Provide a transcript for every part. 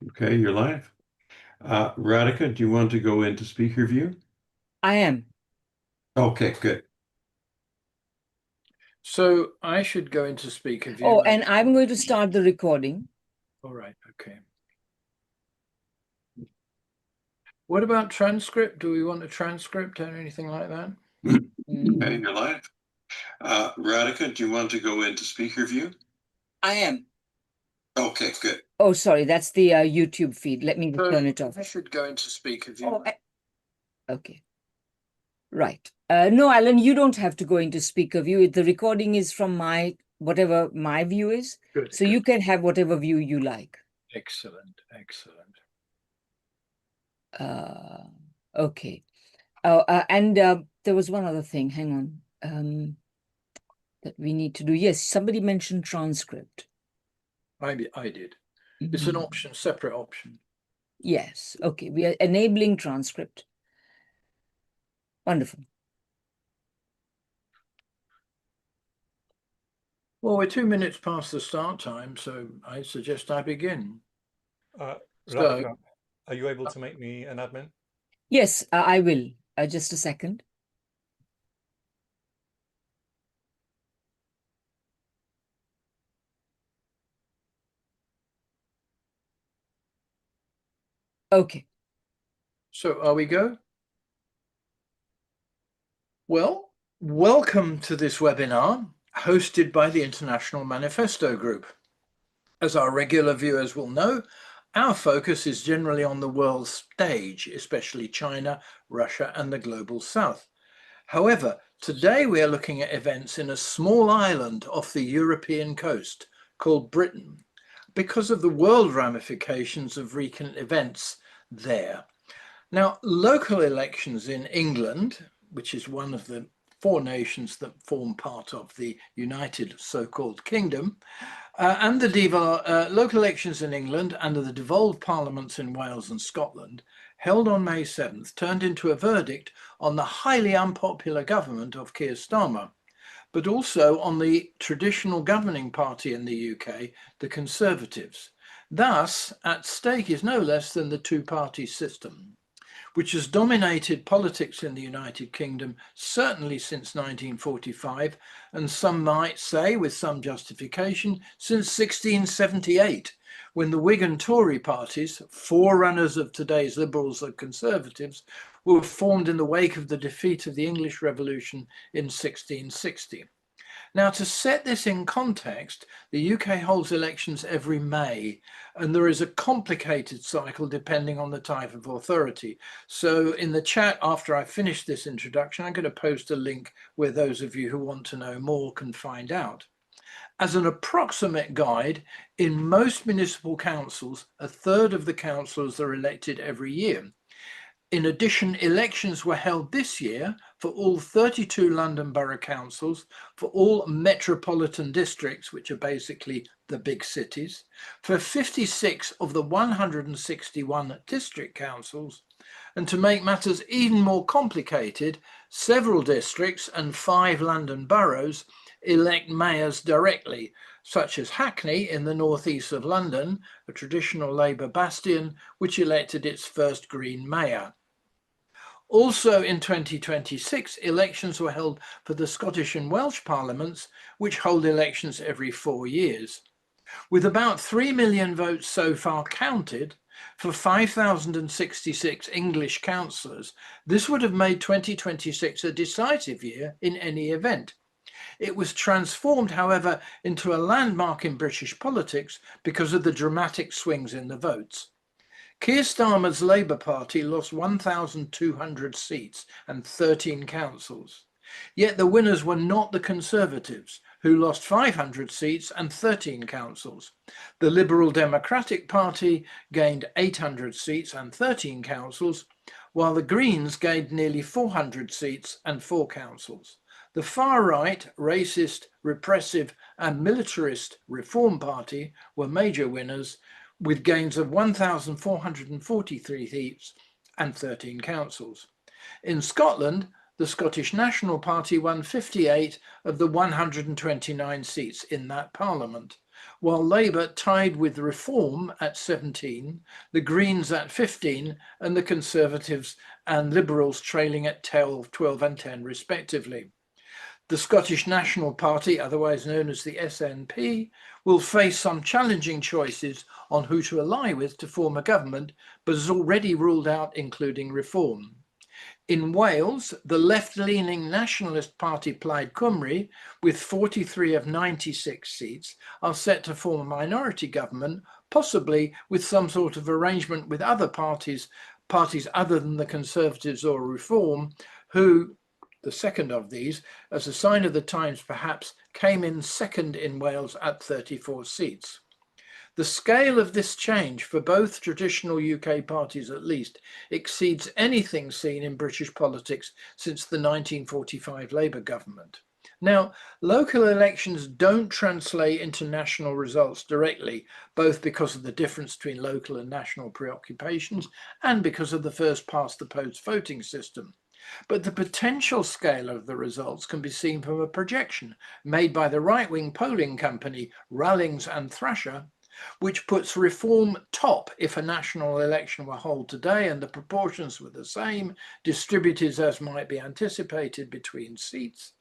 Okay, you're live. Radhika, do you want to go into speaker view? I am. Okay, good. So I should go into speaker view. Oh, and I'm going to start the recording. All right, okay. What about transcript? Do we want a transcript or anything like that? Okay, you're live. Radhika, do you want to go into speaker view? I am. Okay, good. Oh, sorry, that's the YouTube feed. Let me So turn it off. I should go into speaker view. Oh, okay. Right. No, Alan, you don't have to go into speaker view. The recording is from whatever my view is. Good, So good. you can have whatever view you like. Excellent, excellent. Okay. And there was one other thing. Hang on. That we need to do. Yes, somebody mentioned transcript. I did. It's an option, separate option. Yes. Okay. We are enabling transcript. Wonderful. Well, we're 2 minutes past the start time, so I suggest I begin. Radhika, are you able to make me an admin? Yes, I will. Just a second. Okay. So are we go? Well, welcome to this webinar hosted by the International Manifesto Group. As our regular viewers will know, our focus is generally on the world stage, especially China, Russia, and the global south. However, today we are looking at events in a small island off the European coast called Britain, because of the world ramifications of recent events there. Now, local elections in England, which is one of the 4 nations that form part of the United so-called Kingdom, and the local elections in England under the devolved parliaments in Wales and Scotland, held on May 7th, turned into a verdict on the highly unpopular government of Keir Starmer, but also on the traditional governing party in the UK, the Conservatives. Thus, at stake is no less than the two-party system, which has dominated politics in the United Kingdom certainly since 1945, and some might say, with some justification, since 1678, when the Whig and Tory parties, forerunners of today's Liberals and Conservatives, were formed in the wake of the defeat of the English Revolution in 1660. Now, to set this in context, the UK holds elections every May, and there is a complicated cycle depending on the type of authority. So in the chat, after I finish this introduction, I'm going to post a link where those of you who want to know more can find out. As an approximate guide, in most municipal councils, a third of the councillors are elected every year. In addition, elections were held this year for all 32 London Borough Councils, for all metropolitan districts, which are basically the big cities, for 56 of the 161 district councils, and to make matters even more complicated, several districts and 5 London boroughs elect mayors directly, such as Hackney in the northeast of London, a traditional Labour bastion, which elected its first Green mayor. Also in 2026, elections were held for the Scottish and Welsh parliaments, which hold elections every 4 years. With about 3 million votes so far counted for 5,066 English councillors, this would have made 2026 a decisive year in any event. It was transformed, however, into a landmark in British politics because of the dramatic swings in the votes. Keir Starmer's Labour Party lost 1,200 seats and 13 councils. Yet the winners were not the Conservatives, who lost 500 seats and 13 councils. The Liberal Democratic Party gained 800 seats and 13 councils, while the Greens gained nearly 400 seats and 4 councils. The far-right, racist, repressive and militarist Reform Party were major winners, with gains of 1,443 seats and 13 councils. In Scotland, the Scottish National Party won 58 of the 129 seats in that parliament. while Labour tied with Reform at 17, the Greens at 15, and the Conservatives and Liberals trailing at 12 and 10 respectively. The Scottish National Party, otherwise known as the SNP, will face some challenging choices on who to ally with to form a government, but has already ruled out including Reform. In Wales, the left-leaning Nationalist Party Plaid Cymru, with 43 of 96 seats, are set to form a minority government, possibly with some sort of arrangement with other parties other than the Conservatives or Reform, who, the second of these, as a sign of the times perhaps, came in second in Wales at 34 seats. The scale of this change for both traditional UK parties at least exceeds anything seen in British politics since the 1945 Labour government. Now, local elections don't translate into national results directly, both because of the difference between local and national preoccupations and because of the first past the post voting system. But the potential scale of the results can be seen from a projection made by the right-wing polling company Rallings and Thrasher, which puts Reform top if a national election were held today and the proportions were the same, distributed as might be anticipated between seats,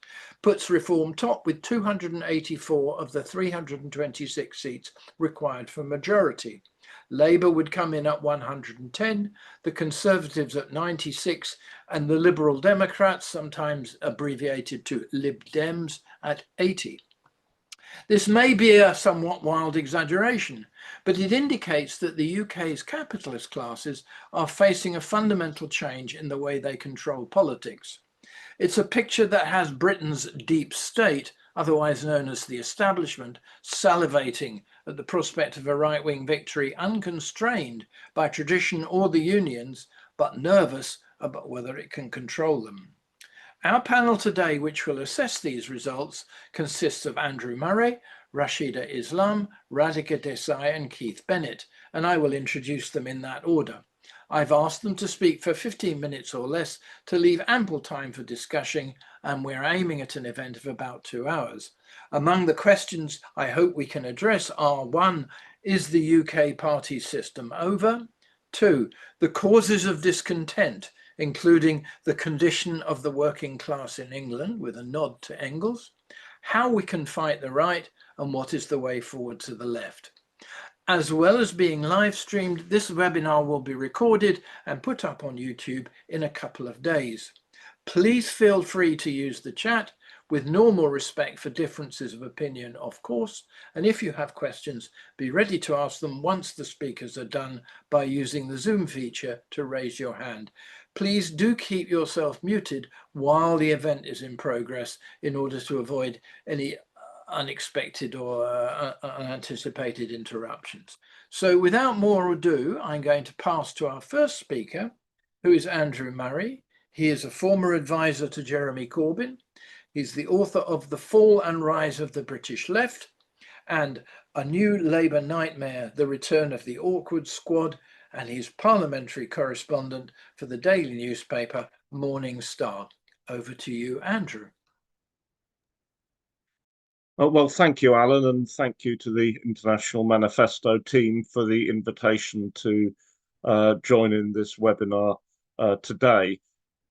puts Reform top with 284 of the 326 seats required for majority. Labour would come in at 110, the Conservatives at 96, and the Liberal Democrats, sometimes abbreviated to Lib Dems, at 80. This may be a somewhat wild exaggeration, but it indicates that the UK's capitalist classes are facing a fundamental change in the way they control politics. It's a picture that has Britain's deep state, otherwise known as the establishment, salivating at the prospect of a right-wing victory unconstrained by tradition or the unions, but nervous about whether it can control them. Our panel today, which will assess these results, consists of Andrew Murray, Rashida Islam, Radhika Desai and Keith Bennett, and I will introduce them in that order. I've asked them to speak for 15 minutes or less to leave ample time for discussion, and we're aiming at an event of about 2 hours. Among the questions I hope we can address are: 1, is the UK party system over? 2, the causes of discontent, including the condition of the working class in England, with a nod to Engels, how we can fight the right, and what is the way forward to the left. As well as being live streamed, this webinar will be recorded and put up on YouTube in a couple of days. Please feel free to use the chat with normal respect for differences of opinion, of course, and if you have questions, be ready to ask them once the speakers are done by using the Zoom feature to raise your hand. Please do keep yourself muted while the event is in progress in order to avoid any unexpected or unanticipated interruptions. So without more ado, I'm going to pass to our first speaker, who is Andrew Murray. He is a former advisor to Jeremy Corbyn. He's the author of The Fall and Rise of the British Left and A New Labour Nightmare, The Return of the Awkward Squad, and he's parliamentary correspondent for the daily newspaper Morning Star. Over to you, Andrew. Well, thank you, Alan, and thank you to the International Manifesto team for the invitation to join in this webinar today.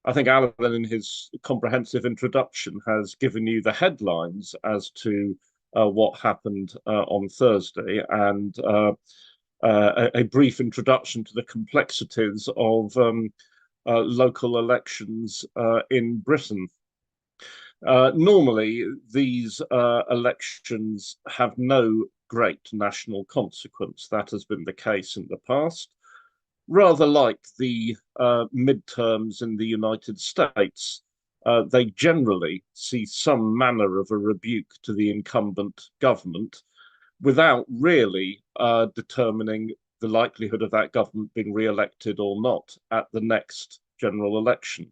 I think Alan, in his comprehensive introduction, has given you the headlines as to what happened on Thursday and a brief introduction to the complexities of local elections in Britain. Normally, these elections have no great national consequence. That has been the case in the past. Rather like the midterms in the United States, they generally see some manner of a rebuke to the incumbent government without really determining the likelihood of that government being re-elected or not at the next general election.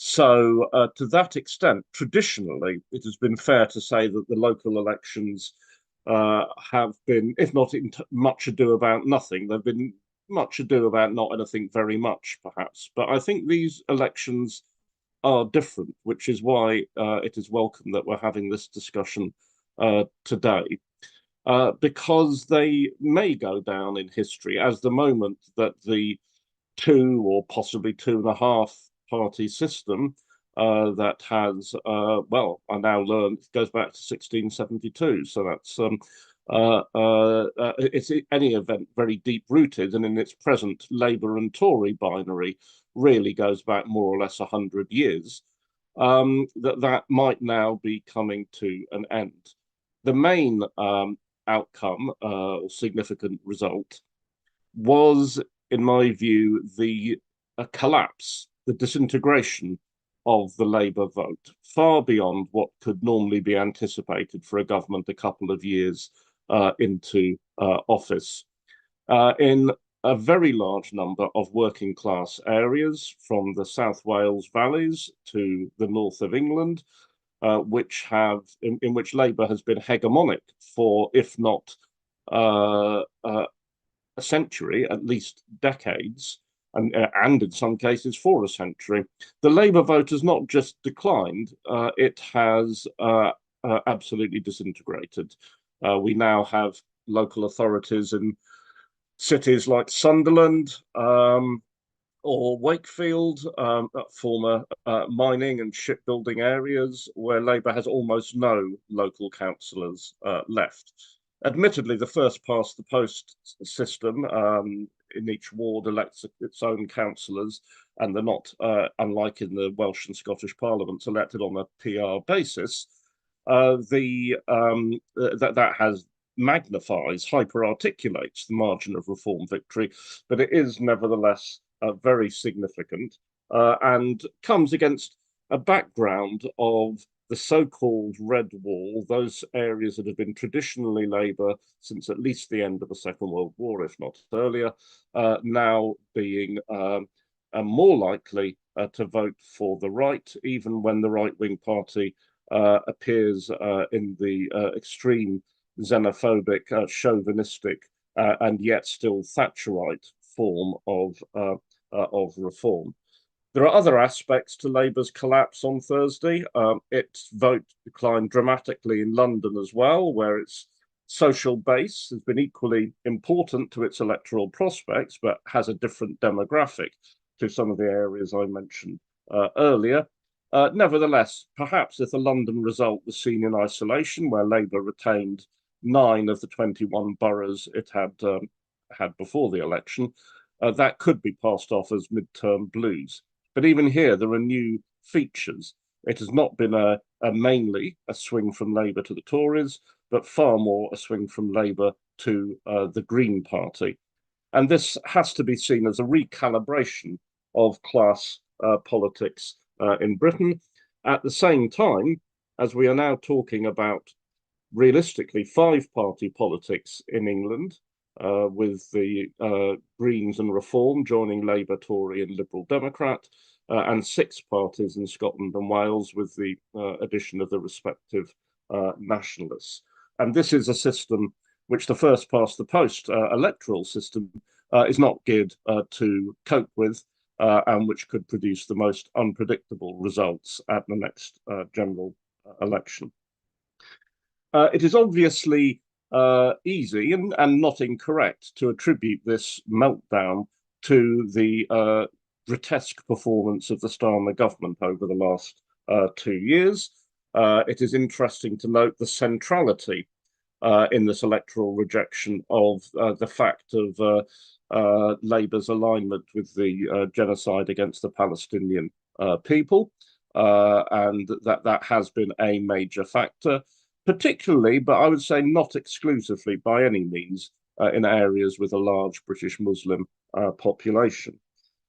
So to that extent, traditionally, it has been fair to say that the local elections have been, if not much ado about nothing, they've been much ado about not anything very much, perhaps. But I think these elections are different, which is why it is welcome that we're having this discussion today. because they may go down in history as the moment that the 2 or possibly 2.5 party system that has, well, I now learn it goes back to 1672. So that's it's in any event very deep rooted, and in its present Labour and Tory binary really goes back more or less 100 years. That might now be coming to an end. The main outcome or significant result was, in my view, the collapse, the disintegration of the Labour vote, far beyond what could normally be anticipated for a government a couple of years into office. In a very large number of working class areas, from the South Wales valleys to the north of England, which have in which Labour has been hegemonic for, if not a century, at least decades, and in some cases for a century. The Labour vote has not just declined, it has absolutely disintegrated. We now have local authorities in cities like Sunderland or Wakefield, former mining and shipbuilding areas, where Labour has almost no local councillors left. Admittedly, the first past the post system in each ward elects its own councillors, and they're not, unlike in the Welsh and Scottish parliaments, elected on a PR basis. That has magnifies, hyper-articulates the margin of reform victory, but it is nevertheless very significant and comes against a background of the so-called Red Wall, those areas that have been traditionally Labour since at least the end of the Second World War, if not earlier, now being more likely to vote for the right, even when the right-wing party appears in the extreme xenophobic, chauvinistic, and yet still Thatcherite form of reform. There are other aspects to Labour's collapse on Thursday. Its vote declined dramatically in London as well, where its social base has been equally important to its electoral prospects, but has a different demographic to some of the areas I mentioned earlier. Nevertheless, perhaps if the London result was seen in isolation, where Labour retained 9 of the 21 boroughs it had before the election, that could be passed off as midterm blues. But even here, there are new features. It has not been mainly a swing from Labour to the Tories, but far more a swing from Labour to the Green Party. And this has to be seen as a recalibration of class politics in Britain, at the same time as we are now talking about, realistically, 5-party politics in England, with the Greens and Reform joining Labour, Tory and Liberal Democrat, and 6 parties in Scotland and Wales with the addition of the respective nationalists. And this is a system which the first past the post electoral system is not geared to cope with, and which could produce the most unpredictable results at the next general election. It is obviously easy and not incorrect to attribute this meltdown to the grotesque performance of the Starmer government over the last 2 years. It is interesting to note the centrality in this electoral rejection of the fact of Labour's alignment with the genocide against the Palestinian people, and that has been a major factor, particularly, but I would say not exclusively by any means, in areas with a large British Muslim population.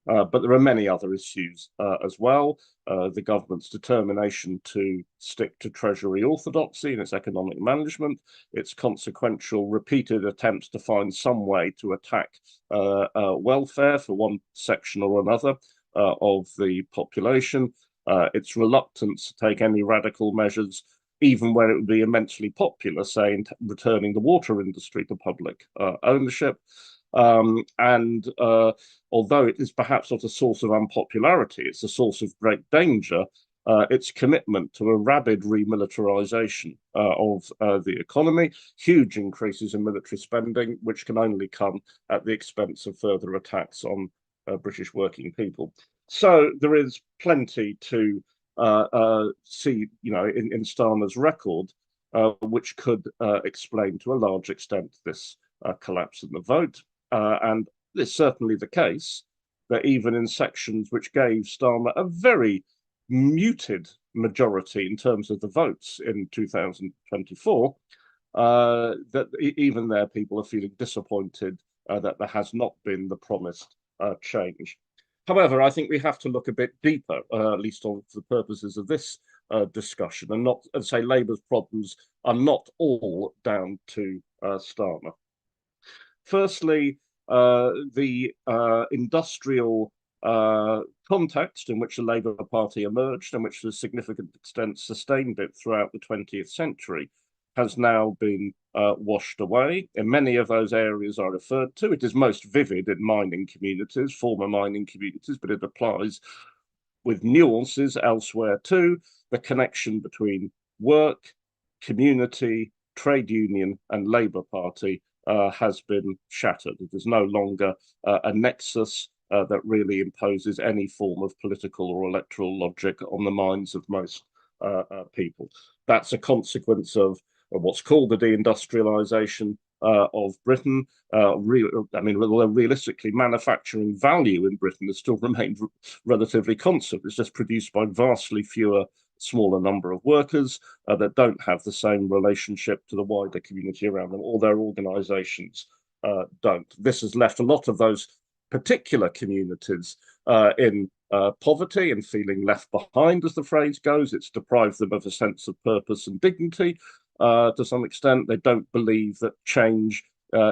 But there are many other issues as well. The government's determination to stick to Treasury orthodoxy in its economic management, its consequential repeated attempts to find some way to attack welfare for one section or another of the population, its reluctance to take any radical measures, even when it would be immensely popular, say, in returning the water industry to public ownership. And although it is perhaps not a source of unpopularity, it's a source of great danger. its commitment to a rapid remilitarization of the economy, huge increases in military spending, which can only come at the expense of further attacks on British working people. So there is plenty to see, in Starmer's record, which could explain to a large extent this collapse in the vote. And it's certainly the case that even in sections which gave Starmer a very muted majority in terms of the votes in 2024, that even there people are feeling disappointed that there has not been the promised change. However, I think we have to look a bit deeper, at least for the purposes of this discussion, and not and say Labour's problems are not all down to Starmer. Firstly, the industrial context in which the Labour Party emerged and which to a significant extent sustained it throughout the 20th century has now been washed away. In many of those areas I referred to, it is most vivid in mining communities, former mining communities, but it applies with nuances elsewhere too. The connection between work, community, trade union and Labour Party has been shattered. It is no longer a nexus that really imposes any form of political or electoral logic on the minds of most people. That's a consequence of what's called the deindustrialization of Britain. Although realistically, manufacturing value in Britain has still remained relatively constant. It's just produced by vastly fewer, smaller number of workers that don't have the same relationship to the wider community around them, or their organizations don't. This has left a lot of those particular communities in poverty and feeling left behind, as the phrase goes. It's deprived them of a sense of purpose and dignity. To some extent, they don't believe that change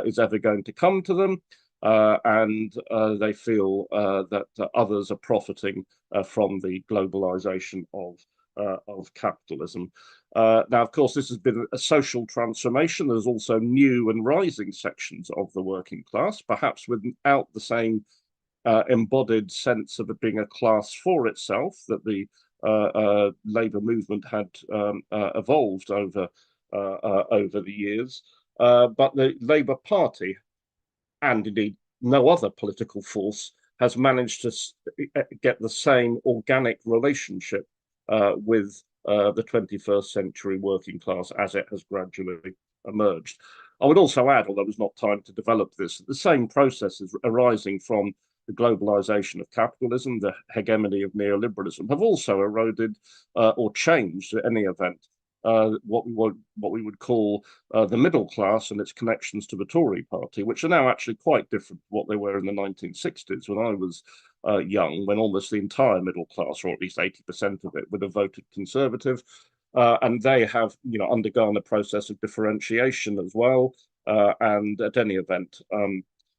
is ever going to come to them, and they feel that others are profiting from the globalization of capitalism. Now, of course, this has been a social transformation. There's also new and rising sections of the working class, perhaps without the same embodied sense of it being a class for itself that the Labour movement had evolved over the years. But the Labour Party, and indeed no other political force, has managed to get the same organic relationship with the 21st century working class as it has gradually emerged. I would also add, although there's not time to develop this, the same processes arising from the globalization of capitalism, the hegemony of neoliberalism, have also eroded or changed, in any event, what we would call the middle class and its connections to the Tory party, which are now actually quite different to what they were in the 1960s when I was young, when almost the entire middle class, or at least 80% of it, would have voted Conservative. And they have, undergone a process of differentiation as well. And at any event,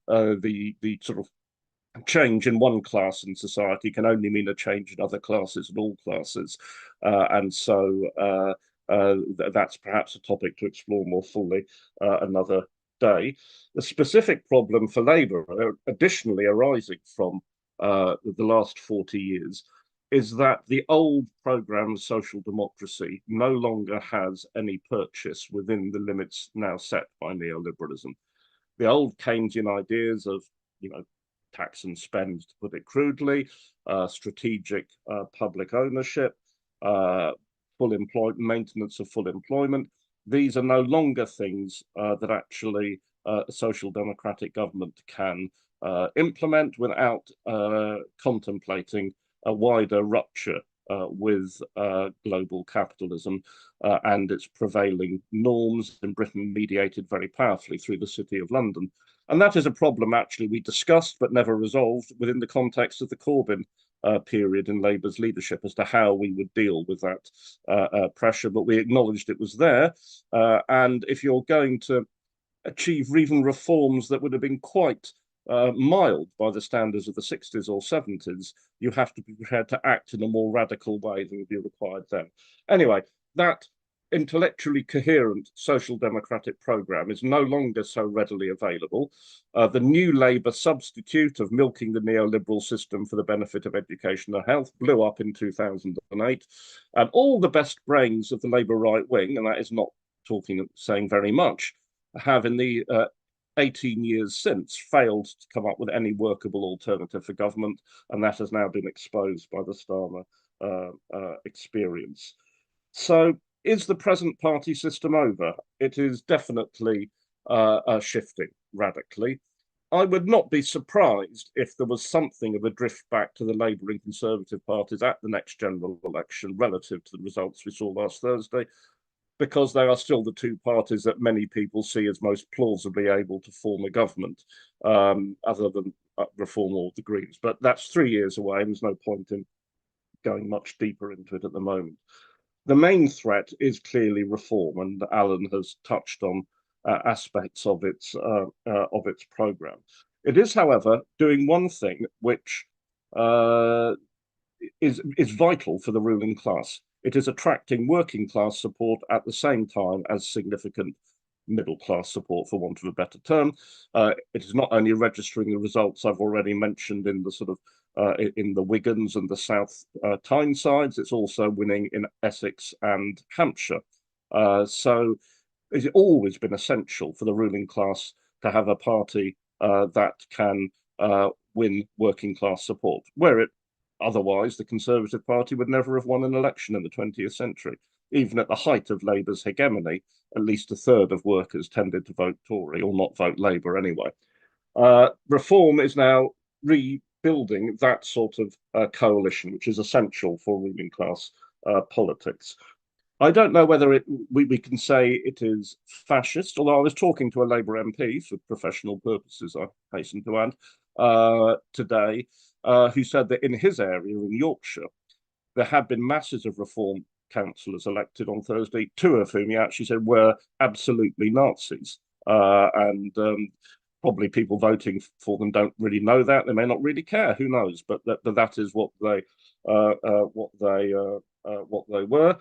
the sort of change in one class in society can only mean a change in other classes and all classes. And so that's perhaps a topic to explore more fully another day. The specific problem for Labour, additionally arising from the last 40 years, is that the old programme of social democracy no longer has any purchase within the limits now set by neoliberalism. The old Keynesian ideas of, tax and spend, to put it crudely, strategic public ownership, full employment, maintenance of full employment, these are no longer things that actually a social democratic government can implement without contemplating a wider rupture with global capitalism and its prevailing norms in Britain, mediated very powerfully through the City of London. And that is a problem actually we discussed but never resolved within the context of the Corbyn period in Labour's leadership as to how we would deal with that pressure, but we acknowledged it was there. And if you're going to achieve even reforms that would have been quite mild by the standards of the 60s or 70s, you have to be prepared to act in a more radical way than would be required then. Anyway, that intellectually coherent social democratic programme is no longer so readily available. The new Labour substitute of milking the neoliberal system for the benefit of education and health blew up in 2008. And all the best brains of the Labour right wing, and that is not saying very much, have in the 18 years since failed to come up with any workable alternative for government, and that has now been exposed by the Starmer experience. So is the present party system over? It is definitely shifting radically. I would not be surprised if there was something of a drift back to the Labour and Conservative parties at the next general election relative to the results we saw last Thursday, because they are still the two parties that many people see as most plausibly able to form a government, other than Reform or the Greens. But that's 3 years away, and there's no point in going much deeper into it at the moment. The main threat is clearly Reform, and Alan has touched on aspects of its programme. It is, however, doing one thing which is vital for the ruling class. It is attracting working class support at the same time as significant middle class support, for want of a better term. It is not only registering the results I've already mentioned in the sort of in the Wiggins and the South Tyneside, it's also winning in Essex and Hampshire. So it's always been essential for the ruling class to have a party that can win working class support, where it otherwise the Conservative Party would never have won an election in the 20th century. Even at the height of Labour's hegemony, at least a third of workers tended to vote Tory, or not vote Labour anyway. Reform is now rebuilding that sort of coalition, which is essential for ruling class politics. I don't know whether we can say it is fascist, although I was talking to a Labour MP for professional purposes, I hasten to add, today, who said that in his area, in Yorkshire, there had been masses of Reform councillors elected on Thursday, two of whom he actually said were absolutely Nazis. And probably people voting for them don't really know that. They may not really care. Who knows? But that is what they were.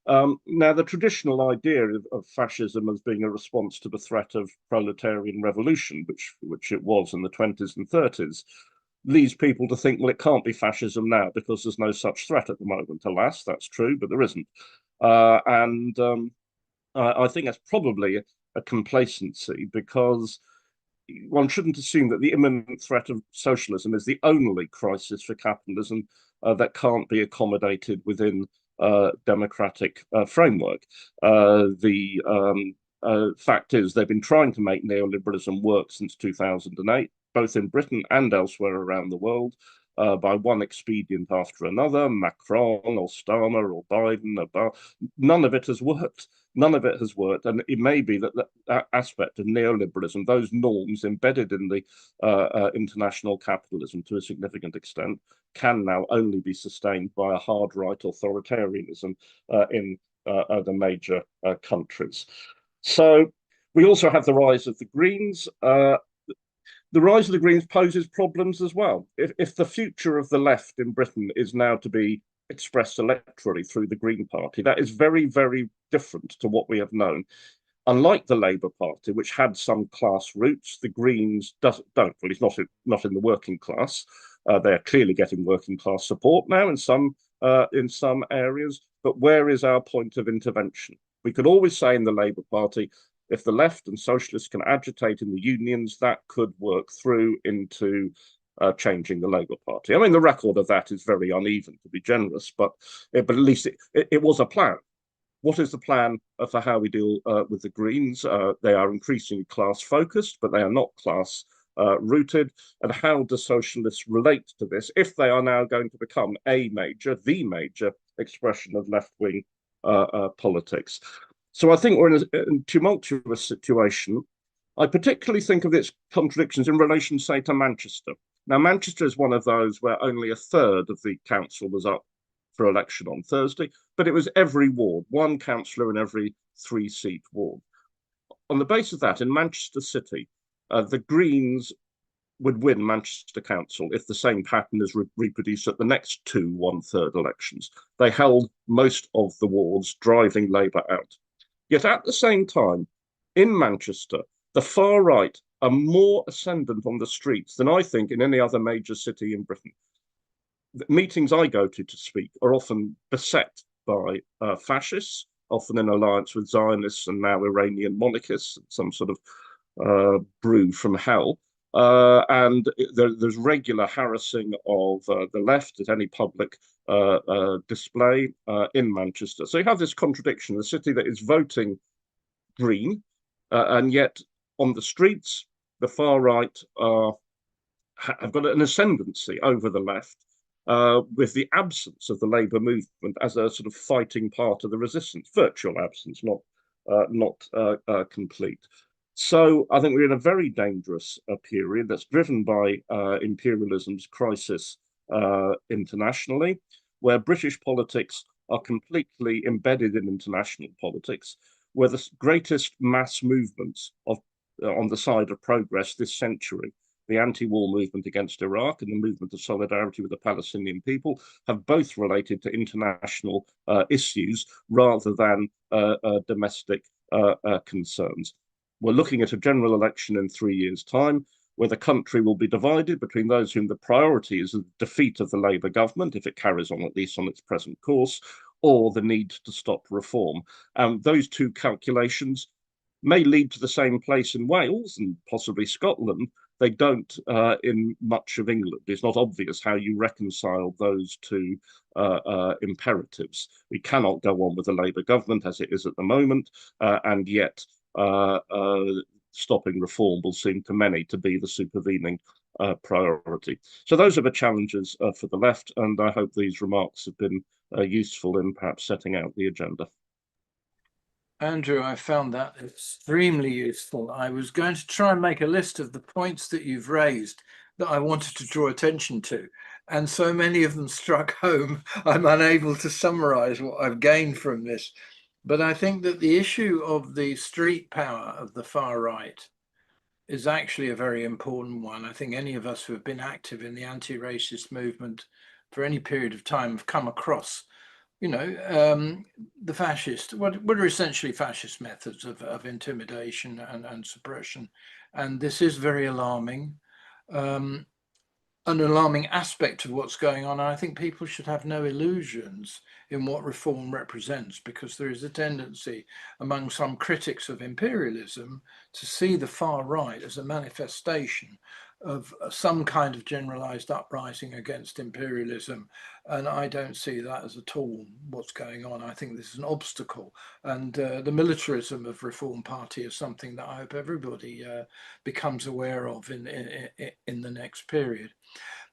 Now, the traditional idea of fascism as being a response to the threat of proletarian revolution, which it was in the 20s and 30s, leads people to think, well, it can't be fascism now because there's no such threat at the moment. Alas, that's true, but there isn't. I think that's probably a complacency, because one shouldn't assume that the imminent threat of socialism is the only crisis for capitalism that can't be accommodated within democratic framework. The fact is, they've been trying to make neoliberalism work since 2008, both in Britain and elsewhere around the world, by one expedient after another, Macron or Starmer or Biden. None of it has worked. None of it has worked. And it may be that aspect of neoliberalism, those norms embedded in the international capitalism to a significant extent, can now only be sustained by a hard right authoritarianism in the major countries. So we also have the rise of the Greens. The rise of the Greens poses problems as well. If the future of the left in Britain is now to be expressed electorally through the Green Party, that is very, very different to what we have known. Unlike the Labour Party, which had some class roots, the Greens don't. Well, it's not in the working class. They are clearly getting working class support now in some areas. But where is our point of intervention? We could always say in the Labour Party, if the left and socialists can agitate in the unions, that could work through into changing the Labour Party. I mean, the record of that is very uneven, to be generous, but at least it was a plan. What is the plan for how we deal with the Greens? They are increasingly class-focused, but they are not class-rooted. And how do socialists relate to this if they are now going to become the major expression of left-wing politics? So I think we're in a tumultuous situation. I particularly think of its contradictions in relation, say, to Manchester. Now, Manchester is one of those where only a third of the council was up for election on Thursday, but it was every ward, one councillor in every 3-seat ward. On the basis of that, in Manchester City, the Greens would win Manchester Council if the same pattern is reproduced at the next two 1/3 elections. They held most of the wards, driving Labour out. Yet at the same time, in Manchester, the far right are more ascendant on the streets than I think in any other major city in Britain. The meetings I go to speak are often beset by fascists, often in alliance with Zionists and now Iranian monarchists, some sort of brew from hell. And there's regular harassing of the left at any public display in Manchester. So you have this contradiction, a city that is voting Green, and yet on the streets, the far right have got an ascendancy over the left, with the absence of the Labour movement as a sort of fighting part of the resistance, virtual absence, not complete. So I think we're in a very dangerous period that's driven by imperialism's crisis internationally, where British politics are completely embedded in international politics, where the greatest mass movements on the side of progress this century, the anti-war movement against Iraq and the movement of solidarity with the Palestinian people, have both related to international issues rather than domestic concerns. We're looking at a general election in 3 years' time, where the country will be divided between those whom the priority is the defeat of the Labour government, if it carries on at least on its present course, or the need to stop reform. Those two calculations may lead to the same place in Wales and possibly Scotland. They don't in much of England. It's not obvious how you reconcile those two imperatives. We cannot go on with the Labour government as it is at the moment, and yet stopping reform will seem to many to be the supervening priority. So those are the challenges for the left, and I hope these remarks have been useful in perhaps setting out the agenda. Andrew, I found that extremely useful. I was going to try and make a list of the points that you've raised that I wanted to draw attention to, and so many of them struck home, I'm unable to summarize what I've gained from this. But I think that the issue of the street power of the far right is actually a very important one. I think any of us who have been active in the anti-racist movement for any period of time have come across, the fascist, what are essentially fascist methods of intimidation and suppression. And this is very alarming. An alarming aspect of what's going on. I think people should have no illusions in what reform represents, because there is a tendency among some critics of imperialism to see the far right as a manifestation of some kind of generalized uprising against imperialism. And I don't see that as at all what's going on. I think this is an obstacle. And the militarism of Reform Party is something that I hope everybody becomes aware of in the next period.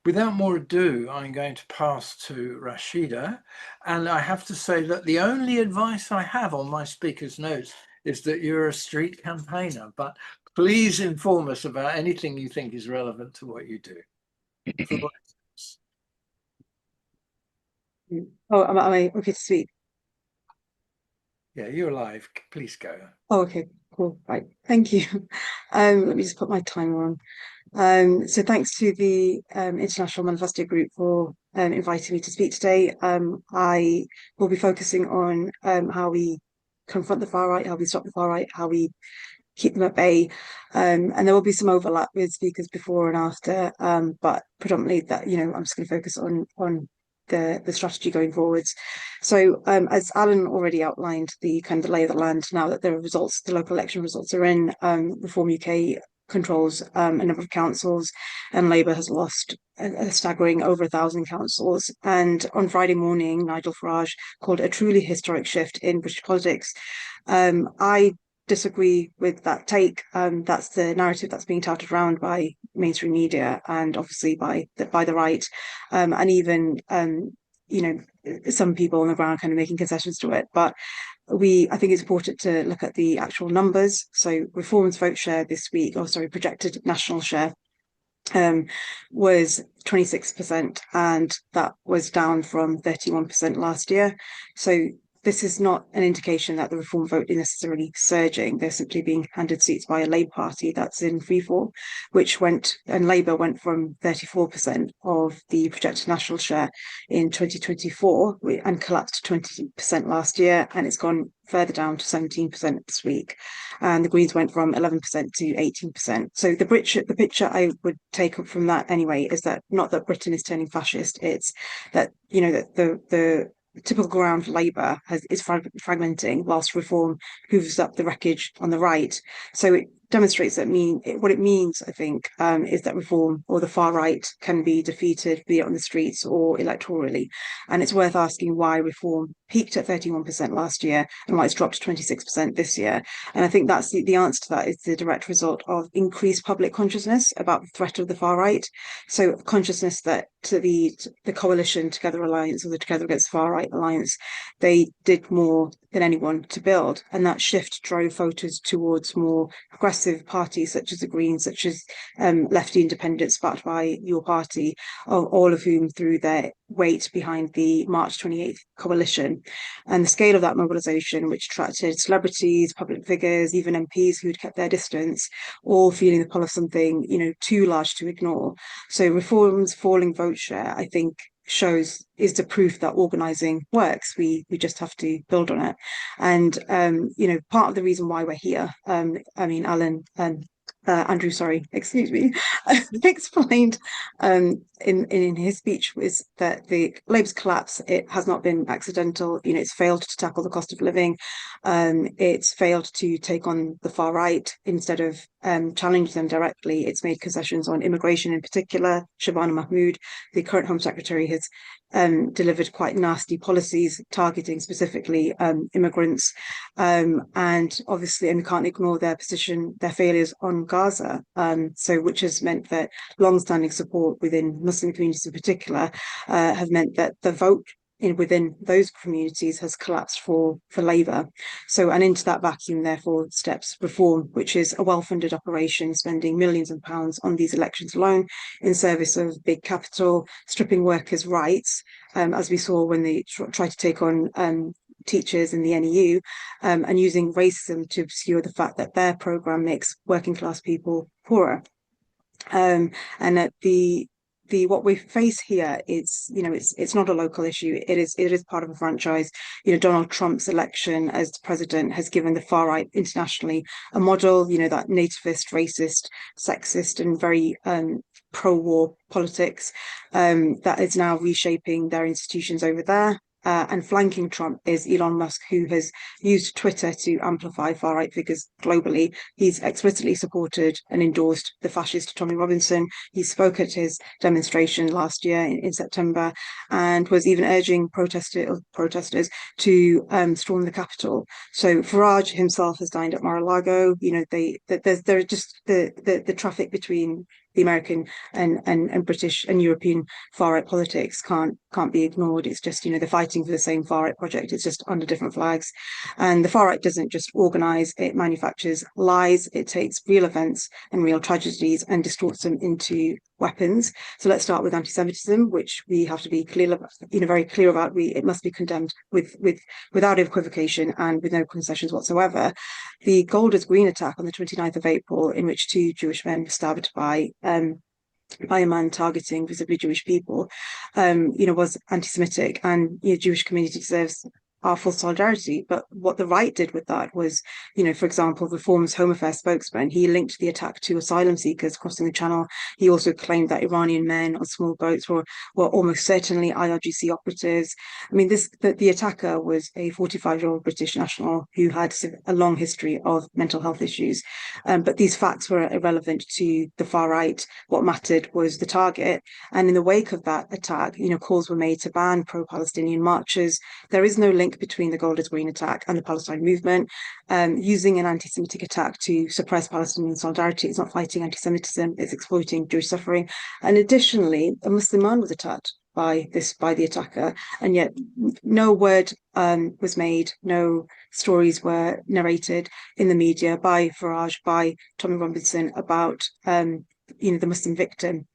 Without more ado, I'm going to pass to Rashida. And I have to say that the only advice I have on my speaker's notes is that you're a street campaigner, but please inform us about anything you think is relevant to what you do. Oh, am I okay to speak? Yeah, you're live. Please go. Oh, okay, cool. Right. Thank you. Let me just put my timer on. So thanks to the International Manifesto Group for inviting me to speak today. I will be focusing on how we confront the far right, how we stop the far right, how we keep them at bay. And there will be some overlap with speakers before and after, but predominantly that, I'm just going to focus on the strategy going forwards. So as Alan already outlined, the kind of the lay of the land now that the local election results are in, Reform UK controls a number of councils, and Labour has lost a staggering over 1,000 councils. And on Friday morning, Nigel Farage called it a truly historic shift in British politics. I disagree with that take. That's the narrative that's being touted around by mainstream media and obviously by the right, and even some people on the ground kind of making concessions to it. But I think it's important to look at the actual numbers. So Reform's vote share this week, projected national share, was 26%, and that was down from 31% last year. So this is not an indication that the reform vote is necessarily surging. They're simply being handed seats by a Labour Party that's in freefall, and Labour went from 34% of the projected national share in 2024 and collapsed to 20% last year, and it's gone further down to 17% this week. And the Greens went from 11% to 18%. So the picture I would take up from that anyway is that not that Britain is turning fascist, it's that, you know, that the typical ground for Labour is fragmenting, whilst reform hoovers up the wreckage on the right. So it demonstrates that what it means, I think, is that reform or the far right can be defeated, be it on the streets or electorally. And it's worth asking why reform peaked at 31% last year and why it's dropped to 26% this year. And I think that's the answer to that is the direct result of increased public consciousness about the threat of the far right. So consciousness that the coalition Together Alliance, or the Together Against the Far Right Alliance, they did more than anyone to build. And that shift drove voters towards more progressive parties such as the Greens, such as lefty independents backed by your party, all of whom threw their weight behind the March 28th coalition. And the scale of that mobilisation, which attracted celebrities, public figures, even MPs who'd kept their distance, all feeling the pull of something, you know, too large to ignore. So reform's falling vote share, I think, is the proof that organising works. We just have to build on it. And you know, part of the reason why we're here, I mean, Alan and Andrew, excuse me, explained in his speech was that the Labour's collapse, it has not been accidental. You know, it's failed to tackle the cost of living. It's failed to take on the far right instead of challenge them directly. It's made concessions on immigration in particular. Shabana Mahmood, the current Home Secretary, has delivered quite nasty policies targeting specifically immigrants. And obviously, and we can't ignore their failures on Gaza. So which has meant that long-standing support within Muslim communities in particular have meant that the vote within those communities has collapsed for Labour. So, and into that vacuum, therefore, steps reform, which is a well-funded operation, spending millions of pounds on these elections alone in service of big capital, stripping workers' rights, as we saw when they tried to take on teachers in the NEU, and using racism to obscure the fact that their programme makes working class people poorer. And that what we face here is, you know, it's not a local issue. It is part of a franchise. You know, Donald Trump's election as president has given the far right internationally a model. You know, that nativist, racist, sexist, and very pro-war politics that is now reshaping their institutions over there. And flanking Trump is Elon Musk, who has used Twitter to amplify far-right figures globally. He's explicitly supported and endorsed the fascist Tommy Robinson. He spoke at his demonstration last year in September and was even urging protesters to storm the Capitol. So Farage himself has dined at Mar-a-Lago. You know, there are just the traffic between the American and British and European far-right politics can't be ignored. It's just, you know, they're fighting for the same far-right project. It's just under different flags. And the far-right doesn't just organise, it manufactures lies. It takes real events and real tragedies and distorts them into weapons. So let's start with anti-Semitism, which we have to be clear, you know, very clear about. It must be condemned without equivocation and with no concessions whatsoever. The Golders Green attack on the 29th of April, in which 2 Jewish men were stabbed by a man targeting visibly Jewish people, you know, was anti-Semitic, and the Jewish community deserves our full solidarity. But what the right did with that was, you know, for example, Reform's Home Affairs spokesman, he linked the attack to asylum seekers crossing the Channel. He also claimed that Iranian men on small boats were almost certainly IRGC operatives. I mean, the attacker was a 45-year-old British national who had a long history of mental health issues. But these facts were irrelevant to the far right. What mattered was the target. And in the wake of that attack, you know, calls were made to ban pro-Palestinian marches. There is no link between the Golders Green attack and the Palestine movement. Using an anti-Semitic attack to suppress Palestinian solidarity, it's not fighting anti-Semitism, it's exploiting Jewish suffering. And additionally, a Muslim man was attacked by the attacker, and yet no word was made, no stories were narrated in the media by Farage, by Tommy Robinson about you know, the Muslim victim.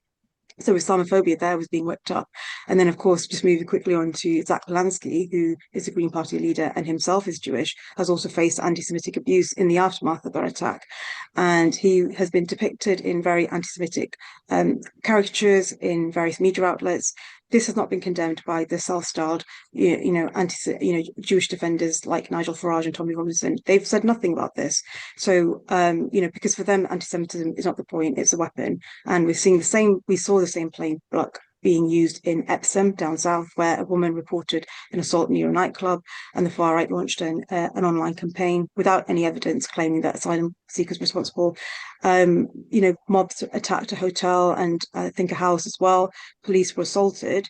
So Islamophobia there was being whipped up. And then, of course, just moving quickly on to Zach Lansky, who is a Green Party leader and himself is Jewish, has also faced anti-Semitic abuse in the aftermath of that attack. And he has been depicted in very anti-Semitic caricatures in various media outlets. This has not been condemned by the self-styled, Jewish defenders like Nigel Farage and Tommy Robinson. They've said nothing about this. So, because for them, anti-Semitism is not the point; it's a weapon. And we saw the same plain bloc being used in Epsom down south, where a woman reported an assault near a nightclub, and the far right launched an online campaign without any evidence, claiming that asylum seekers responsible. Mobs attacked a hotel and I think a house as well. Police were assaulted.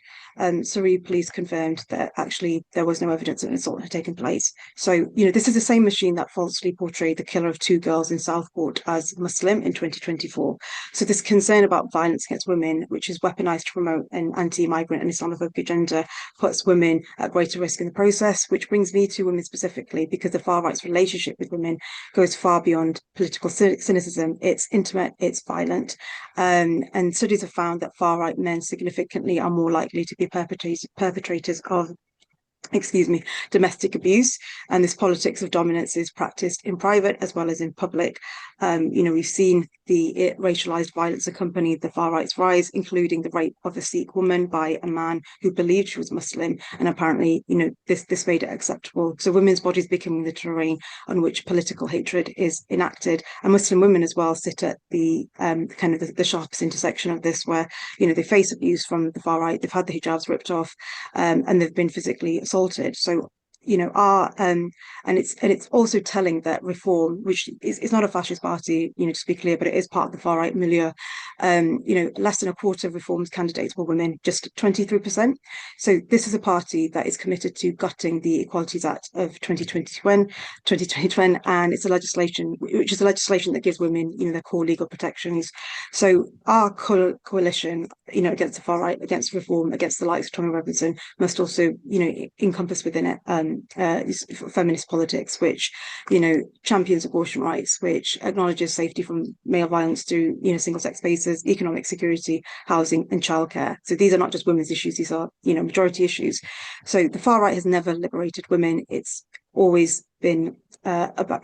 Surrey police confirmed that actually there was no evidence that an assault had taken place. So, this is the same machine that falsely portrayed the killer of 2 girls in Southport as Muslim in 2024. So this concern about violence against women, which is weaponized to promote an anti-migrant and Islamophobic agenda, puts women at greater risk in the process, which brings me to women specifically, because the far right's relationship with women goes far beyond political cynicism. It's intimate, it's violent. And studies have found that far right men significantly are more likely to be perpetrators of domestic abuse, and this politics of dominance is practiced in private as well as in public. We've seen the racialized violence accompany the far right's rise, including the rape of a Sikh woman by a man who believed she was Muslim, and apparently, this made it acceptable. So women's bodies becoming the terrain on which political hatred is enacted, and Muslim women as well sit at the the sharpest intersection of this, where they face abuse from the far right. They've had the hijabs ripped off, and they've been physically assaulted. So and it's also telling that Reform, which is not a fascist party, to be clear, but it is part of the far right milieu. Less than a quarter of Reform's candidates were women, just 23%. So this is a party that is committed to gutting the Equalities Act of 2020, and it's a legislation that gives women, their core legal protections. So our coalition, against the far right, against Reform, against the likes of Tommy Robinson, must also, encompass within it feminist politics, which champions abortion rights, which acknowledges safety from male violence through single-sex spaces, economic security, housing, and childcare. So these are not just women's issues; these are majority issues. So the far right has never liberated women. It's always been about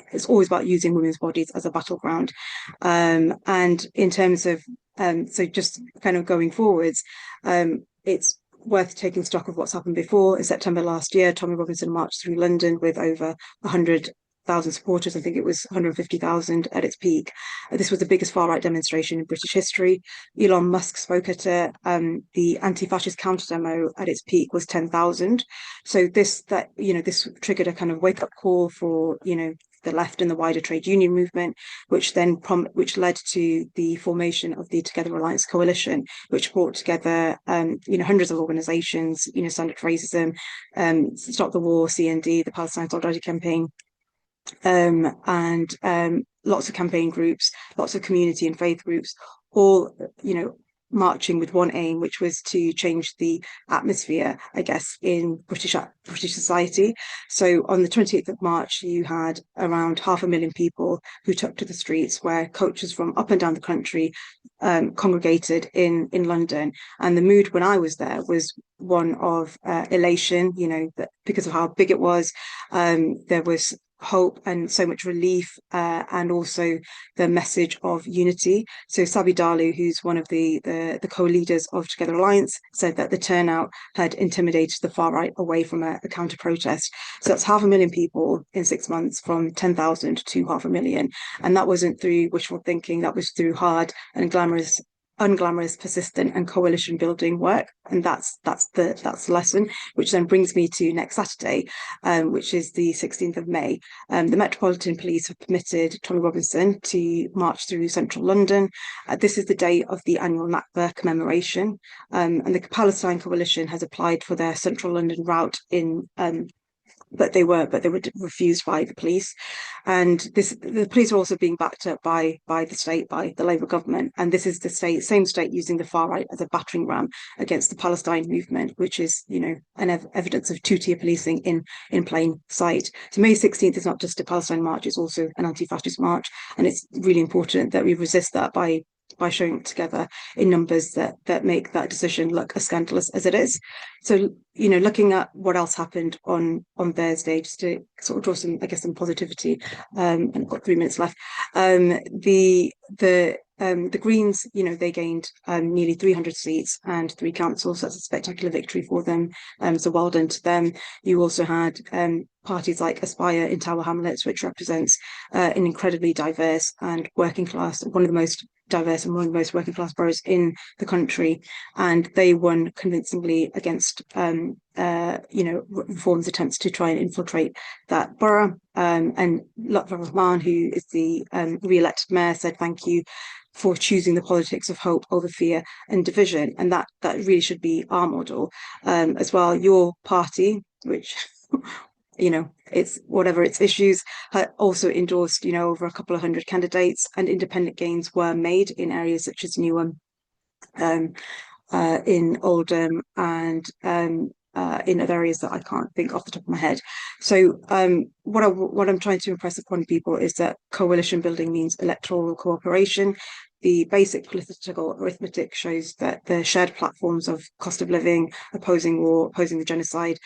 using women's bodies as a battleground. And in terms of so just kind of going forwards, it's worth taking stock of what's happened before. In September last year, Tommy Robinson marched through London with over 100,000 supporters. I think it was 150,000 at its peak. This was the biggest far-right demonstration in British history. Elon Musk spoke at it. The anti-fascist counter demo at its peak was 10,000. So this triggered a kind of wake-up call for the left and the wider trade union movement, which led to the formation of the Together Alliance coalition, which brought together hundreds of organisations, Stand Up to Racism, Stop the War, CND, the Palestine Solidarity Campaign, and lots of campaign groups, lots of community and faith groups, all marching with one aim, which was to change the atmosphere, I guess, in British society. So on the 28th of March, you had around 500,000 people who took to the streets, where coaches from up and down the country congregated in London. And the mood when I was there was one of elation, that because of how big it was. There was hope and so much relief, and also the message of unity. So Sabi Dalu, who's one of the co-leaders of Together Alliance, said that the turnout had intimidated the far right away from a counter protest. So that's 500,000 people in 6 months, from 10,000 to 500,000, and that wasn't through wishful thinking. That was through hard and unglamorous, persistent, and coalition building work. And that's the lesson, which then brings me to next Saturday, which is the 16th of May. The Metropolitan Police have permitted Tommy Robinson to march through central London. This is the day of the annual Nakba commemoration, and the Palestine Coalition has applied for their central London route but they were refused by the police. And the police are also being backed up by the state, by the Labour government. And this is the same state using the far right as a battering ram against the Palestine movement, which is, an evidence of two-tier policing in plain sight. So May 16th is not just a Palestine march, it's also an anti-fascist march. And it's really important that we resist that by by showing it together in numbers that make that decision look as scandalous as it is. So, you know, looking at what else happened on Thursday, just to sort of draw some, I guess, some positivity, and I've got 3 minutes left. The Greens, you know, they gained nearly 300 seats and 3 councils. That's a spectacular victory for them. So well done to them. You also had parties like Aspire in Tower Hamlets, which represents an incredibly diverse and working class, one of the most diverse and one of the most working class boroughs in the country, and they won convincingly against you know, Reform's attempts to try and infiltrate that borough. And Lutfar Rahman, who is the re-elected mayor, said thank you for choosing the politics of hope over fear and division, and that really should be our model as well. Your party, which you know, it's whatever its issues, also endorsed, you know, over a couple of hundred candidates, and independent gains were made in areas such as Newham, in Oldham, and in other areas that I can't think off the top of my head. So what I'm trying to impress upon people is that coalition building means electoral cooperation. The basic political arithmetic shows that the shared platforms of cost of living, opposing war, opposing the genocide,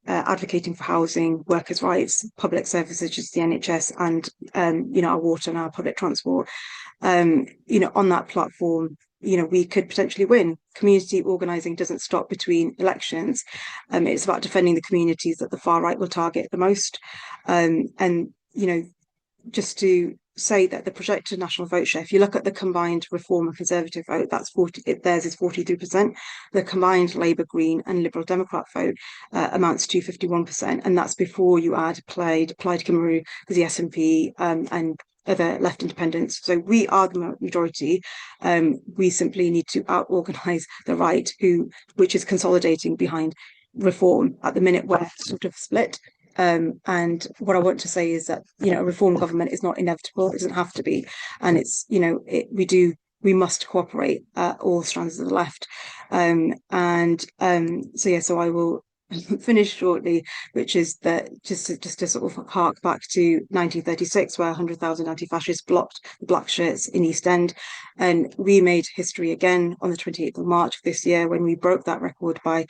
advocating for housing, workers' rights, public services such as the NHS, and you know, our water and our public transport, you know, on that platform, you know, we could potentially win. Community organising doesn't stop between elections. It's about defending the communities that the far right will target the most. And, you know, just to say that the projected national vote share, if you look at the combined Reform and Conservative vote, that's 40, theirs is 43%. The combined Labour, Green and Liberal Democrat vote amounts to 51%. And that's before you add Plaid Cymru, the SNP, and other left independents. So we are the majority. We simply need to out-organise the right, which is consolidating behind Reform at the minute. We're sort of split. And what I want to say is that, you know, a Reform government is not inevitable. It doesn't have to be. And it's, you know, we must cooperate all strands of the left. So yeah, so I will finish shortly, which is that just to sort of hark back to 1936, where 100,000 anti-fascists blocked the black shirts in East End, and we made history again on the 28th of March this year when we broke that record by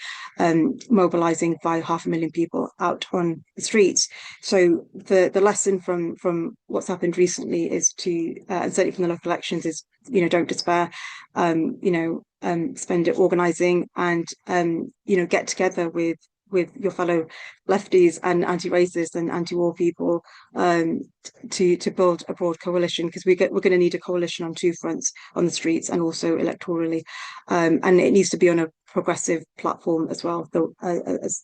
mobilising by 500,000 people out on the streets. So the lesson from what's happened recently is to, and certainly from the local elections, is, you know, don't despair. You know, spend it organising, and you know, get together with your fellow lefties and anti-racist and anti-war people to build a broad coalition, because we're going to need a coalition on 2 fronts, on the streets and also electorally, and it needs to be on a progressive platform as well, though, as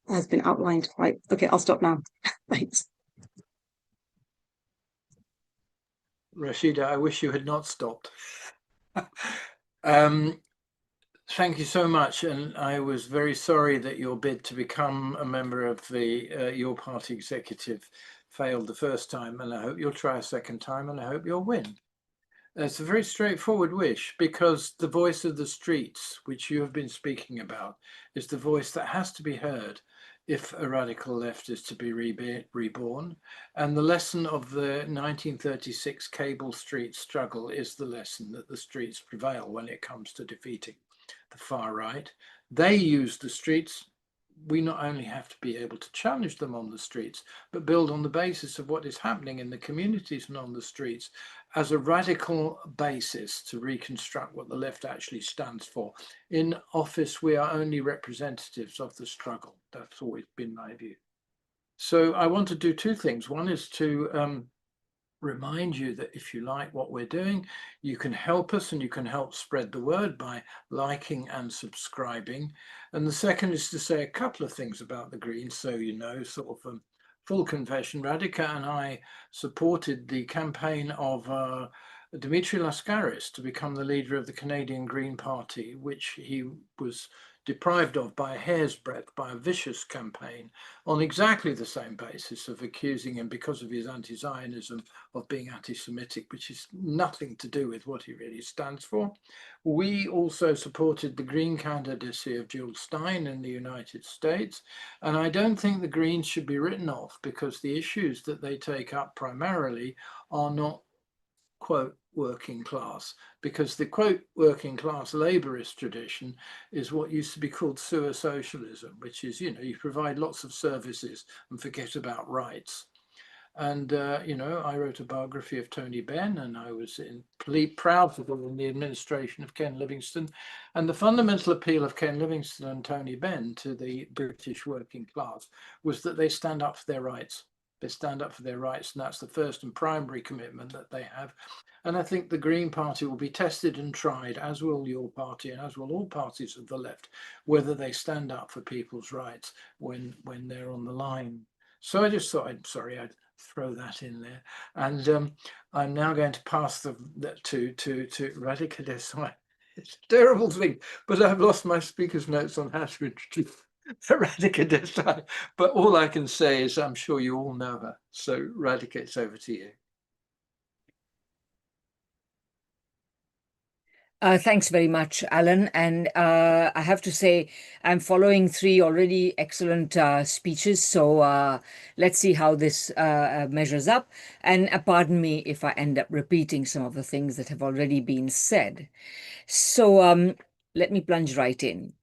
has been outlined. Right, okay, I'll stop now. Thanks. Rashida, I wish you had not stopped. Thank you so much, and I was very sorry that your bid to become a member of the your party executive failed the first time, and I hope you'll try a second time, and I hope you'll win. It's a very straightforward wish, because the voice of the streets, which you have been speaking about, is the voice that has to be heard if a radical left is to be reborn. And the lesson of the 1936 Cable Street struggle is the lesson that the streets prevail when it comes to defeating the far right. They use the streets. We not only have to be able to challenge them on the streets, but build on the basis of what is happening in the communities and on the streets as a radical basis to reconstruct what the left actually stands for. In office, we are only representatives of the struggle. That's always been my view. So I want to do 2 things. One is to remind you that if you like what we're doing, you can help us, and you can help spread the word by liking and subscribing. And the second is to say a couple of things about the Greens, so you know, sort of full confession. Radhika and I supported the campaign of Dimitri Lascaris to become the leader of the Canadian Green Party, which he was deprived of by a hair's breadth by a vicious campaign on exactly the same basis of accusing him, because of his anti-Zionism, of being anti-Semitic, which is nothing to do with what he really stands for. We also supported the Green candidacy of Jill Stein in the United States, and I don't think the Greens should be written off, because the issues that they take up primarily are not quote working class, because the quote working class labourist tradition is what used to be called sewer socialism, which is, you know, you provide lots of services and forget about rights. And, you know, I wrote a biography of Tony Benn, and I was proud to be in the administration of Ken Livingstone. And the fundamental appeal of Ken Livingstone and Tony Benn to the British working class was that they stand up for their rights. They stand up for their rights, and that's the first and primary commitment that they have. And I think the Green Party will be tested and tried, as will your party and as will all parties of the left, whether they stand up for people's rights when they're on the line. So I just thought, I'd throw that in there. And I'm now going to pass to Radhika Desai. It's a terrible thing, but I've lost my speaker's notes on how to introduce Radhika Desai. But all I can say is I'm sure you all know her. So Radhika, it's over to you. Thanks very much, Alan. And I have to say, I'm following 3 already excellent speeches. So let's see how this measures up. And pardon me if I end up repeating some of the things that have already been said. So let me plunge right in.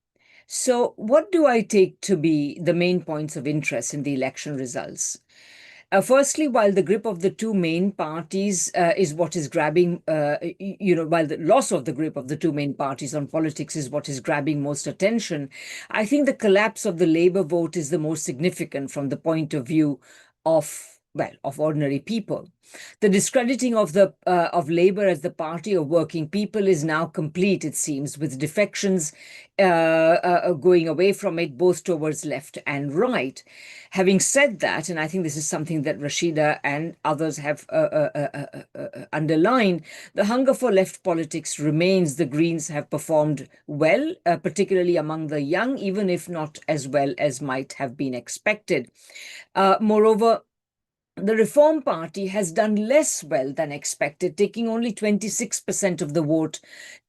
So what do I take to be the main points of interest in the election results? Firstly, while the grip of the 2 main parties is what is grabbing, while the loss of the grip of the 2 main parties on politics is what is grabbing most attention, I think the collapse of the Labour vote is the most significant from the point of view of ordinary people. The discrediting of Labour as the party of working people is now complete, it seems, with defections going away from it, both towards left and right. Having said that, and I think this is something that Rashida and others have underlined, the hunger for left politics remains. The Greens have performed well, particularly among the young, even if not as well as might have been expected. Moreover, the Reform Party has done less well than expected, taking only 26% of the vote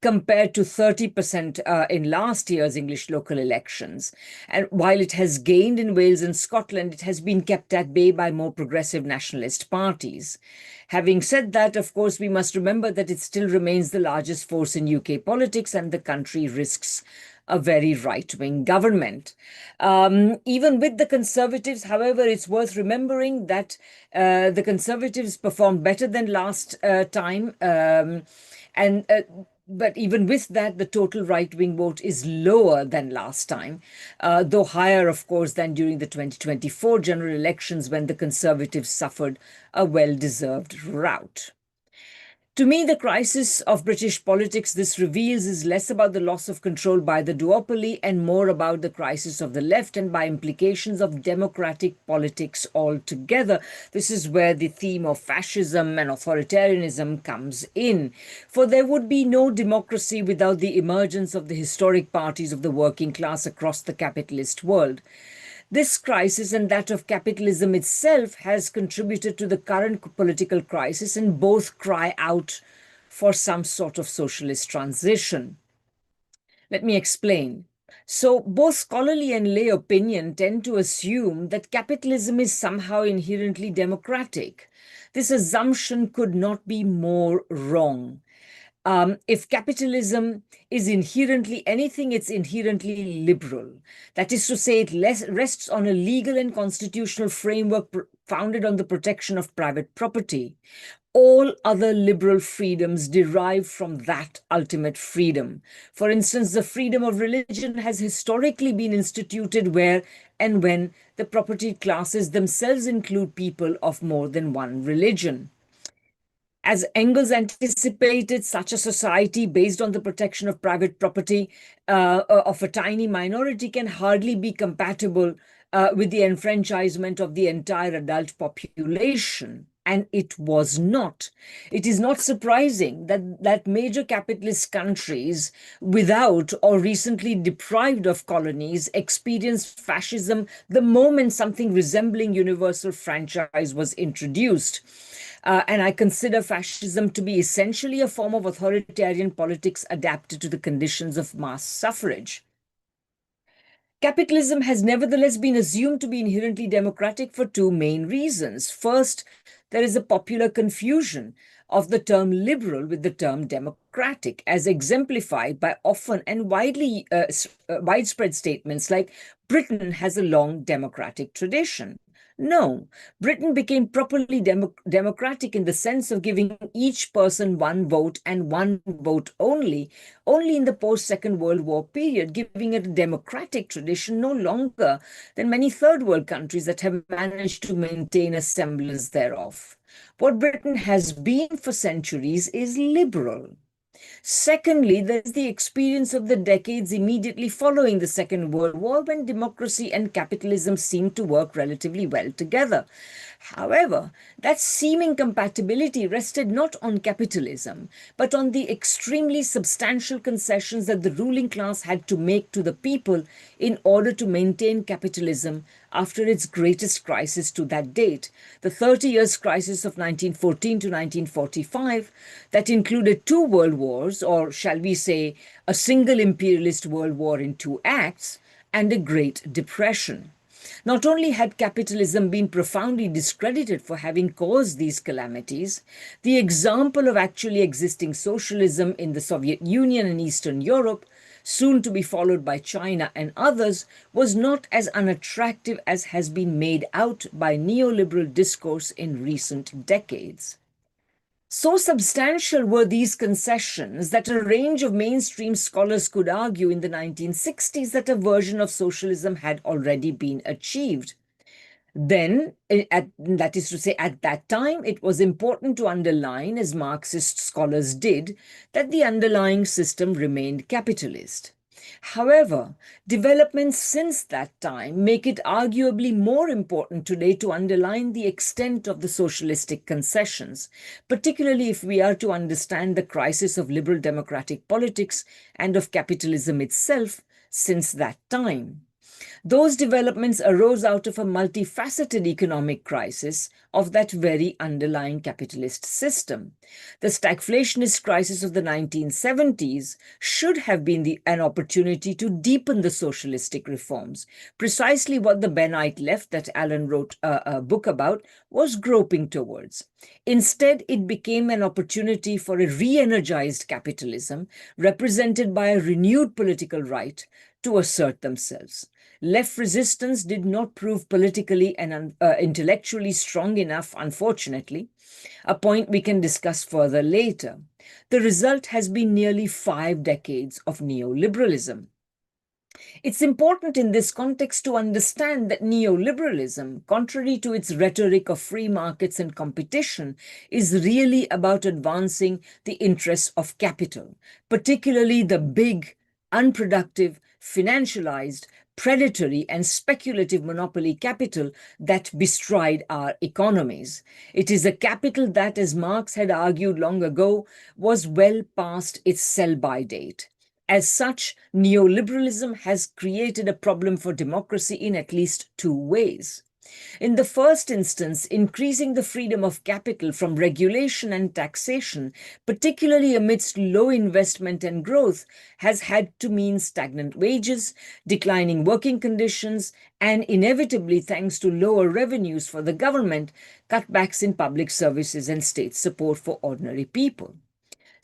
compared to 30% in last year's English local elections. And while it has gained in Wales and Scotland, it has been kept at bay by more progressive nationalist parties. Having said that, of course, we must remember that it still remains the largest force in UK politics, and the country risks a very right-wing government. Even with the Conservatives, however, it's worth remembering that the Conservatives performed better than last time. But even with that, the total right-wing vote is lower than last time, though higher, of course, than during the 2024 general elections, when the Conservatives suffered a well-deserved rout. To me, the crisis of British politics this reveals is less about the loss of control by the duopoly and more about the crisis of the left and, by implications, of democratic politics altogether. This is where the theme of fascism and authoritarianism comes in. For there would be no democracy without the emergence of the historic parties of the working class across the capitalist world. This crisis and that of capitalism itself has contributed to the current political crisis, and both cry out for some sort of socialist transition. Let me explain. So both scholarly and lay opinion tend to assume that capitalism is somehow inherently democratic. This assumption could not be more wrong. If capitalism is inherently anything, it's inherently liberal. That is to say, it rests on a legal and constitutional framework founded on the protection of private property. All other liberal freedoms derive from that ultimate freedom. For instance, the freedom of religion has historically been instituted where and when the property classes themselves include people of more than one religion. As Engels anticipated, such a society based on the protection of private property of a tiny minority can hardly be compatible with the enfranchisement of the entire adult population. And it was not. It is not surprising that major capitalist countries without or recently deprived of colonies experienced fascism the moment something resembling universal franchise was introduced. And I consider fascism to be essentially a form of authoritarian politics adapted to the conditions of mass suffrage. Capitalism has nevertheless been assumed to be inherently democratic for 2 main reasons. First, there is a popular confusion of the term liberal with the term democratic, as exemplified by often and widespread statements like Britain has a long democratic tradition. No, Britain became properly democratic in the sense of giving each person one vote and one vote only in the post-Second World War period, giving it a democratic tradition no longer than many third world countries that have managed to maintain a semblance thereof. What Britain has been for centuries is liberal. Secondly, there's the experience of the decades immediately following the Second World War, when democracy and capitalism seemed to work relatively well together. However, that seeming compatibility rested not on capitalism, but on the extremely substantial concessions that the ruling class had to make to the people in order to maintain capitalism after its greatest crisis to that date, the 30 Years' crisis of 1914 to 1945, that included 2 world wars, or shall we say, a single imperialist world war in 2 acts, and a Great Depression. Not only had capitalism been profoundly discredited for having caused these calamities, the example of actually existing socialism in the Soviet Union and Eastern Europe, soon to be followed by China and others, was not as unattractive as has been made out by neoliberal discourse in recent decades. So substantial were these concessions that a range of mainstream scholars could argue in the 1960s that a version of socialism had already been achieved. Then, that is to say, at that time, it was important to underline, as Marxist scholars did, that the underlying system remained capitalist. However, developments since that time make it arguably more important today to underline the extent of the socialistic concessions, particularly if we are to understand the crisis of liberal democratic politics and of capitalism itself since that time. Those developments arose out of a multifaceted economic crisis of that very underlying capitalist system. The stagflationist crisis of the 1970s should have been an opportunity to deepen the socialistic reforms. Precisely what the Benite left that Alan wrote a book about was groping towards. Instead, it became an opportunity for a re-energized capitalism represented by a renewed political right to assert themselves. Left resistance did not prove politically and intellectually strong enough, unfortunately, a point we can discuss further later. The result has been nearly 5 decades of neoliberalism. It's important in this context to understand that neoliberalism, contrary to its rhetoric of free markets and competition, is really about advancing the interests of capital, particularly the big, unproductive, financialized, predatory and speculative monopoly capital that bestride our economies. It is a capital that, as Marx had argued long ago, was well past its sell-by date. As such, neoliberalism has created a problem for democracy in at least 2 ways. In the first instance, increasing the freedom of capital from regulation and taxation, particularly amidst low investment and growth, has had to mean stagnant wages, declining working conditions, and inevitably, thanks to lower revenues for the government, cutbacks in public services and state support for ordinary people.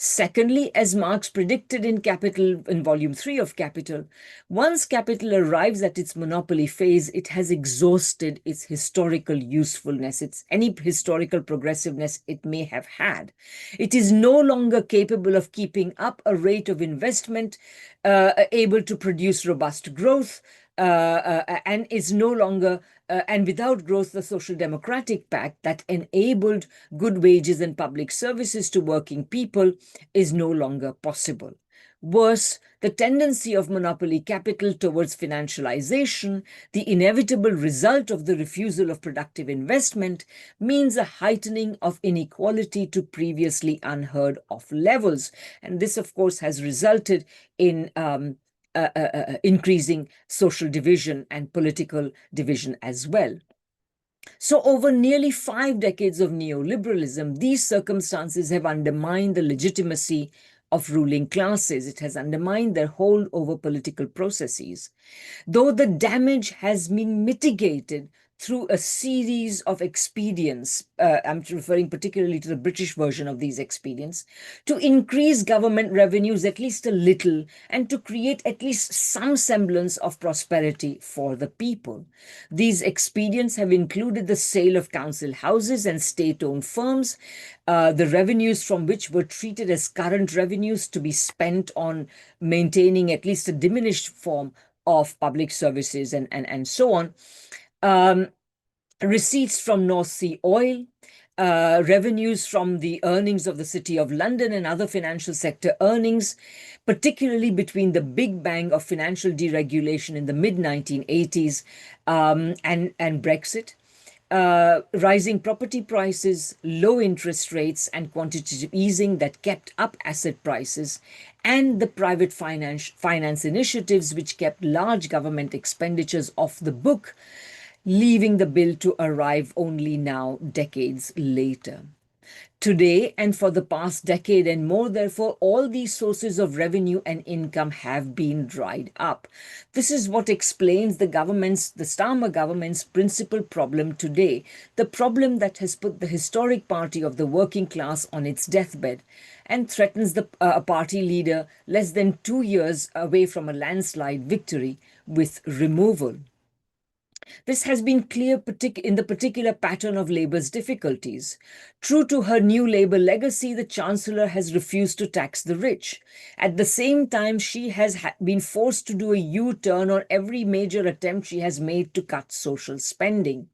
Secondly, as Marx predicted in Volume 3 of Capital, once capital arrives at its monopoly phase, it has exhausted its historical usefulness, any historical progressiveness it may have had. It is no longer capable of keeping up a rate of investment, able to produce robust growth, and is no longer, and without growth, the Social Democratic Pact that enabled good wages and public services to working people is no longer possible. Worse, the tendency of monopoly capital towards financialization, the inevitable result of the refusal of productive investment, means a heightening of inequality to previously unheard of levels. And this, of course, has resulted in increasing social division and political division as well. So over nearly 5 decades of neoliberalism, these circumstances have undermined the legitimacy of ruling classes. It has undermined their hold over political processes. Though the damage has been mitigated through a series of expedients, I'm referring particularly to the British version of these expedients, to increase government revenues at least a little and to create at least some semblance of prosperity for the people. These expedients have included the sale of council houses and state-owned firms, the revenues from which were treated as current revenues to be spent on maintaining at least a diminished form of public services and so on. Receipts from North Sea oil, revenues from the earnings of the City of London and other financial sector earnings, particularly between the big bang of financial deregulation in the mid-1980s and Brexit. Rising property prices, low interest rates, and quantitative easing that kept up asset prices, and the private finance initiatives which kept large government expenditures off the book, leaving the bill to arrive only now, decades later. Today, and for the past decade and more, therefore, all these sources of revenue and income have been dried up. This is what explains the Starmer government's principal problem today, the problem that has put the historic party of the working class on its deathbed and threatens the party leader less than 2 years away from a landslide victory with removal. This has been clear in the particular pattern of Labour's difficulties. True to her new Labour legacy, the Chancellor has refused to tax the rich. At the same time, she has been forced to do a U-turn on every major attempt she has made to cut social spending.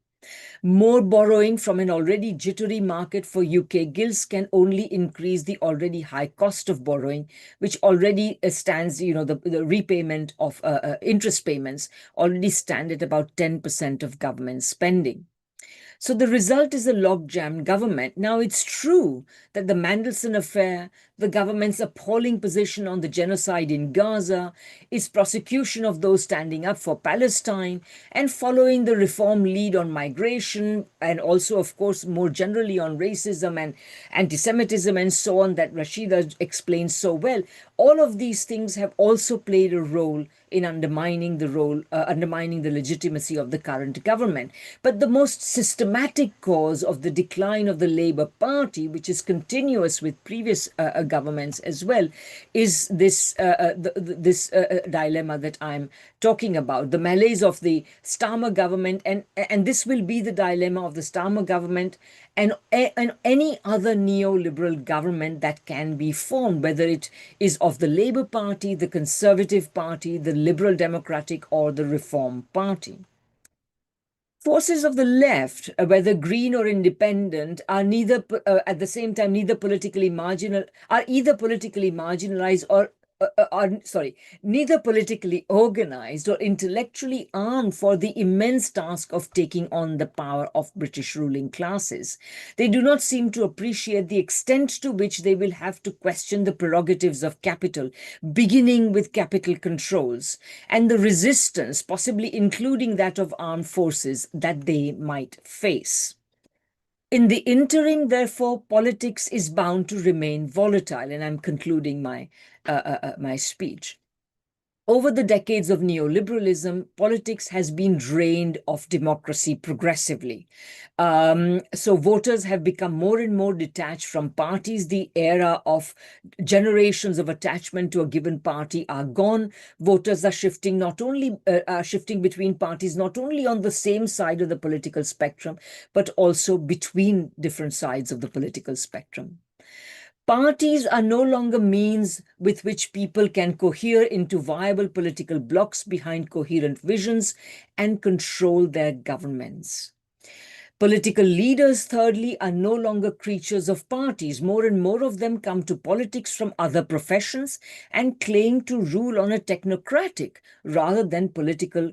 More borrowing from an already jittery market for UK gilts can only increase the already high cost of borrowing, which already stands, the repayment of interest payments already stand at about 10% of government spending. So the result is a logjam government. Now, it's true that the Mandelson affair, the government's appalling position on the genocide in Gaza, its prosecution of those standing up for Palestine, and following the reform lead on migration, and also, of course, more generally on racism and anti-Semitism and so on that Rashida explained so well, all of these things have also played a role in undermining the legitimacy of the current government. But the most systematic cause of the decline of the Labour Party, which is continuous with previous governments as well, is this dilemma that I'm talking about, the malaise of the Starmer government, and this will be the dilemma of the Starmer government and any other neoliberal government that can be formed, whether it is of the Labour Party, the Conservative Party, the Liberal Democratic, or the Reform Party. Forces of the left, whether green or independent, are neither at the same time neither politically marginalized or neither politically organized or intellectually armed for the immense task of taking on the power of British ruling classes. They do not seem to appreciate the extent to which they will have to question the prerogatives of capital, beginning with capital controls, and the resistance, possibly including that of armed forces, that they might face. In the interim, therefore, politics is bound to remain volatile, and I'm concluding my speech. Over the decades of neoliberalism, politics has been drained of democracy progressively. So voters have become more and more detached from parties. The era of generations of attachment to a given party are gone. Voters are shifting between parties, not only on the same side of the political spectrum, but also between different sides of the political spectrum. Parties are no longer means with which people can cohere into viable political blocs behind coherent visions and control their governments. Political leaders, thirdly, are no longer creatures of parties. More and more of them come to politics from other professions and claim to rule on a technocratic rather than political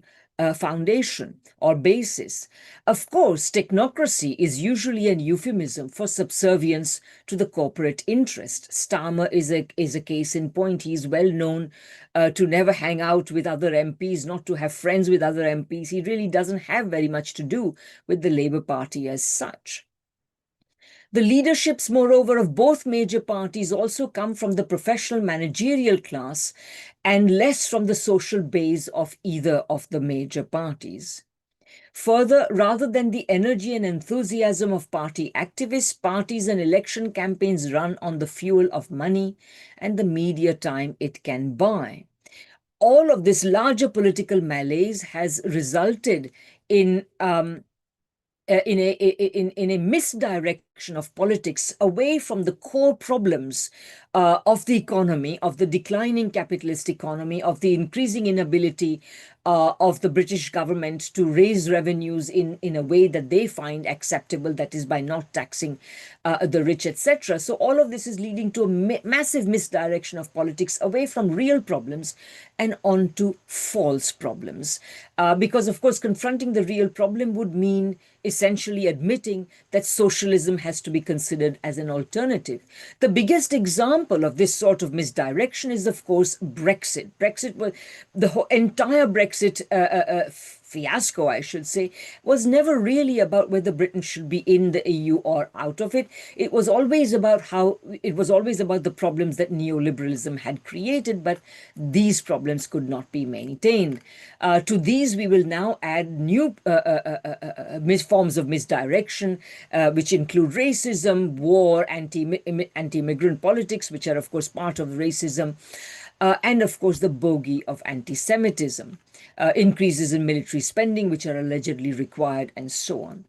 foundation or basis. Of course, technocracy is usually a euphemism for subservience to the corporate interest. Starmer is a case in point. He's well known to never hang out with other MPs, not to have friends with other MPs. He really doesn't have very much to do with the Labour Party as such. The leaderships, moreover, of both major parties also come from the professional managerial class and less from the social base of either of the major parties. Further, rather than the energy and enthusiasm of party activists, parties and election campaigns run on the fuel of money and the media time it can buy. All of this larger political malaise has resulted in a misdirection of politics away from the core problems of the economy, of the declining capitalist economy, of the increasing inability of the British government to raise revenues in a way that they find acceptable, that is by not taxing the rich, etc. So all of this is leading to a massive misdirection of politics away from real problems and onto false problems. Because, of course, confronting the real problem would mean essentially admitting that socialism has to be considered as an alternative. The biggest example of this sort of misdirection is, of course, Brexit. Brexit was the entire Brexit fiasco, I should say, was never really about whether Britain should be in the EU or out of it. It was always about the problems that neoliberalism had created, but these problems could not be maintained. To these, we will now add new forms of misdirection, which include racism, war, anti-immigrant politics, which are, of course, part of racism, and, of course, the bogey of anti-Semitism. Increases in military spending, which are allegedly required, and so on.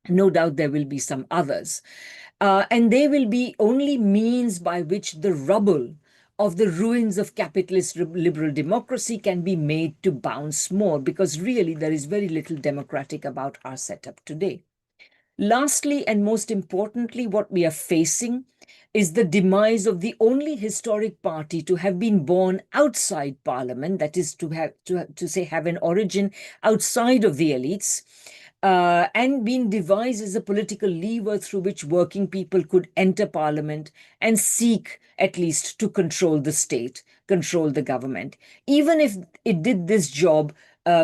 No doubt there will be some others. And they will be only means by which the rubble of the ruins of capitalist liberal democracy can be made to bounce more, because really there is very little democratic about our setup today. Lastly, and most importantly, what we are facing is the demise of the only historic party to have been born outside Parliament, that is to have an origin outside of the elites, and been devised as a political lever through which working people could enter Parliament and seek at least to control the state, control the government, even if it did this job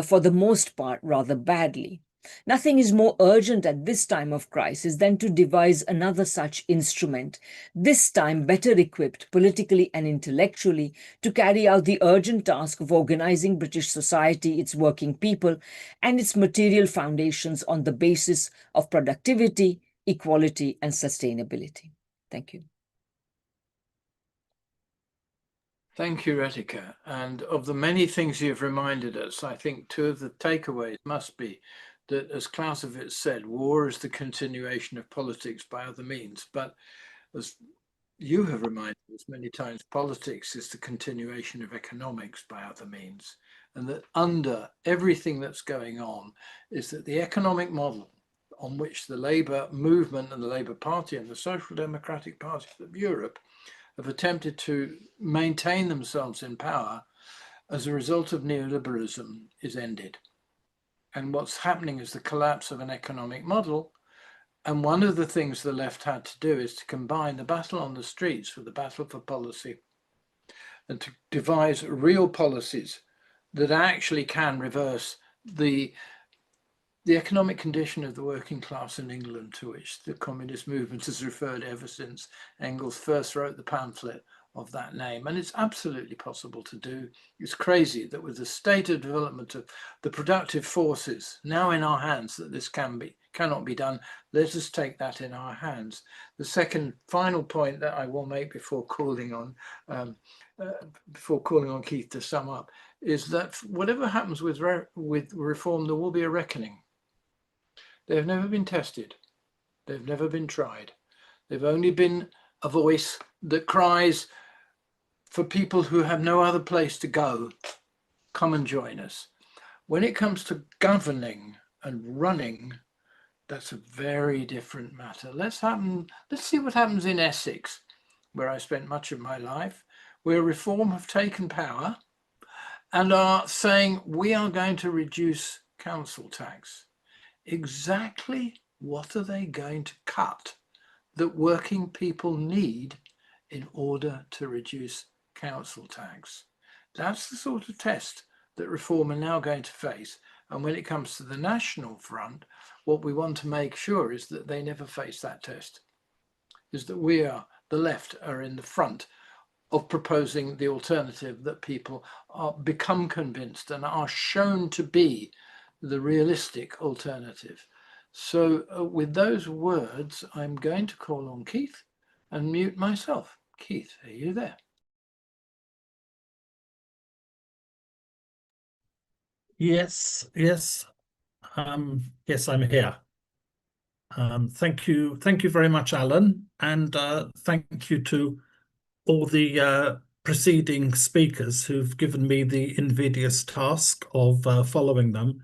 for the most part rather badly. Nothing is more urgent at this time of crisis than to devise another such instrument, this time better equipped politically and intellectually to carry out the urgent task of organizing British society, its working people, and its material foundations on the basis of productivity, equality, and sustainability. Thank you. Thank you, Retika. And of the many things you've reminded us, I think two of the takeaways must be that, as Clausewitz said, war is the continuation of politics by other means. But as you have reminded us many times, politics is the continuation of economics by other means. And that under everything that's going on is that the economic model on which the Labour movement and the Labour Party and the Social Democratic parties of Europe have attempted to maintain themselves in power as a result of neoliberalism is ended. And what's happening is the collapse of an economic model. And one of the things the left had to do is to combine the battle on the streets with the battle for policy, and to devise real policies that actually can reverse the economic condition of the working class in England, to which the communist movement has referred ever since Engels first wrote the pamphlet of that name. And it's absolutely possible to do. It's crazy that with the state of development of the productive forces now in our hands, that this cannot be done. Let us take that in our hands. The second final point that I will make before calling on Keith to sum up is that whatever happens with reform, there will be a reckoning. They've never been tested. They've never been tried. They've only been a voice that cries for people who have no other place to go. Come and join us. When it comes to governing and running, that's a very different matter. Let's see what happens in Essex, where I spent much of my life, where Reform have taken power and are saying, we are going to reduce council tax. Exactly what are they going to cut that working people need in order to reduce council tax? That's the sort of test that Reform are now going to face. And when it comes to the national front, what we want to make sure is that they never face that test, is that we are, the left, are in the front of proposing the alternative that people become convinced and are shown to be the realistic alternative. So with those words, I'm going to call on Keith and mute myself. Keith, are you there? Yes, yes, yes, I'm here. Thank you very much, Alan, and thank you to all the preceding speakers who've given me the invidious task of following them,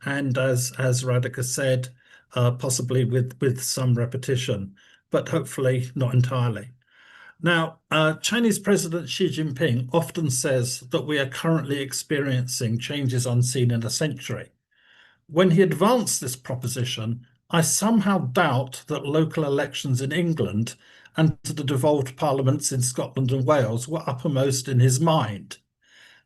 and as Radhika said, possibly with some repetition, but hopefully not entirely. Now, Chinese President Xi Jinping often says that we are currently experiencing changes unseen in a century. When he advanced this proposition, I somehow doubt that local elections in England and the devolved parliaments in Scotland and Wales were uppermost in his mind.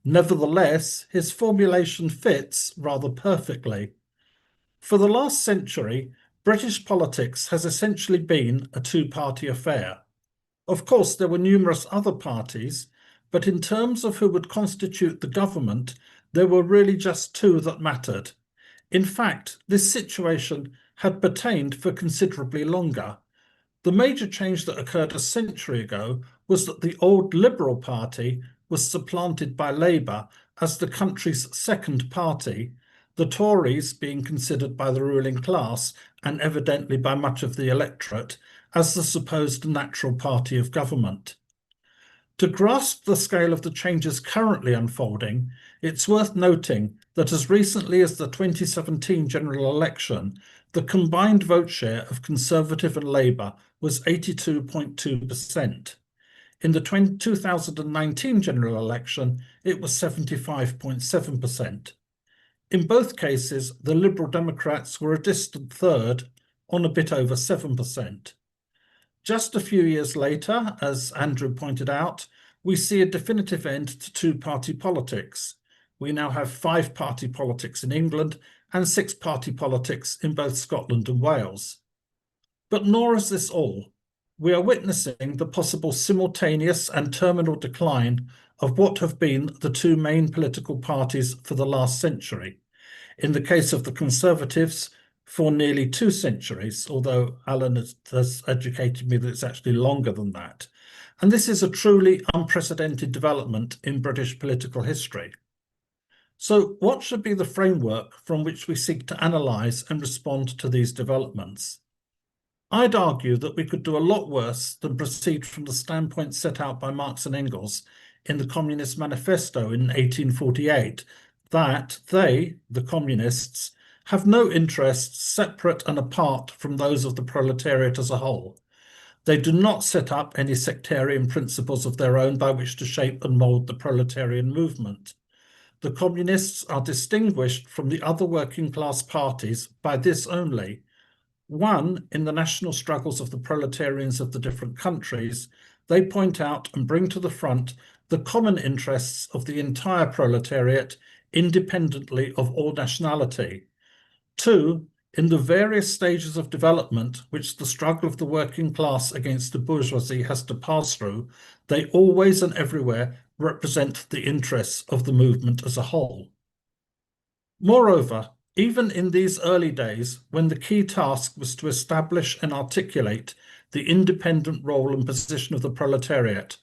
Nevertheless, his formulation fits rather perfectly. For the last century, British politics has essentially been a two-party affair. Of course, there were numerous other parties, but in terms of who would constitute the government, there were really just two that mattered. In fact, this situation had pertained for considerably longer. The major change that occurred a century ago was that the old Liberal Party was supplanted by Labour as the country's second party, the Tories being considered by the ruling class, and evidently by much of the electorate, as the supposed natural party of government. To grasp the scale of the changes currently unfolding, it's worth noting that as recently as the 2017 general election, the combined vote share of Conservative and Labour was 82.2%. In the 2019 general election, it was 75.7%. In both cases, the Liberal Democrats were a distant third, on a bit over 7%. Just a few years later, as Andrew pointed out, we see a definitive end to two-party politics. We now have five-party politics in England and six-party politics in both Scotland and Wales. But nor is this all. We are witnessing the possible simultaneous and terminal decline of what have been the two main political parties for the last century. In the case of the Conservatives, for nearly 2 centuries, although Alan has educated me that it's actually longer than that. And this is a truly unprecedented development in British political history. So what should be the framework from which we seek to analyse and respond to these developments? I'd argue that we could do a lot worse than proceed from the standpoint set out by Marx and Engels in the Communist Manifesto in 1848, that they, the communists, have no interests separate and apart from those of the proletariat as a whole. They do not set up any sectarian principles of their own by which to shape and mould the proletarian movement. The communists are distinguished from the other working class parties by this only. One, in the national struggles of the proletarians of the different countries, they point out and bring to the front the common interests of the entire proletariat, independently of all nationality. Two, in the various stages of development which the struggle of the working class against the bourgeoisie has to pass through, they always and everywhere represent the interests of the movement as a whole. Moreover, even in these early days, when the key task was to establish and articulate the independent role and position of the proletariat,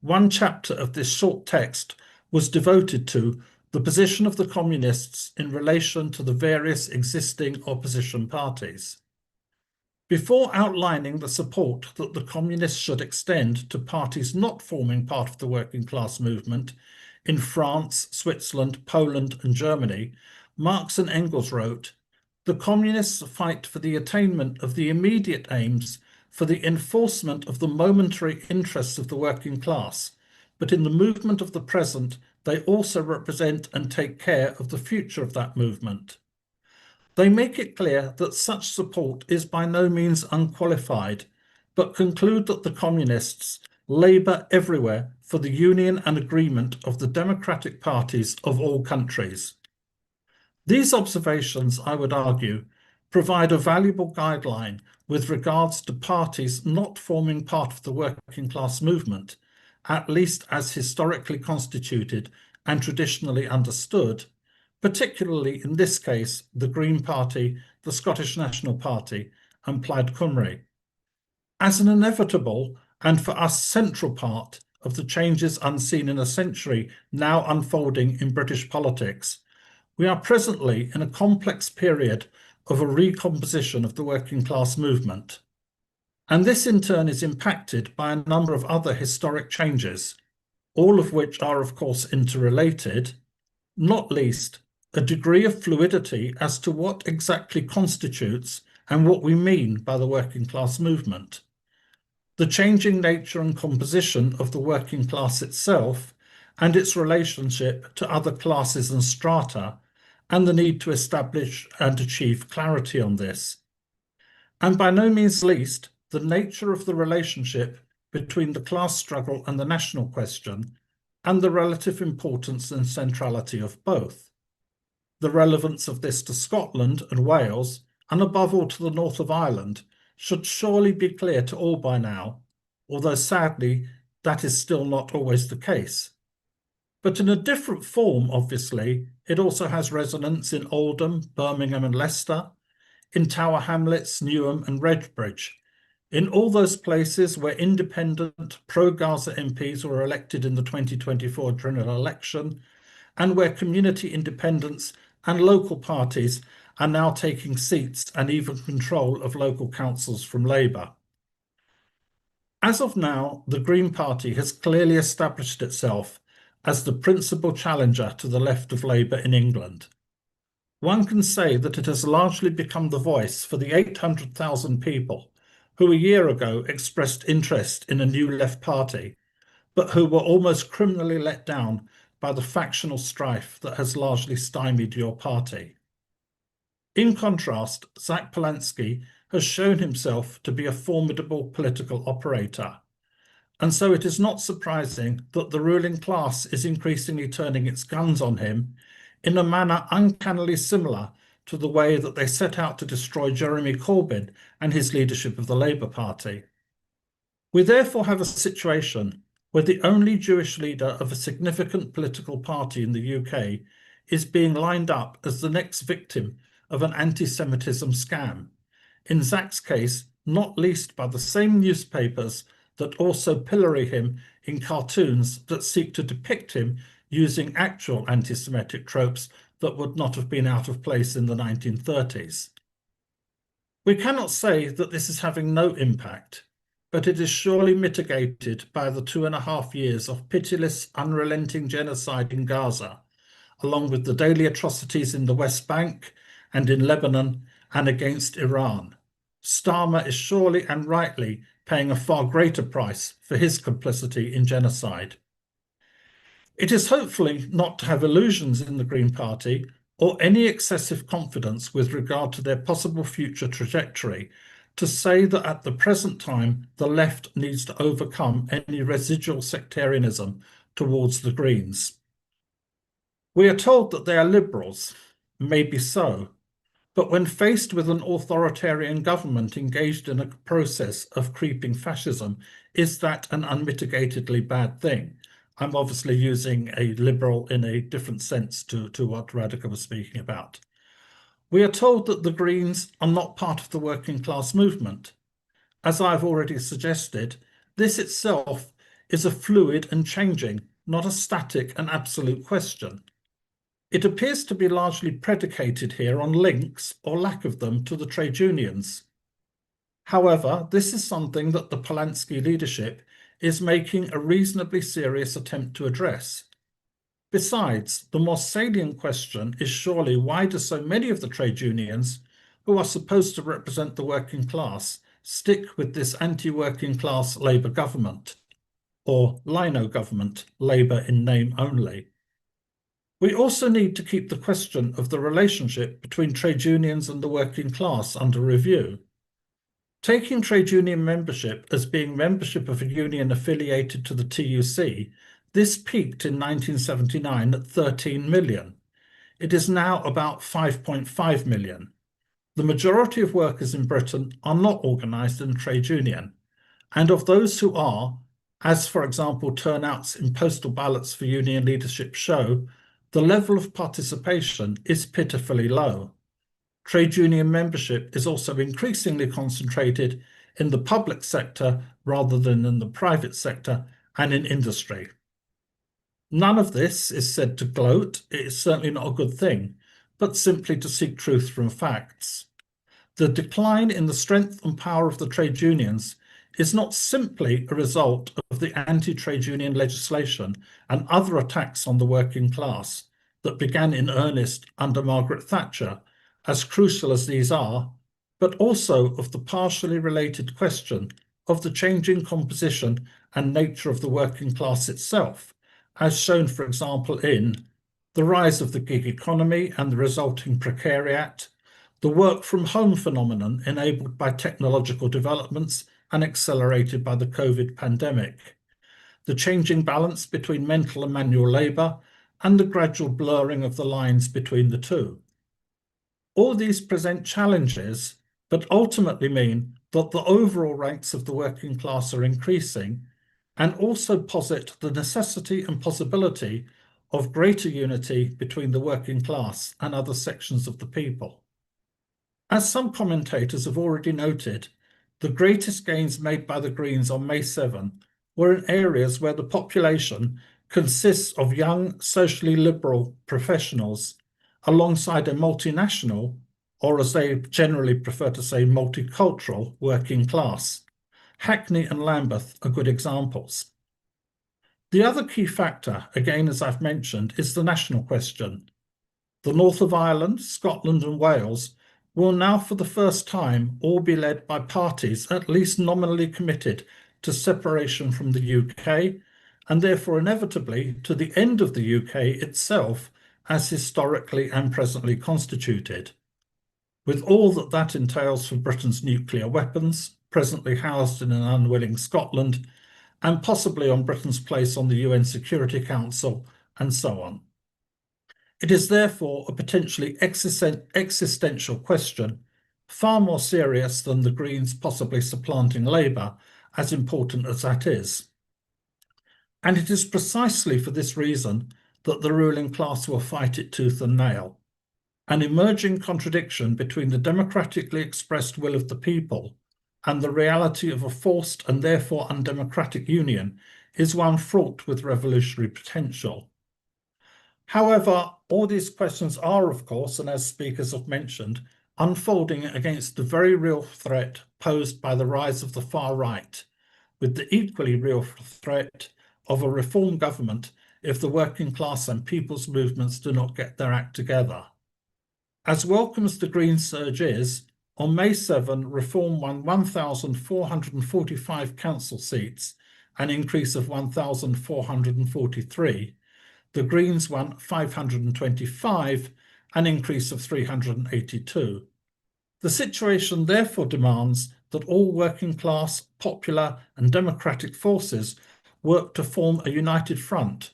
one chapter of this short text was devoted to the position of the communists in relation to the various existing opposition parties. Before outlining the support that the communists should extend to parties not forming part of the working class movement in France, Switzerland, Poland, and Germany, Marx and Engels wrote, "The communists fight for the attainment of the immediate aims for the enforcement of the momentary interests of the working class, but in the movement of the present, they also represent and take care of the future of that movement." They make it clear that such support is by no means unqualified, but conclude that the communists labour everywhere for the union and agreement of the democratic parties of all countries. These observations, I would argue, provide a valuable guideline with regards to parties not forming part of the working class movement, at least as historically constituted and traditionally understood, particularly in this case, the Green Party, the Scottish National Party, and Plaid Cymru. As an inevitable and for us central part of the changes unseen in a century now unfolding in British politics, we are presently in a complex period of a recomposition of the working class movement. And this in turn is impacted by a number of other historic changes, all of which are of course interrelated, not least a degree of fluidity as to what exactly constitutes and what we mean by the working class movement. The changing nature and composition of the working class itself and its relationship to other classes and strata, and the need to establish and achieve clarity on this. And by no means least, the nature of the relationship between the class struggle and the national question, and the relative importance and centrality of both. The relevance of this to Scotland and Wales, and above all to the north of Ireland, should surely be clear to all by now, although sadly that is still not always the case. But in a different form, obviously, it also has resonance in Oldham, Birmingham and Leicester, in Tower Hamlets, Newham and Redbridge, in all those places where independent pro-Gaza MPs were elected in the 2024 general election, and where community independents and local parties are now taking seats and even control of local councils from Labour. As of now, the Green Party has clearly established itself as the principal challenger to the left of Labour in England. One can say that it has largely become the voice for the 800,000 people who a year ago expressed interest in a new left party, but who were almost criminally let down by the factional strife that has largely stymied your party. In contrast, Zach Polanski has shown himself to be a formidable political operator. And so it is not surprising that the ruling class is increasingly turning its guns on him in a manner uncannily similar to the way that they set out to destroy Jeremy Corbyn and his leadership of the Labour Party. We therefore have a situation where the only Jewish leader of a significant political party in the UK is being lined up as the next victim of an anti-Semitism scam, in Zach's case, not least by the same newspapers that also pillory him in cartoons that seek to depict him using actual anti-Semitic tropes that would not have been out of place in the 1930s. We cannot say that this is having no impact, but it is surely mitigated by the 2.5 years of pitiless, unrelenting genocide in Gaza, along with the daily atrocities in the West Bank and in Lebanon and against Iran. Starmer is surely and rightly paying a far greater price for his complicity in genocide. It is hopefully not to have illusions in the Green Party or any excessive confidence with regard to their possible future trajectory to say that at the present time the left needs to overcome any residual sectarianism towards the Greens. We are told that they are liberals, maybe so, but when faced with an authoritarian government engaged in a process of creeping fascism, is that an unmitigatedly bad thing? I'm obviously using a liberal in a different sense to what Radhika was speaking about. We are told that the Greens are not part of the working class movement. As I've already suggested, this itself is a fluid and changing, not a static and absolute question. It appears to be largely predicated here on links, or lack of them, to the trade unions. However, this is something that the Polanski leadership is making a reasonably serious attempt to address. Besides, the more salient question is surely why do so many of the trade unions, who are supposed to represent the working class, stick with this anti-working class Labour government, or Lino government, Labour in name only? We also need to keep the question of the relationship between trade unions and the working class under review. Taking trade union membership as being membership of a union affiliated to the TUC, this peaked in 1979 at 13 million. It is now about 5.5 million. The majority of workers in Britain are not organised in a trade union, and of those who are, as for example turnouts in postal ballots for union leadership show, the level of participation is pitifully low. Trade union membership is also increasingly concentrated in the public sector rather than in the private sector and in industry. None of this is said to gloat, it is certainly not a good thing, but simply to seek truth from facts. The decline in the strength and power of the trade unions is not simply a result of the anti-trade union legislation and other attacks on the working class that began in earnest under Margaret Thatcher, as crucial as these are, but also of the partially related question of the changing composition and nature of the working class itself, as shown, for example, in the rise of the gig economy and the resulting precariat, the work from home phenomenon enabled by technological developments and accelerated by the COVID pandemic, the changing balance between mental and manual labour, and the gradual blurring of the lines between the two. All these present challenges, but ultimately mean that the overall ranks of the working class are increasing, and also posit the necessity and possibility of greater unity between the working class and other sections of the people. As some commentators have already noted, the greatest gains made by the Greens on May 7 were in areas where the population consists of young, socially liberal professionals alongside a multinational, or as they generally prefer to say, multicultural working class. Hackney and Lambeth are good examples. The other key factor, again as I've mentioned, is the national question. The north of Ireland, Scotland and Wales will now for the first time all be led by parties at least nominally committed to separation from the UK, and therefore inevitably to the end of the UK itself as historically and presently constituted, with all that that entails for Britain's nuclear weapons, presently housed in an unwilling Scotland, and possibly on Britain's place on the UN Security Council, and so on. It is therefore a potentially existential question, far more serious than the Greens possibly supplanting Labour, as important as that is. And it is precisely for this reason that the ruling class will fight it tooth and nail. An emerging contradiction between the democratically expressed will of the people and the reality of a forced and therefore undemocratic union is one fraught with revolutionary potential. However, all these questions are, of course, and as speakers have mentioned, unfolding against the very real threat posed by the rise of the far right, with the equally real threat of a reform government if the working class and people's movements do not get their act together. As welcome as the Green surge is, on May 7, Reform won 1,445 council seats, an increase of 1,443. The Greens won 525, an increase of 382. The situation therefore demands that all working class, popular and democratic forces work to form a united front,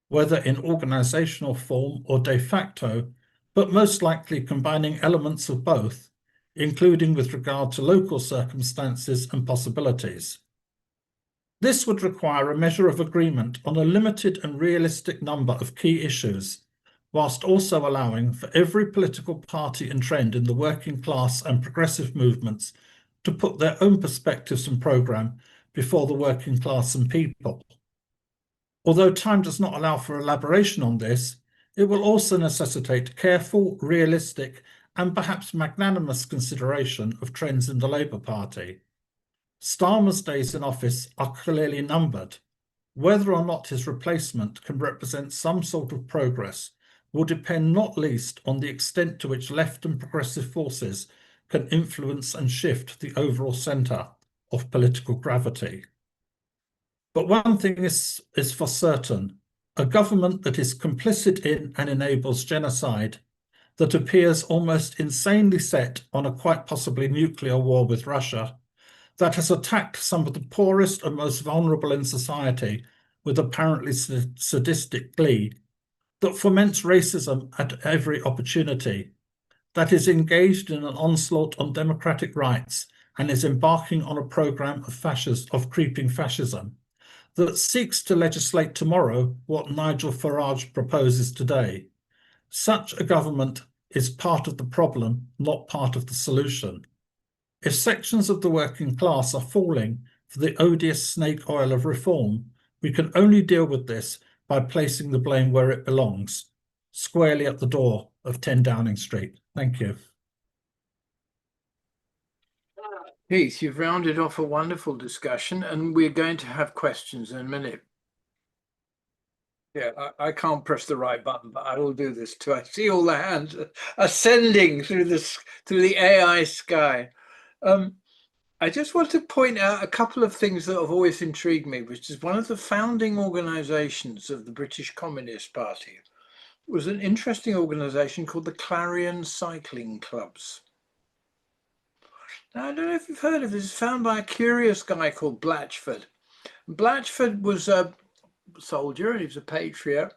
whether in organisational form or de facto, but most likely combining elements of both, including with regard to local circumstances and possibilities. This would require a measure of agreement on a limited and realistic number of key issues, whilst also allowing for every political party and trend in the working class and progressive movements to put their own perspectives and programme before the working class and people. Although time does not allow for elaboration on this, it will also necessitate careful, realistic, and perhaps magnanimous consideration of trends in the Labour Party. Starmer's days in office are clearly numbered. Whether or not his replacement can represent some sort of progress will depend not least on the extent to which left and progressive forces can influence and shift the overall centre of political gravity. But one thing is for certain, a government that is complicit in and enables genocide, that appears almost insanely set on a quite possibly nuclear war with Russia, that has attacked some of the poorest and most vulnerable in society with apparently sadistic glee, that foments racism at every opportunity, that is engaged in an onslaught on democratic rights and is embarking on a programme of creeping fascism, that seeks to legislate tomorrow what Nigel Farage proposes today. Such a government is part of the problem, not part of the solution. If sections of the working class are falling for the odious snake oil of reform, we can only deal with this by placing the blame where it belongs, squarely at the door of 10 Downing Street. Thank you. Keith, you've rounded off a wonderful discussion, and we're going to have questions in a minute. Yeah, I can't press the right button, but I will do this too. I see all the hands ascending through the AI sky. I just want to point out a couple of things that have always intrigued me, which is one of the founding organisations of the British Communist Party was an interesting organisation called the Clarion Cycling Clubs. Now, I don't know if you've heard of this. It's founded by a curious guy called Blatchford. Blatchford was a soldier, he was a patriot,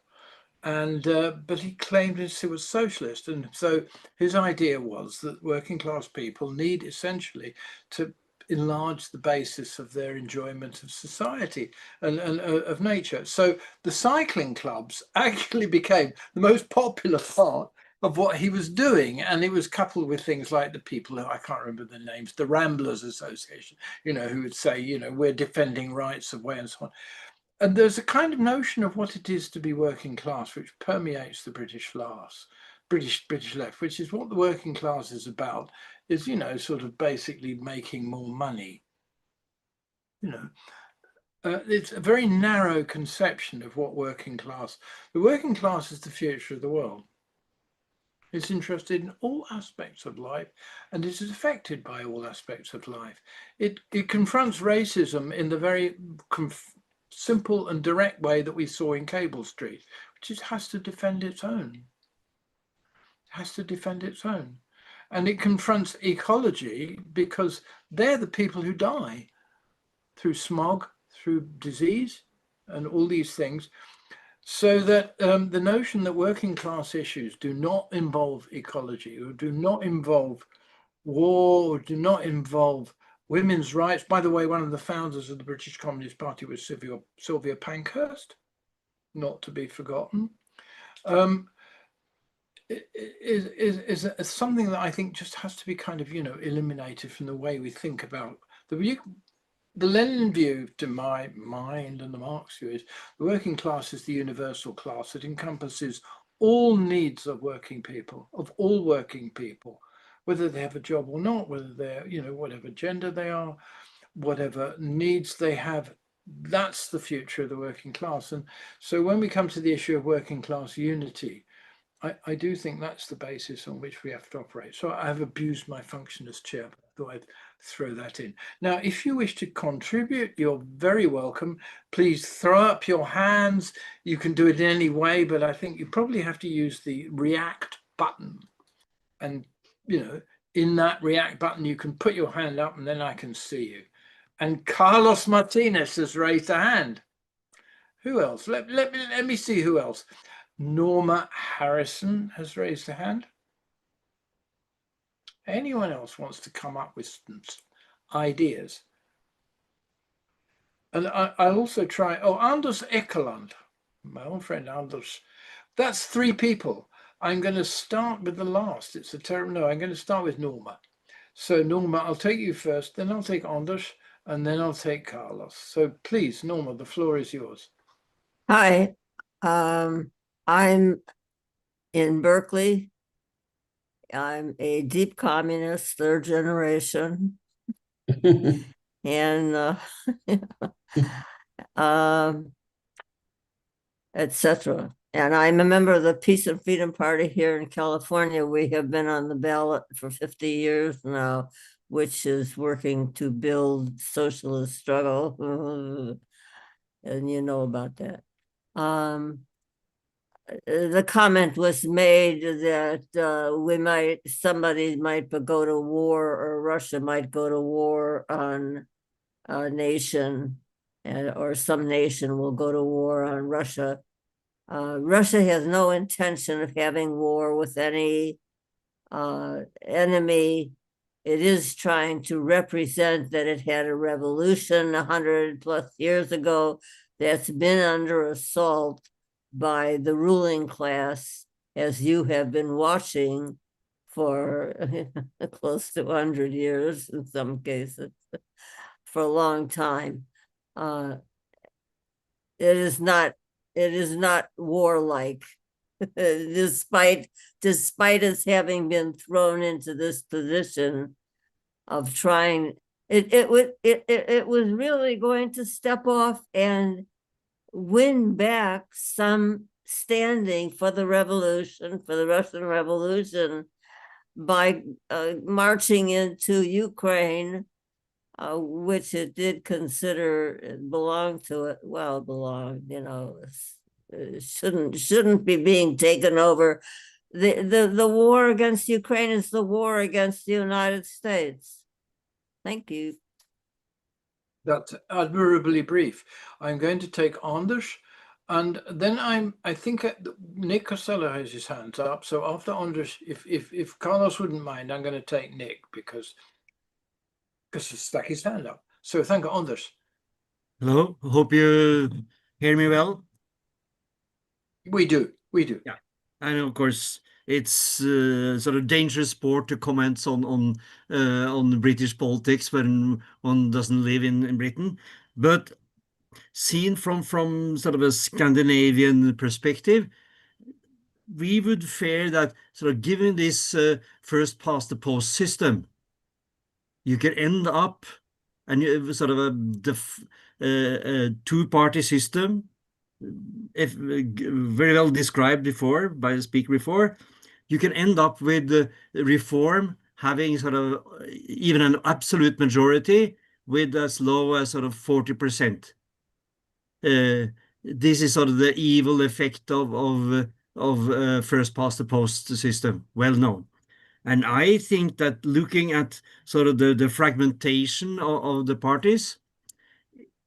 and but he claimed he was socialist, and so his idea was that working class people need essentially to enlarge the basis of their enjoyment of society and of nature. So the cycling clubs actually became the most popular part of what he was doing, and it was coupled with things like the people who I can't remember the names, the Ramblers Association, who would say, we're defending rights of way and so on. And there's a kind of notion of what it is to be working class, which permeates the British left, which is what the working class is about, is, sort of basically making more money. It's a very narrow conception of what working class. The working class is the future of the world. It's interested in all aspects of life, and it is affected by all aspects of life. It confronts racism in the very simple and direct way that we saw in Cable Street, which is has to defend its own. It has to defend its own. And it confronts ecology because they're the people who die through smog, through disease, and all these things. So that the notion that working class issues do not involve ecology, or do not involve war, or do not involve women's rights. By the way, one of the founders of the British Communist Party was Sylvia Pankhurst, not to be forgotten. Is something that I think just has to be kind of, eliminated from the way we think about the Lenin view, to my mind, and the Marx view, is the working class is the universal class that encompasses all needs of working people, whether they have a job or not, whether they're, whatever gender they are, whatever needs they have. That's the future of the working class. And so when we come to the issue of working class unity, I do think that's the basis on which we have to operate. So I have abused my function as chair, but I thought I'd throw that in. Now, if you wish to contribute, you're very welcome. Please throw up your hands. You can do it in any way, but I think you probably have to use the react button. And, in that react button, you can put your hand up and then I can see you. And Carlos Martinez has raised a hand. Who else? Let me see who else. Norma Harrison has raised a hand. Anyone else wants to come up with some ideas? And I also try, Anders Ekeland, my old friend Anders. That's 3 people. I'm going to start with the last. It's a terrible, no, I'm going to start with Norma. So Norma, I'll take you first, then I'll take Anders, and then I'll take Carlos. So please, Norma, the floor is yours. Hi, I'm in Berkeley. I'm a deep communist, 3rd generation. And etc. And I'm a member of the Peace and Freedom Party here in California. We have been on the ballot for 50 years now, which is working to build socialist struggle. And you know about that. The comment was made that somebody might go to war, or Russia might go to war on a nation, or some nation will go to war on Russia. Russia has no intention of having war with any enemy. It is trying to represent that it had a revolution 100+ years ago, that's been under assault by the ruling class, as you have been watching for close to 100 years in some cases, for a long time. It is not warlike, despite us having been thrown into this position of trying. It was really going to step off and win back some standing for the revolution, for the Russian Revolution, by marching into Ukraine, which it did consider it belonged to it. Well, belonged, you know, it shouldn't be being taken over. The war against Ukraine is the war against the United States. Thank you. That's admirably brief. I'm going to take Anders, and then I think Nick Costello has his hands up. So after Anders, if Carlos wouldn't mind, I'm going to take Nick because he's stuck his hand up. So thank you, Anders. Hello, hope you hear me well. We do. Yeah, and of course it's sort of dangerous sport to comment on British politics when one doesn't live in Britain, but seen from sort of a Scandinavian perspective, we would fear that sort of given this first past the post system, you could end up and you sort of a two-party system, if very well described before by the speaker before. You can end up with the reform having sort of even an absolute majority with as low as sort of 40%. This is sort of the evil effect of first past the post system, well known. And I think that looking at sort of the fragmentation of the parties,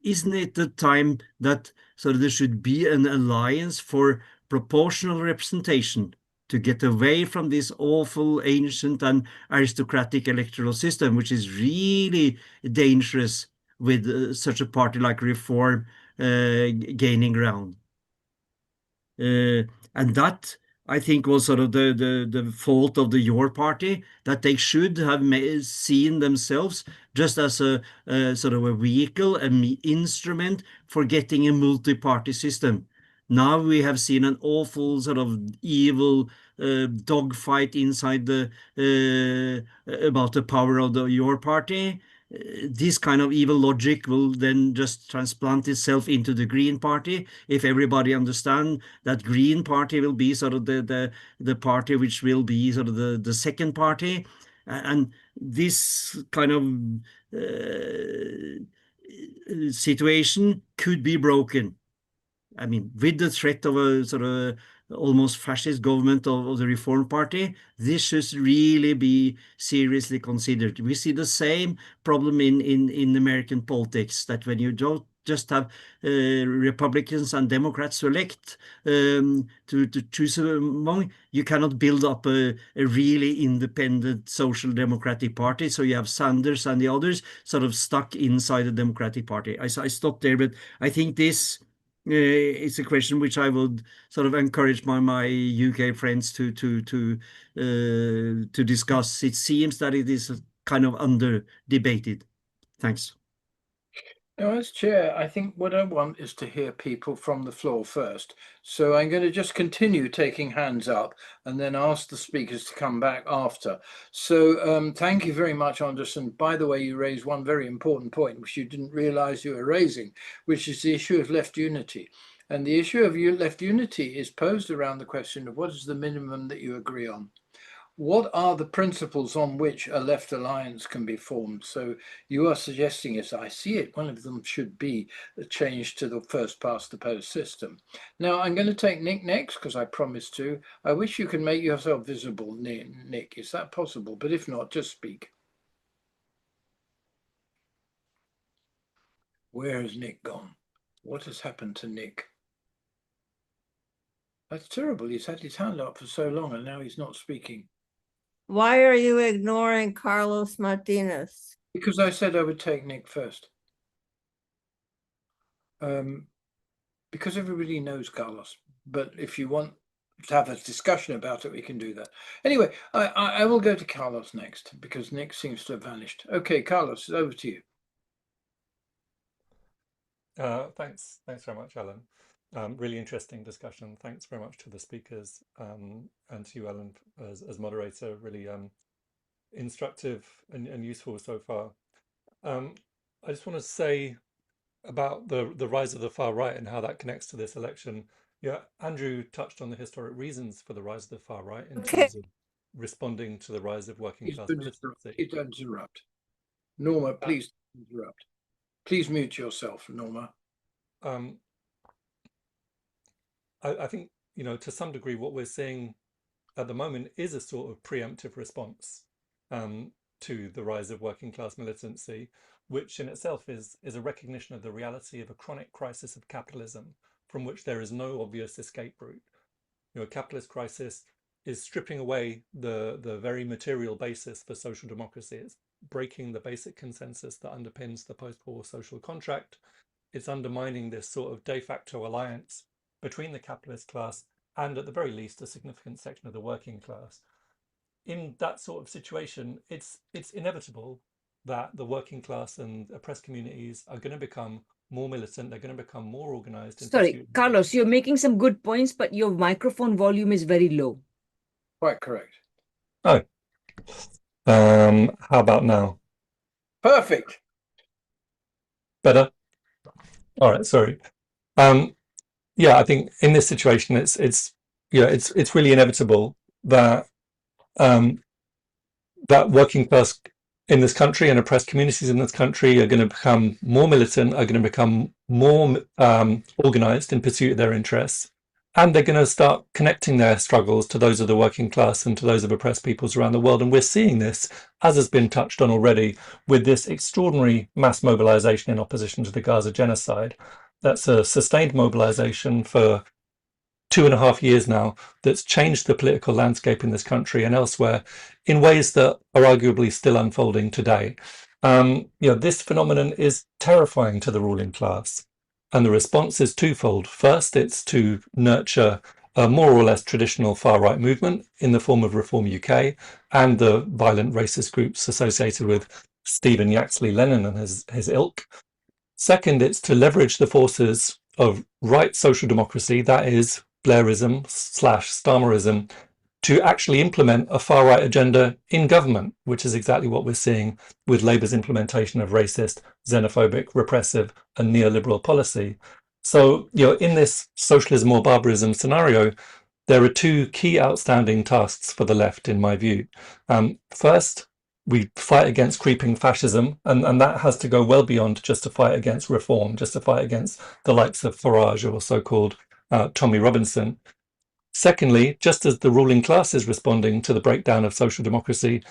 isn't it the time that sort of there should be an alliance for proportional representation to get away from this awful ancient and aristocratic electoral system, which is really dangerous with such a party like Reform gaining ground. And that, I think, was sort of the fault of the Your Party, that they should have seen themselves just as a sort of a vehicle, an instrument for getting a multi-party system. Now we have seen an awful sort of evil dogfight inside the about the power of Your Party. This kind of evil logic will then just transplant itself into the Green Party if everybody understand that Green Party will be sort of the party which will be sort of the second party, and this kind of situation could be broken. I mean, with the threat of a sort of almost fascist government of the Reform Party, this should really be seriously considered. We see the same problem in American politics, that when you don't just have Republicans and Democrats to elect to choose among, you cannot build up a really independent social democratic party. So you have Sanders and the others sort of stuck inside the Democratic Party. I stopped there, but I think this it's a question which I would sort of encourage my UK friends to discuss. It seems that it is kind of under debated. Thanks. Now, as chair, I think what I want is to hear people from the floor first. So I'm going to just continue taking hands up and then ask the speakers to come back after. So thank you very much, Anderson. By the way, you raised one very important point, which you didn't realize you were raising, which is the issue of left unity. And the issue of left unity is posed around the question of what is the minimum that you agree on? What are the principles on which a left alliance can be formed? So you are suggesting, as I see it, one of them should be a change to the first past the post system. Now I'm going to take Nick next because I promised to. I wish you could make yourself visible, Nick. Is that possible? But if not, just speak. Where has Nick gone? What has happened to Nick? That's terrible. He's had his hand up for so long and now he's not speaking. Why are you ignoring Carlos Martinez? Because I said I would take Nick first. because everybody knows Carlos. But if you want to have a discussion about it, we can do that. Anyway, I will go to Carlos next because Nick seems to have vanished. Okay, Carlos, over to you. Thanks very much, Alan. Really interesting discussion. Thanks very much to the speakers and to you, Alan, as moderator. Really instructive and useful so far. I just want to say about the rise of the far right and how that connects to this election. Yeah, Andrew touched on the historic reasons for the rise of the far right in terms of responding to the rise of working class militancy. Please don't interrupt. Norma, please don't interrupt. Please mute yourself, Norma. I think, you know, to some degree, what we're seeing at the moment is a sort of preemptive response to the rise of working class militancy, which in itself is a recognition of the reality of a chronic crisis of capitalism from which there is no obvious escape route. You know, a capitalist crisis is stripping away the very material basis for social democracy. It's breaking the basic consensus that underpins the post-war social contract. It's undermining this sort of de facto alliance between the capitalist class and, at the very least, a significant section of the working class. In that sort of situation, it's inevitable that the working class and oppressed communities are going to become more militant. They're going to become more organized. Sorry, Carlos, you're making some good points, but your microphone volume is very low. Quite correct. Oh, how about now? Perfect. Better. All right. Sorry. Yeah, I think in this situation, it's really inevitable that that working class in this country and oppressed communities in this country are going to become more militant, are going to become more organized in pursuit of their interests, and they're going to start connecting their struggles to those of the working class and to those of oppressed peoples around the world. And we're seeing this, as has been touched on already, with this extraordinary mass mobilization in opposition to the Gaza genocide. That's a sustained mobilization for 2.5 years now that's changed the political landscape in this country and elsewhere in ways that are arguably still unfolding today. This phenomenon is terrifying to the ruling class, and the response is twofold. First, it's to nurture a more or less traditional far-right movement in the form of Reform UK and the violent racist groups associated with Stephen Yaxley Lennon and his ilk. Second, it's to leverage the forces of right social democracy, that is Blairism/Starmerism, to actually implement a far-right agenda in government, which is exactly what we're seeing with Labour's implementation of racist, xenophobic, repressive and neoliberal policy. So, in this socialism or barbarism scenario, there are two key outstanding tasks for the left, in my view. First, we fight against creeping fascism, and that has to go well beyond just a fight against reform, just a fight against the likes of Farage or so-called Tommy Robinson. Secondly, just as the ruling class is responding to the breakdown of social democracy,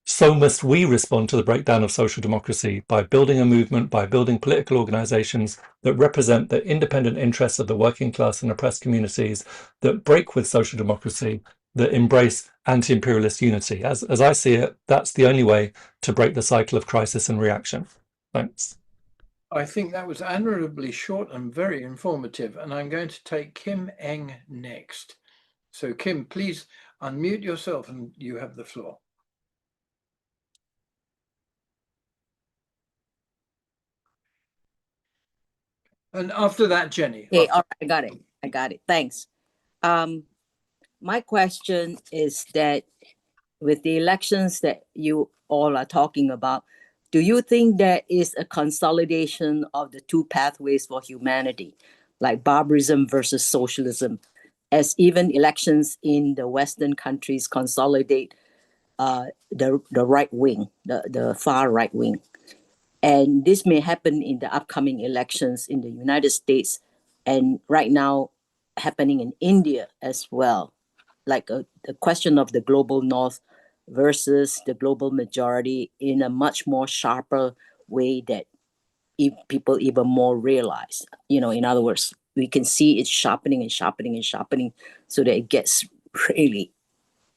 so must we respond to the breakdown of social democracy by building a movement, by building political organizations that represent the independent interests of the working class and oppressed communities, that break with social democracy, that embrace anti-imperialist unity. As I see it, that's the only way to break the cycle of crisis and reaction. Thanks. I think that was admirably short and very informative, and I'm going to take Kim Eng next. So Kim, please unmute yourself and you have the floor. And after that, Jenny. Okay, all right, I got it. Thanks. My question is that with the elections that you all are talking about, do you think there is a consolidation of the two pathways for humanity, like barbarism versus socialism, as even elections in the Western countries consolidate the right wing, the far right wing? And this may happen in the upcoming elections in the United States, and right now happening in India as well, like the question of the global north versus the global majority in a much more sharper way that people even more realize. In other words, we can see it sharpening and sharpening and sharpening so that it gets really,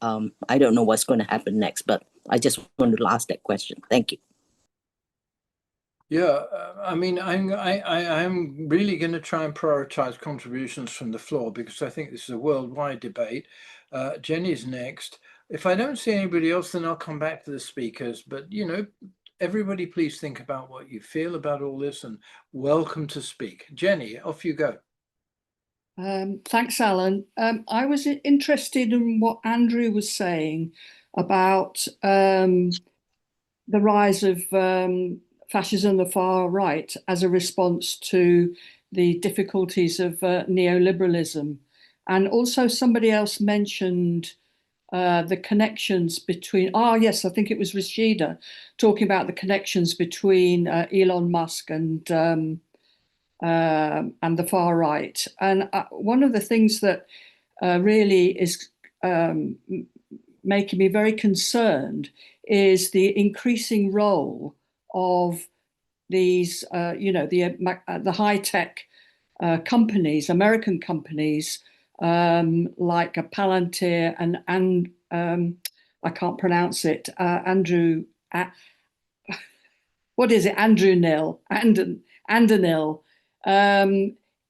I don't know what's going to happen next, but I just wanted to ask that question. Thank you. Yeah, I mean, I'm really going to try and prioritize contributions from the floor because I think this is a worldwide debate. Jenny's next. If I don't see anybody else, then I'll come back to the speakers. But, you know, everybody please think about what you feel about all this and welcome to speak. Jenny, off you go. Thanks, Alan. I was interested in what Andrew was saying about the rise of fascism, the far right, as a response to the difficulties of neoliberalism. And also somebody else mentioned the connections between, yes, I think it was Rashida, talking about the connections between Elon Musk and the far right. And one of the things that really is making me very concerned is the increasing role of these, the high-tech companies, American companies, like a Palantir and I can't pronounce it, Andrew, what is it, Andonil,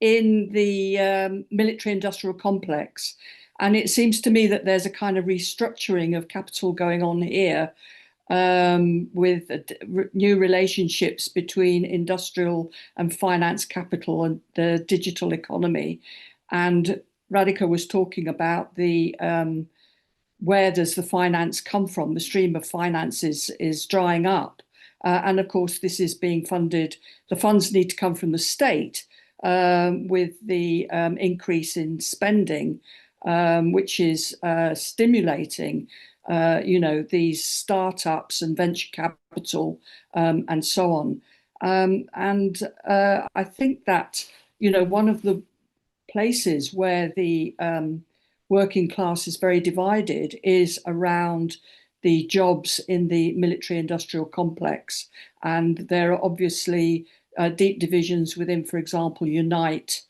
in the military-industrial complex. And it seems to me that there's a kind of restructuring of capital going on here, with new relationships between industrial and finance capital and the digital economy. And Radhika was talking about the where does the finance come from? The stream of finance is drying up. And of course, this is being funded. The funds need to come from the state, with the increase in spending, which is stimulating, these startups and venture capital, and so on. I think that, one of the places where the working class is very divided is around the jobs in the military-industrial complex. And there are obviously deep divisions within, for example, Unite,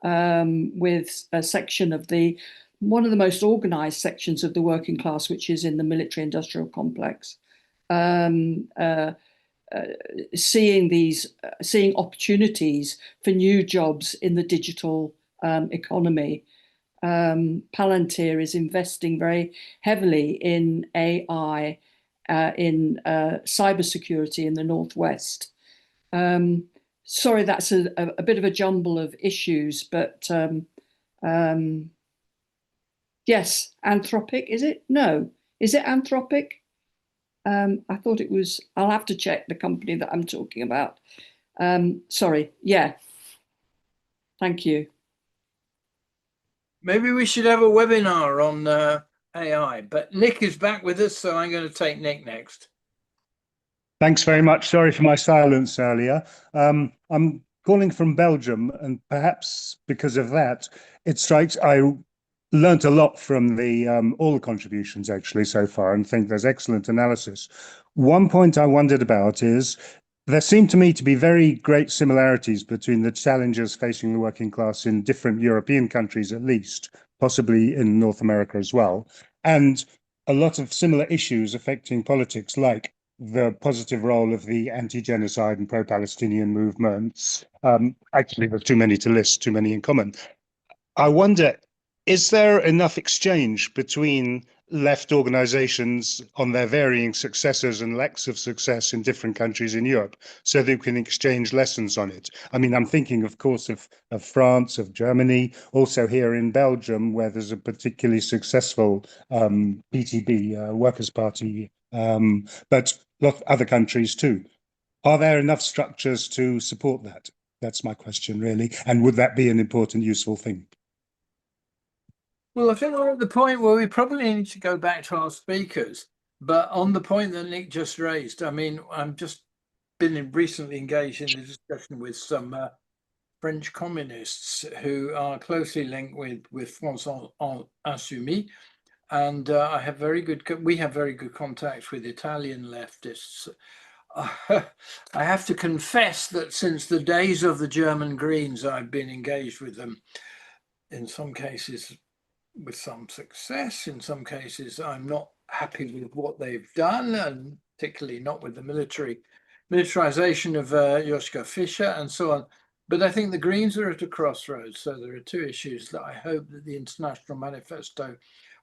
with a section of one of the most organized sections of the working class, which is in the military-industrial complex, seeing opportunities for new jobs in the digital economy. Palantir is investing very heavily in AI, in cybersecurity in the Northwest. Sorry, that's a bit of a jumble of issues, but yes, Anthropic, is it? No. Is it Anthropic? I thought it was, I'll have to check the company that I'm talking about. Sorry, yeah. Thank you. Maybe we should have a webinar on AI, but Nick is back with us, so I'm going to take Nick next. Thanks very much. Sorry for my silence earlier. I'm calling from Belgium, and perhaps because of that, it strikes I learnt a lot from the all the contributions actually so far, and think there's excellent analysis. One point I wondered about is there seem to me to be very great similarities between the challenges facing the working class in different European countries, at least, possibly in North America as well, and a lot of similar issues affecting politics, like the positive role of the anti-genocide and pro-Palestinian movements. Actually, there's too many to list, too many in common. I wonder, is there enough exchange between left organizations on their varying successes and lacks of success in different countries in Europe so they can exchange lessons on it? I mean, I'm thinking, of course, of France, of Germany, also here in Belgium, where there's a particularly successful PTB, Workers' Party, but a lot of other countries too. Are there enough structures to support that? That's my question, really. And would that be an important, useful thing? Well, I think we're at the point where we probably need to go back to our speakers. But on the point that Nick just raised, I mean, I've just been recently engaged in a discussion with some French communists who are closely linked with France Insoumise. And we have very good contacts with Italian leftists. I have to confess that since the days of the German Greens, I've been engaged with them, in some cases with some success. In some cases, I'm not happy with what they've done, and particularly not with the military militarization of Joschka Fischer and so on. But I think the Greens are at a crossroads. So there are two issues that I hope that the International Manifesto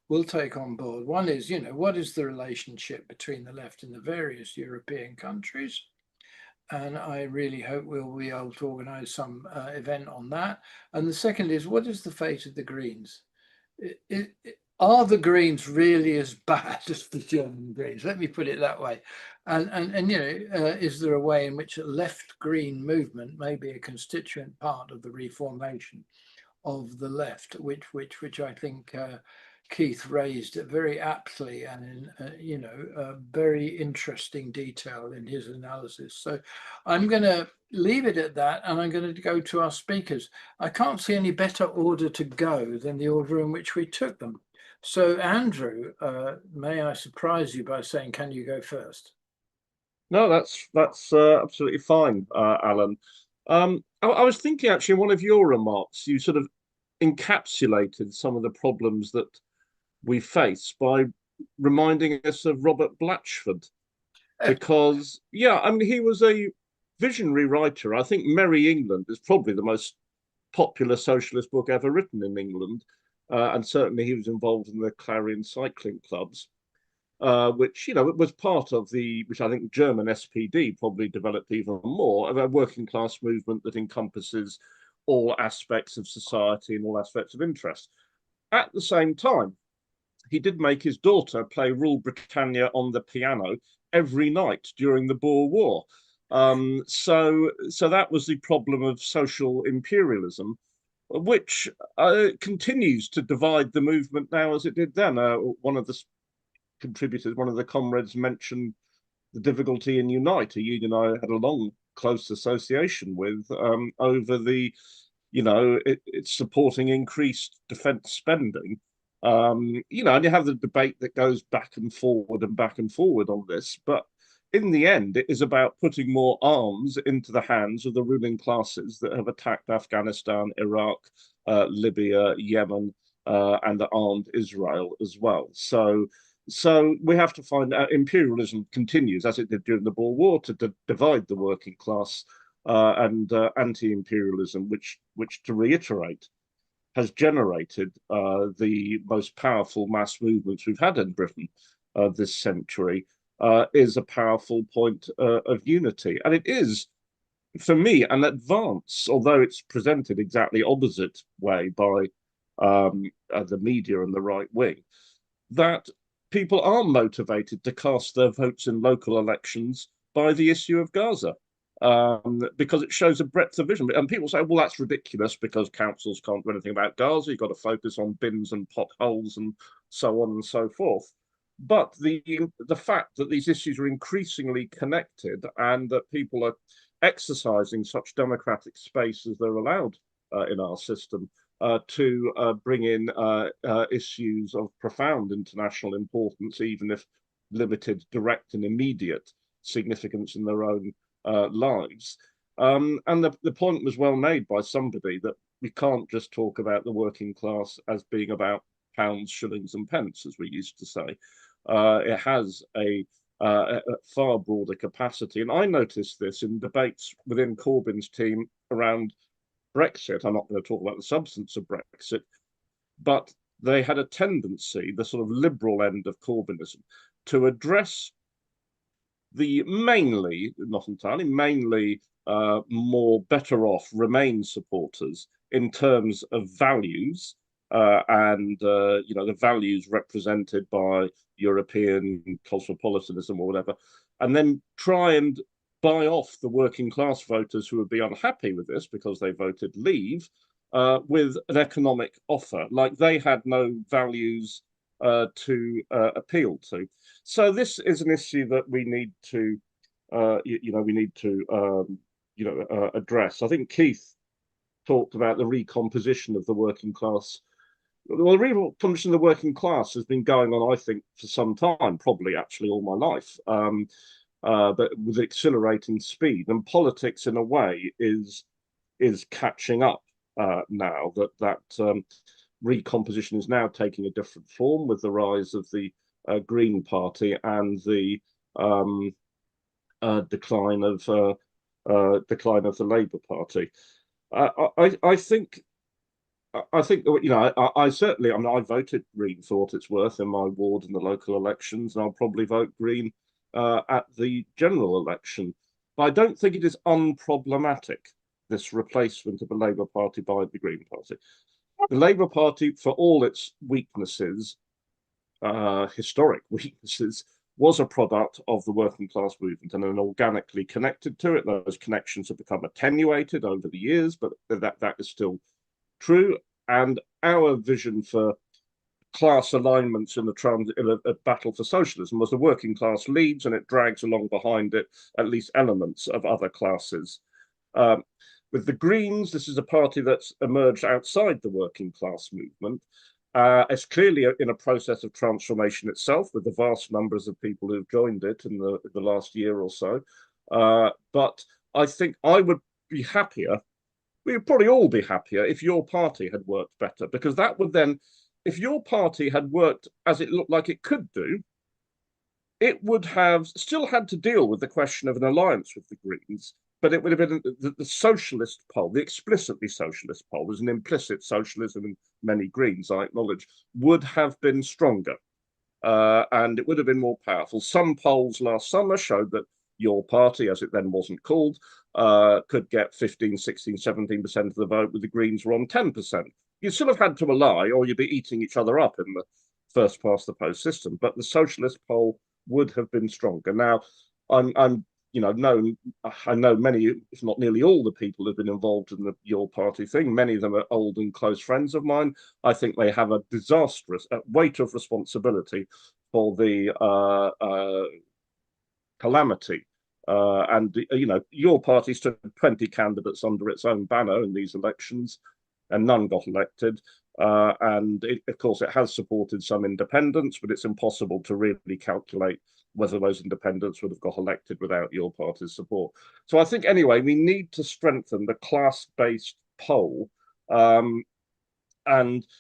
will take on board. One is, what is the relationship between the left and the various European countries? And I really hope we'll be able to organise some event on that. And the second is, what is the fate of the Greens? Are the Greens really as bad as the German Greens? Let me put it that way. And is there a way in which a left Green movement may be a constituent part of the reformation of the left, which I think Keith raised very aptly and in very interesting detail in his analysis. So I'm going to leave it at that, and I'm going to go to our speakers. I can't see any better order to go than the order in which we took them. So Andrew, may I surprise you by saying, can you go first? No, that's absolutely fine, Alan. I was thinking actually in one of your remarks, you sort of encapsulated some of the problems that we face by reminding us of Robert Blatchford, because I mean, he was a visionary writer. I think Merry England is probably the most popular socialist book ever written in England, and certainly he was involved in the Clarion cycling clubs, which it was part of which I think German SPD probably developed even more, of a working class movement that encompasses all aspects of society and all aspects of interest. At the same time, he did make his daughter play Rule Britannia on the piano every night during the Boer War. So that was the problem of social imperialism, which continues to divide the movement now as it did then. One of the contributors, one of the comrades, mentioned the difficulty in Unite, a union I had a long, close association with, over the, it's supporting increased defence spending. And you have the debate that goes back and forward on this, but in the end, it is about putting more arms into the hands of the ruling classes that have attacked Afghanistan, Iraq, Libya, Yemen, and armed Israel as well. So we have to find out. Imperialism continues, as it did during the Boer War, to divide the working class, and anti-imperialism, which to reiterate, has generated the most powerful mass movements we've had in Britain this century, is a powerful point of unity. And it is, for me, an advance, although it's presented exactly opposite way by the media and the right wing, that people are motivated to cast their votes in local elections by the issue of Gaza. Because it shows a breadth of vision. And people say, well, that's ridiculous because councils can't do anything about Gaza. You've got to focus on bins and potholes and so on and so forth. But the fact that these issues are increasingly connected and that people are exercising such democratic space as they're allowed in our system to bring in issues of profound international importance, even if limited, direct and immediate significance in their own lives. And the point was well made by somebody that we can't just talk about the working class as being about pounds, shillings and pence, as we used to say. It has a far broader capacity. And I noticed this in debates within Corbyn's team around Brexit. I'm not going to talk about the substance of Brexit, but they had a tendency, the sort of liberal end of Corbynism, to address the mainly, not entirely, mainly more better off Remain supporters in terms of values, and the values represented by European cosmopolitanism or whatever, and then try and buy off the working class voters who would be unhappy with this because they voted Leave, with an economic offer, like they had no values to appeal to. So this is an issue that we need to, address. I think Keith talked about the recomposition of the working class. Well, the recomposition of the working class has been going on, I think, for some time, probably actually all my life, but with accelerating speed. And politics, in a way, is catching up now. That recomposition is now taking a different form with the rise of the Green Party and the decline of the Labour Party. I think I certainly, I mean, I voted Green for what it's worth in my ward in the local elections, and I'll probably vote Green at the general election. But I don't think it is unproblematic, this replacement of the Labour Party by the Green Party. The Labour Party, for all its weaknesses, historic weaknesses, was a product of the working class movement and organically connected to it. Those connections have become attenuated over the years, but that is still true. And our vision for class alignments in a battle for socialism was the working class leads, and it drags along behind it at least elements of other classes. With the Greens, this is a party that's emerged outside the working class movement. It's clearly in a process of transformation itself, with the vast numbers of people who've joined it in the last year or so. But I think I would be happier, we would probably all be happier if your party had worked better, because that would then, if your party had worked as it looked like it could do, it would have still had to deal with the question of an alliance with the Greens, but it would have been the socialist pole, the explicitly socialist pole. There's an implicit socialism in many Greens, I acknowledge, would have been stronger, and it would have been more powerful. Some polls last summer showed that your party, as it then wasn't called, could get 15, 16, 17% of the vote, with the Greens were on 10%. You'd still have had to lie, or you'd be eating each other up in the first past the post system. But the socialist poll would have been stronger. Now, I know many, if not nearly all, the people who've been involved in the Your Party thing. Many of them are old and close friends of mine. I think they have a disastrous weight of responsibility for the calamity. And Your Party stood 20 candidates under its own banner in these elections, and none got elected. And of course, it has supported some independents, but it's impossible to really calculate whether those independents would have got elected without Your Party's support. So I think, anyway, we need to strengthen the class-based poll. And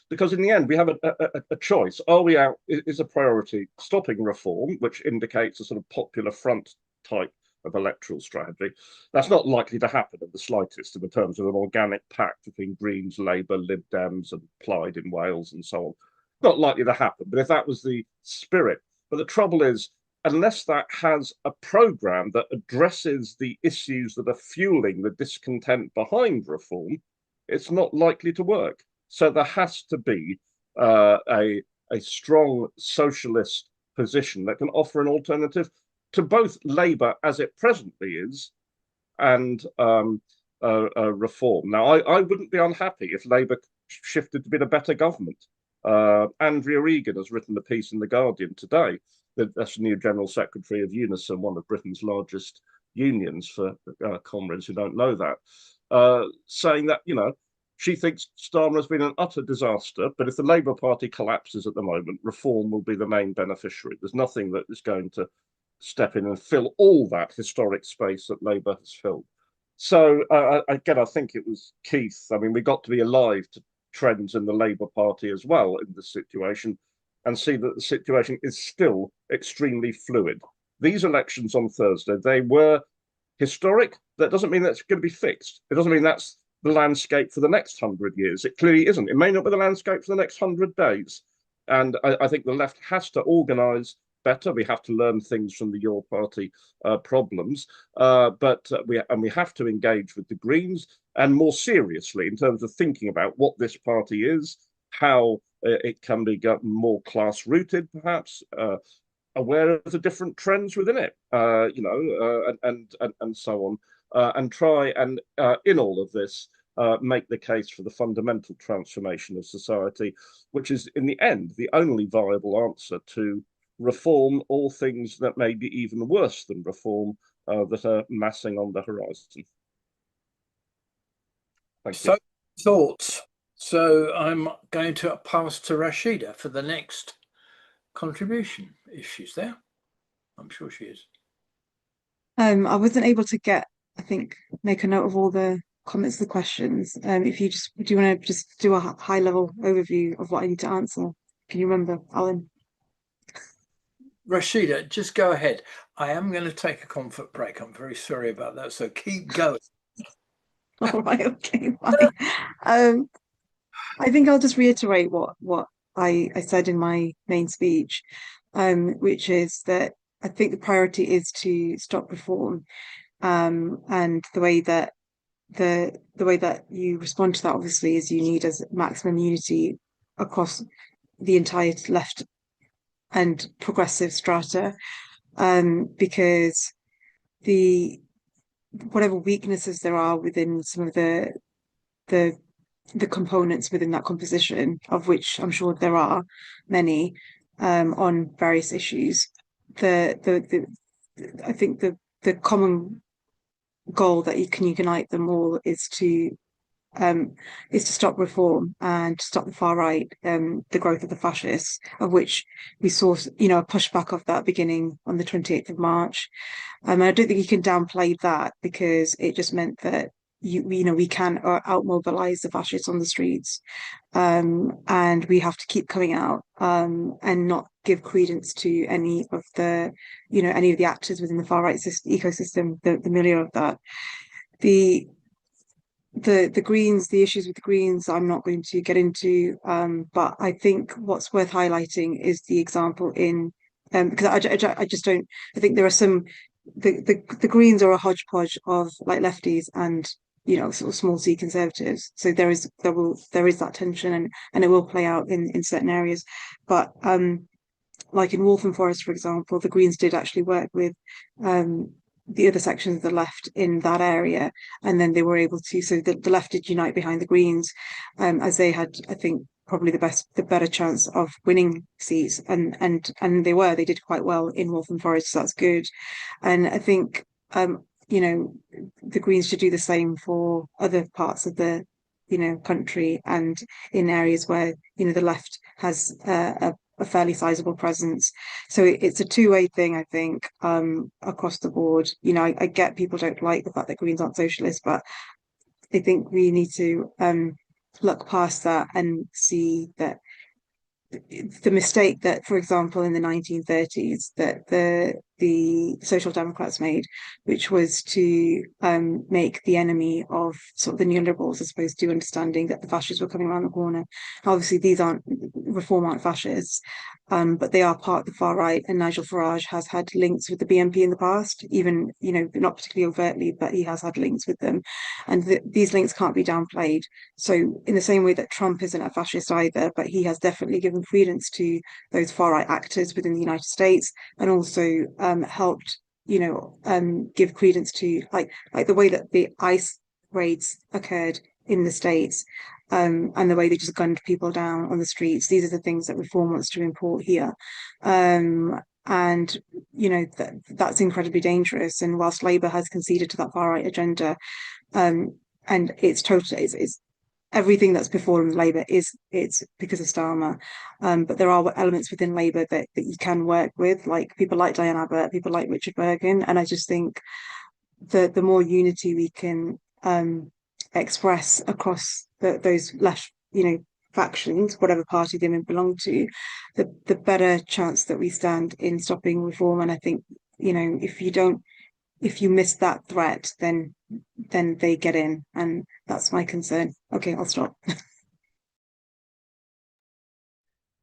because in the end, we have a choice. Are we out? Is a priority stopping reform, which indicates a sort of popular front type of electoral strategy? That's not likely to happen in the slightest in terms of an organic pact between Greens, Labour, Lib Dems and Plaid in Wales and so on. Not likely to happen, but if that was the spirit. But the trouble is, unless that has a programme that addresses the issues that are fueling the discontent behind reform, it's not likely to work. So there has to be a strong socialist position that can offer an alternative to both Labour as it presently is and reform. Now, I wouldn't be unhappy if Labour shifted to be a better government. Andrea Egan has written a piece in The Guardian today. That's the new General Secretary of Unison, one of Britain's largest unions, for comrades who don't know that, saying that, she thinks Starmer has been an utter disaster, but if the Labour Party collapses at the moment, reform will be the main beneficiary. There's nothing that is going to step in and fill all that historic space that Labour has filled. So again, I think it was Keith. I mean, we got to be alive to trends in the Labour Party as well in this situation, and see that the situation is still extremely fluid. These elections on Thursday, they were historic. That doesn't mean that's going to be fixed. It doesn't mean that's the landscape for the next 100 years. It clearly isn't. It may not be the landscape for the next 100 days. And I think the left has to organise better. We have to learn things from the Your Party problems, but we have to engage with the Greens, and more seriously in terms of thinking about what this party is, how it can be more class-rooted, perhaps, aware of the different trends within it, and so on, and try and in all of this make the case for the fundamental transformation of society, which is in the end the only viable answer to reform, all things that may be even worse than reform that are massing on the horizon. Thank you. Thoughts. So I'm going to pass to Rashida for the next contribution, if she's there. I'm sure she is. I wasn't able to make a note of all the comments, the questions. If you do you want to just do a high level overview of what I need to answer? Can you remember, Alan? Rashida, just go ahead. I am going to take a comfort break. I'm very sorry about that. So keep going. All right, okay, fine. I think I'll just reiterate what I said in my main speech, which is that I think the priority is to stop reform, and the way that you respond to that obviously is you need as maximum unity across the entire left and progressive strata, because whatever weaknesses there are within some of the components within that composition, of which I'm sure there are many, on various issues, I think the common goal that you can unite them all is to stop reform and stop the far right, the growth of the fascists, of which we saw, a pushback of that beginning on the 28th of March. And I don't think you can downplay that, because it just meant that we can outmobilize the fascists on the streets, and we have to keep coming out, and not give credence to any of the actors within the far right ecosystem, the milieu of that. The Greens, the issues with the Greens, I'm not going to get into, but I think what's worth highlighting is the example in, because I just don't, I think there are some, the Greens are a hodgepodge of like lefties and sort of small c conservatives. So there is that tension, and it will play out in certain areas. But like in Waltham Forest, for example, the Greens did actually work with the other sections of the left in that area, and then they were able to. So the left did unite behind the Greens, as they had, I think, probably the better chance of winning seats, and they did quite well in Waltham Forest, so that's good. And I think the Greens should do the same for other parts of the country, and in areas where the left has a fairly sizable presence. So it's a two-way thing, I think, across the board. I get people don't like the fact that Greens aren't socialists, but I think we need to look past that and see that the mistake that, for example, in the 1930s, that the Social Democrats made, which was to make the enemy of sort of the neoliberals, as opposed to understanding that the fascists were coming around the corner. Obviously, reform aren't fascists, but they are part of the far right. And Nigel Farage has had links with the BNP in the past, even not particularly overtly, but he has had links with them, and these links can't be downplayed. So in the same way that Trump isn't a fascist either, but he has definitely given credence to those far right actors within the United States, and also helped give credence to like the way that the ICE raids occurred in the States, and the way they just gunned people down on the streets. These are the things that reform wants to import here, and that's incredibly dangerous. And whilst Labour has conceded to that far right agenda, and it's everything that's before in Labour it's because of Starmer, but there are elements within Labour that you can work with, like people like Diane Abbott, people like Richard Bergen, and I just think the more unity we can express across those left factions, whatever party they may belong to, the better chance that we stand in stopping reform. And I think if you miss that threat, then they get in, and that's my concern. Okay, I'll stop.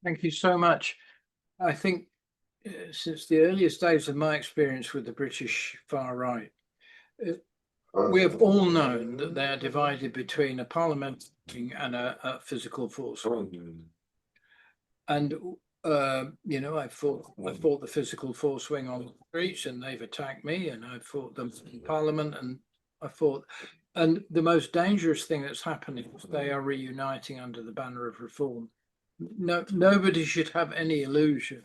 Thank you so much. I think since the earliest days of my experience with the British far right, we have all known that they are divided between a parliamentary and a physical force. And I fought the physical force wing on the streets, and they've attacked me, and I fought them in Parliament, and the most dangerous thing that's happening is they are reuniting under the banner of reform. Nobody should have any illusion.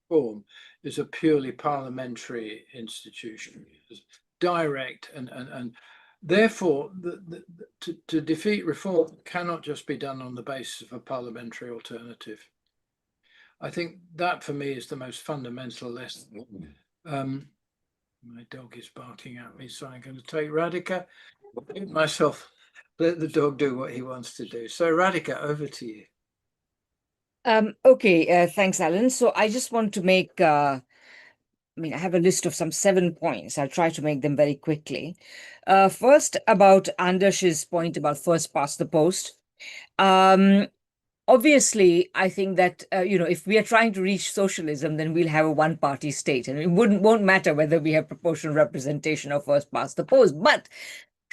Reform is a purely parliamentary institution. It's direct, and therefore to defeat reform cannot just be done on the basis of a parliamentary alternative. I think that for me is the most fundamental lesson. My dog is barking at me, so I'm going to take Radhika. Let the dog do what he wants to do. So Radhika, over to you. Okay, thanks, Alan. So I just want to make I have a list of some 7 points. I'll try to make them very quickly. First, about Anders's point about first past the post. Obviously, I think that, if we are trying to reach socialism, then we'll have a one-party state, and it won't matter whether we have proportional representation or first past the post. But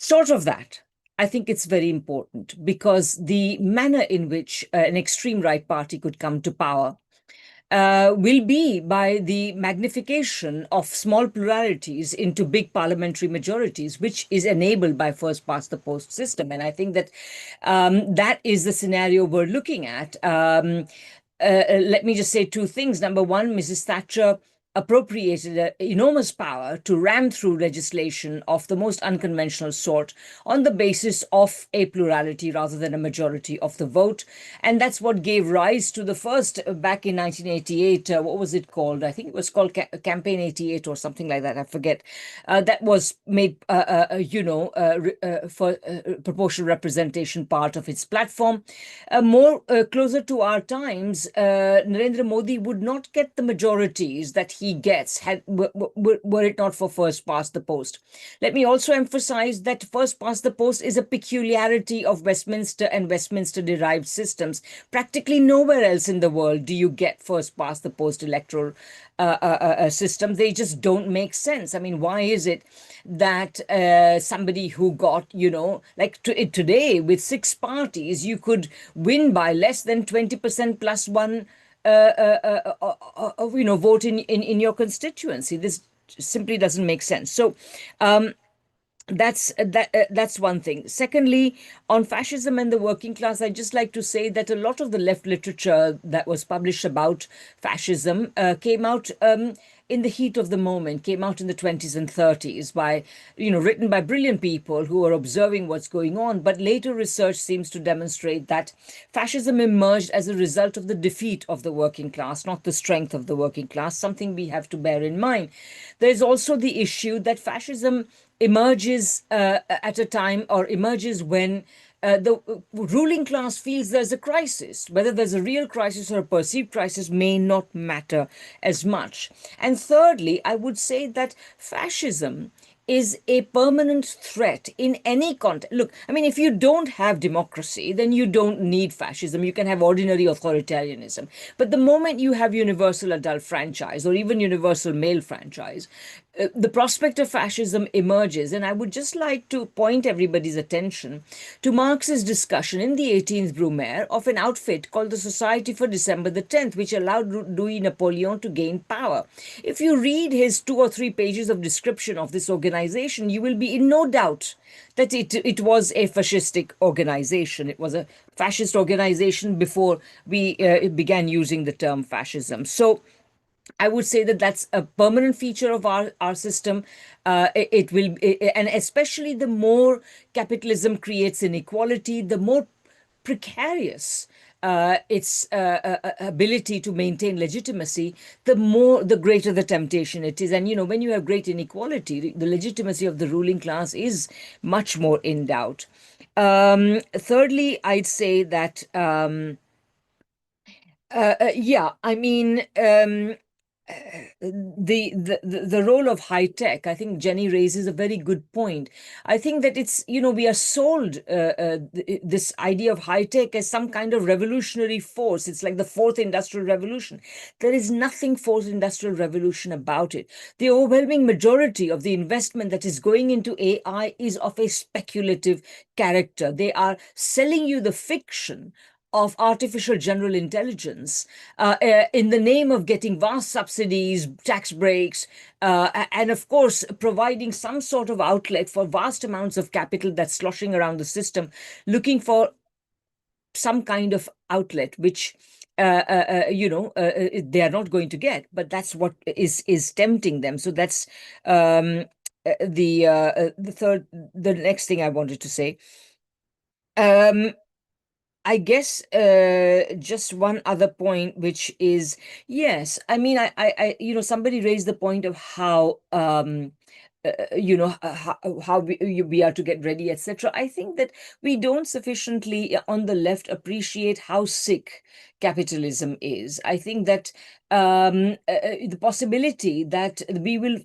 short of that, I think it's very important, because the manner in which an extreme right party could come to power will be by the magnification of small pluralities into big parliamentary majorities, which is enabled by first past the post system. And I think that that is the scenario we're looking at. Let me just say 2 things. Number one, Mrs. Thatcher appropriated enormous power to ram through legislation of the most unconventional sort on the basis of a plurality rather than a majority of the vote. And that's what gave rise to the first, back in 1988, what was it called? I think it was called Campaign 88 or something like that, I forget. That was made, for proportional representation part of its platform. Closer to our times, Narendra Modi would not get the majorities that he gets were it not for first past the post. Let me also emphasize that first past the post is a peculiarity of Westminster and Westminster derived systems. Practically nowhere else in the world do you get first past the post electoral system. They just don't make sense. Why is it that somebody who got, today with 6 parties, you could win by less than 20% plus one vote in your constituency? This simply doesn't make sense. So that's one thing. Secondly, on fascism and the working class, I'd just like to say that a lot of the left literature that was published about fascism came out in the heat of the moment, came out in the 20s and 30s by, written by brilliant people who were observing what's going on. But later research seems to demonstrate that fascism emerged as a result of the defeat of the working class, not the strength of the working class, something we have to bear in mind. There's also the issue that fascism emerges at a time, or emerges when the ruling class feels there's a crisis. Whether there's a real crisis or a perceived crisis may not matter as much. And thirdly, I would say that fascism is a permanent threat in any context. Look, if you don't have democracy, then you don't need fascism. You can have ordinary authoritarianism. But the moment you have universal adult franchise or even universal male franchise, the prospect of fascism emerges. And I would just like to point everybody's attention to Marx's discussion in the 18th Brumaire of an outfit called the Society for December the 10th, which allowed Louis Napoleon to gain power. If you read his 2 or 3 pages of description of this organization, you will be in no doubt that it was a fascistic organization. It was a fascist organization before we began using the term fascism. So I would say that that's a permanent feature of our system. It will, and especially the more capitalism creates inequality, the more precarious its ability to maintain legitimacy, the greater the temptation it is. And when you have great inequality, the legitimacy of the ruling class is much more in doubt. Thirdly, I'd say that the role of high tech, I think Jenny raises a very good point. I think that it's, we are sold this idea of high tech as some kind of revolutionary force. It's like the 4th industrial revolution. There is nothing 4th industrial revolution about it. The overwhelming majority of the investment that is going into AI is of a speculative character. They are selling you the fiction of artificial general intelligence in the name of getting vast subsidies, tax breaks, and of course, providing some sort of outlet for vast amounts of capital that's sloshing around the system, looking for some kind of outlet, which they are not going to get, but that's what is tempting them. So that's the next thing I wanted to say. I guess just one other point, which is, yes, somebody raised the point of how how we are to get ready, etc. I think that we don't sufficiently on the left appreciate how sick capitalism is. I think that the possibility that we will,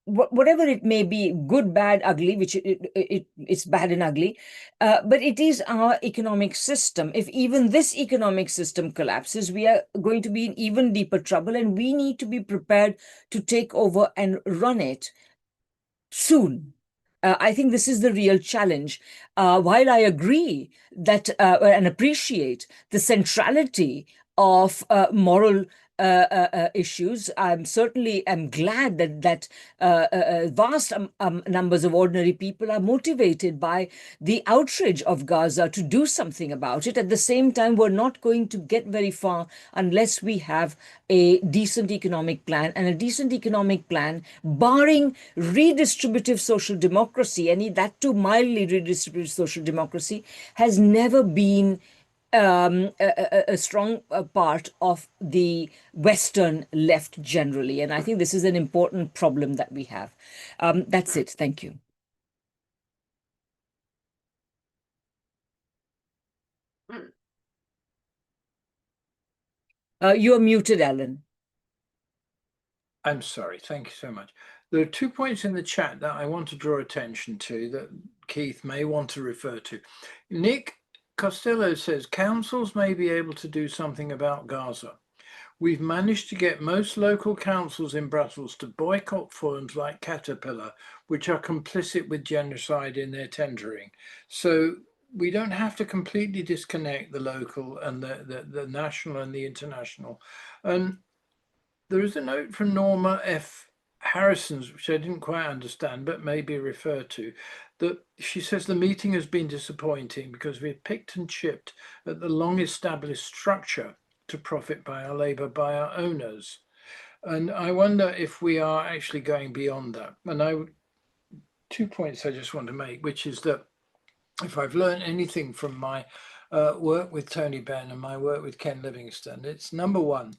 whatever it may be, good, bad, ugly, which it's bad and ugly, but it is our economic system. If even this economic system collapses, we are going to be in even deeper trouble, and we need to be prepared to take over and run it soon. I think this is the real challenge. While I agree that and appreciate the centrality of moral issues, I'm certainly am glad that vast numbers of ordinary people are motivated by the outrage of Gaza to do something about it. At the same time, we're not going to get very far unless we have a decent economic plan, and a decent economic plan, barring redistributive social democracy, and that too mildly redistributive social democracy, has never been a strong part of the Western left generally. And I think this is an important problem that we have. That's it. Thank you. You're muted, Alan. I'm sorry. Thank you so much. There are 2 points in the chat that I want to draw attention to that Keith may want to refer to. Nick Costello says councils may be able to do something about Gaza. We've managed to get most local councils in Brussels to boycott firms like Caterpillar, which are complicit with genocide in their tendering. So we don't have to completely disconnect the local and the national and the international. And there is a note from Norma F. Harrison's, which I didn't quite understand, but maybe refer to, that she says the meeting has been disappointing because we've picked and chipped at the long established structure to profit by our labour by our owners. And I wonder if we are actually going beyond that. And 2 points I just want to make, which is that if I've learned anything from my work with Tony Benn and my work with Ken Livingstone, it's number one,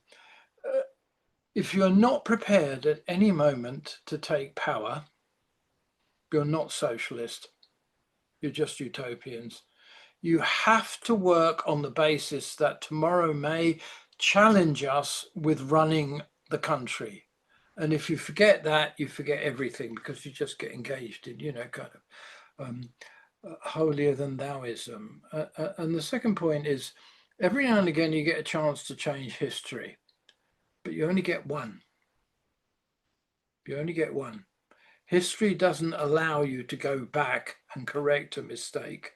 if you're not prepared at any moment to take power, you're not socialist, you're just utopians. You have to work on the basis that tomorrow may challenge us with running the country. And if you forget that, you forget everything, because you just get engaged in, kind of holier than thouism. And the second point is, every now and again, you get a chance to change history, but you only get one. You only get one. History doesn't allow you to go back and correct a mistake.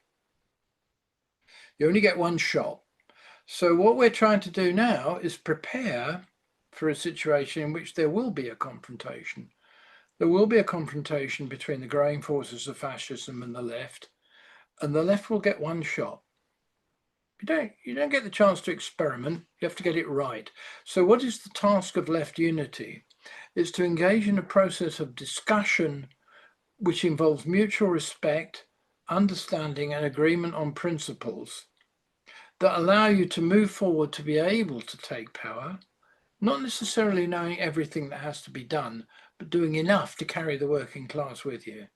You only get one shot. So what we're trying to do now is prepare for a situation in which there will be a confrontation. There will be a confrontation between the growing forces of fascism and the left will get one shot. You don't get the chance to experiment. You have to get it right. So what is the task of left unity? Is to engage in a process of discussion which involves mutual respect, understanding, and agreement on principles that allow you to move forward to be able to take power, not necessarily knowing everything that has to be done, but doing enough to carry the working class with you.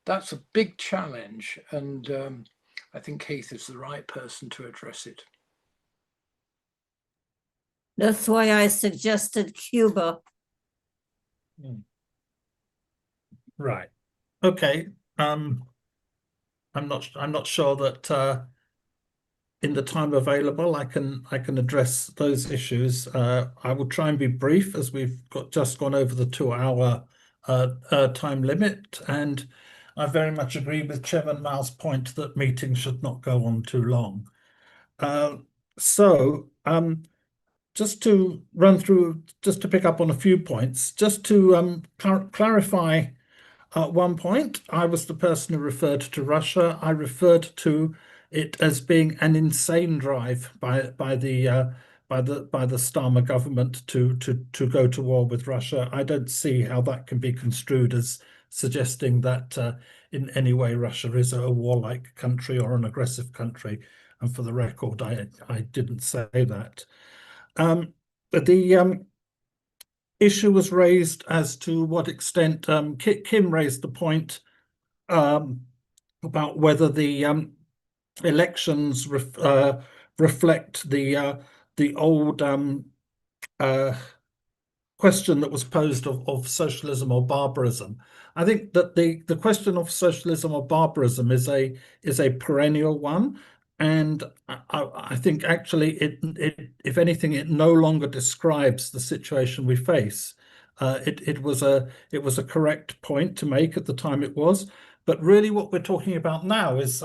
That's a big challenge, and I think Keith is the right person to address it. That's why I suggested Cuba. Right. Okay. I'm not sure that in the time available I can address those issues. I will try and be brief, as we've just gone over the 2-hour time limit, and I very much agree with Chairman Mao's point that meetings should not go on too long. Just to run through, just to pick up on a few points, just to clarify one point, I was the person who referred to Russia. I referred to it as being an insane drive by the Starmer government to go to war with Russia. I don't see how that can be construed as suggesting that in any way Russia is a warlike country or an aggressive country. And for the record, I didn't say that. issue was raised as to what extent Kim raised the point about whether the elections reflect the old question that was posed of socialism or barbarism. I think that the question of socialism or barbarism is a perennial one, and I think actually it if anything it no longer describes the situation we face. It was a correct point to make at the time it was, but really what we're talking about now is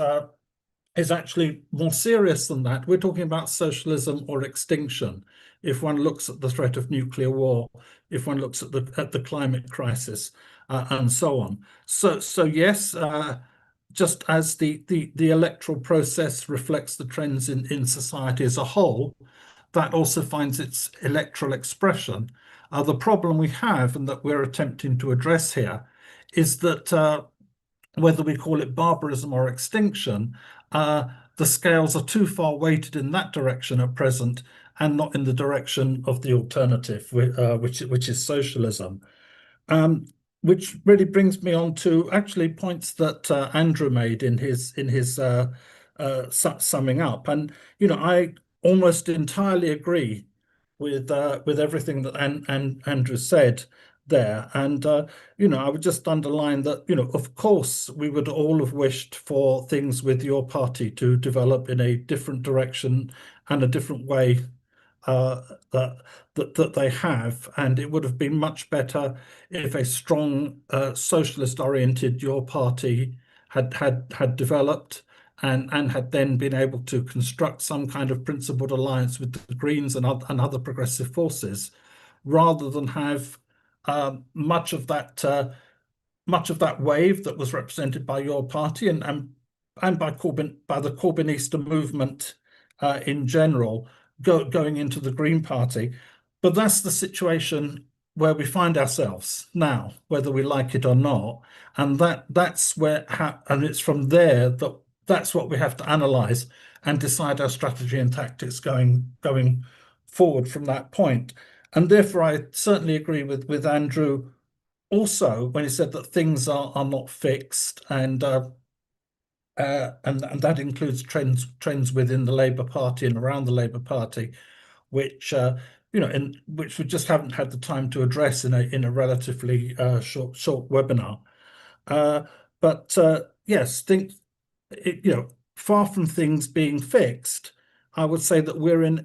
actually more serious than that. We're talking about socialism or extinction. If one looks at the threat of nuclear war, if one looks at the climate crisis, and so on. So yes, just as the electoral process reflects the trends in society as a whole, that also finds its electoral expression. The problem we have, and that we're attempting to address here, is that whether we call it barbarism or extinction, the scales are too far weighted in that direction at present and not in the direction of the alternative, which is socialism. Which really brings me on to actually points that Andrew made in his summing up. And I almost entirely agree with everything that Andrew said there. And I would just underline that of course we would all have wished for things with your party to develop in a different direction and a different way that they have, and it would have been much better if a strong socialist-oriented your party had developed and had then been able to construct some kind of principled alliance with the Greens and other progressive forces, rather than have much of that wave that was represented by your party and by the Corbynista movement in general going into the Green Party. But that's the situation where we find ourselves now, whether we like it or not, and that's where and it's from there that's what we have to analyze and decide our strategy and tactics going forward from that point. And therefore, I certainly agree with Andrew also when he said that things are not fixed, and that includes trends within the Labour Party and around the Labour Party, which which we just haven't had the time to address in a relatively short webinar. But yes, far from things being fixed, I would say that we're in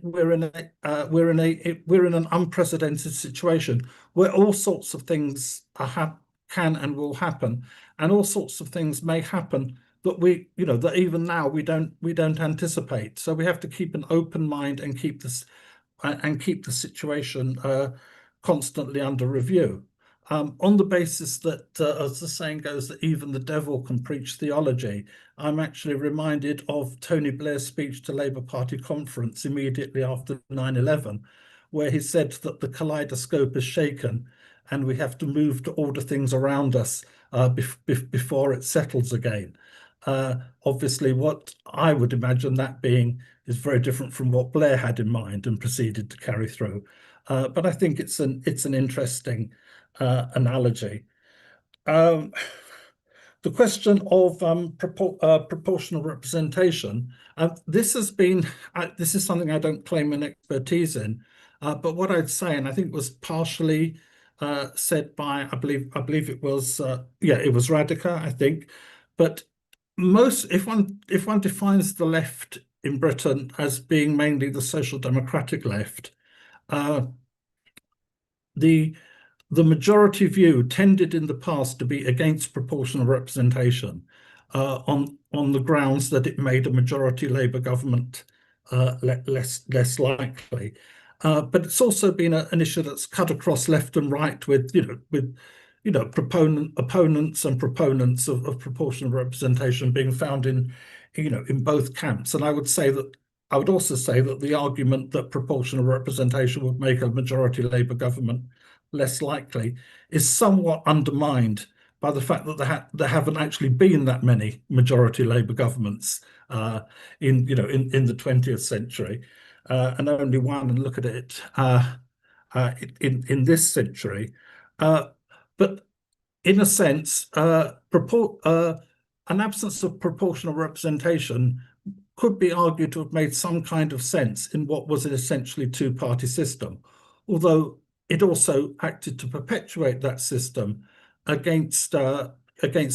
an unprecedented situation where all sorts of things can and will happen, and all sorts of things may happen that that even now we don't anticipate. So we have to keep an open mind and keep the situation constantly under review. On the basis that, as the saying goes, that even the devil can preach theology, I'm actually reminded of Tony Blair's speech to Labour Party conference immediately after 9/11, where he said that the kaleidoscope is shaken and we have to move to order things around us before it settles again. Obviously, what I would imagine that being is very different from what Blair had in mind and proceeded to carry through. But I think it's an interesting analogy. The question of proportional representation, this is something I don't claim an expertise in, but what I'd say, and I think was partially said by, I believe it was it was Radhika, I think, but if one defines the left in Britain as being mainly the social democratic left, the majority view tended in the past to be against proportional representation on the grounds that it made a majority Labour government less likely. But it's also been an issue that's cut across left and right with opponents and proponents of proportional representation being found in both camps. And I would also say that the argument that proportional representation would make a majority Labour government less likely is somewhat undermined by the fact that there haven't actually been that many majority Labour governments in the 20th century, and only one. And look at it, in this century. But in a sense, an absence of proportional representation could be argued to have made some kind of sense in what was an essentially two-party system, although it also acted to perpetuate that system against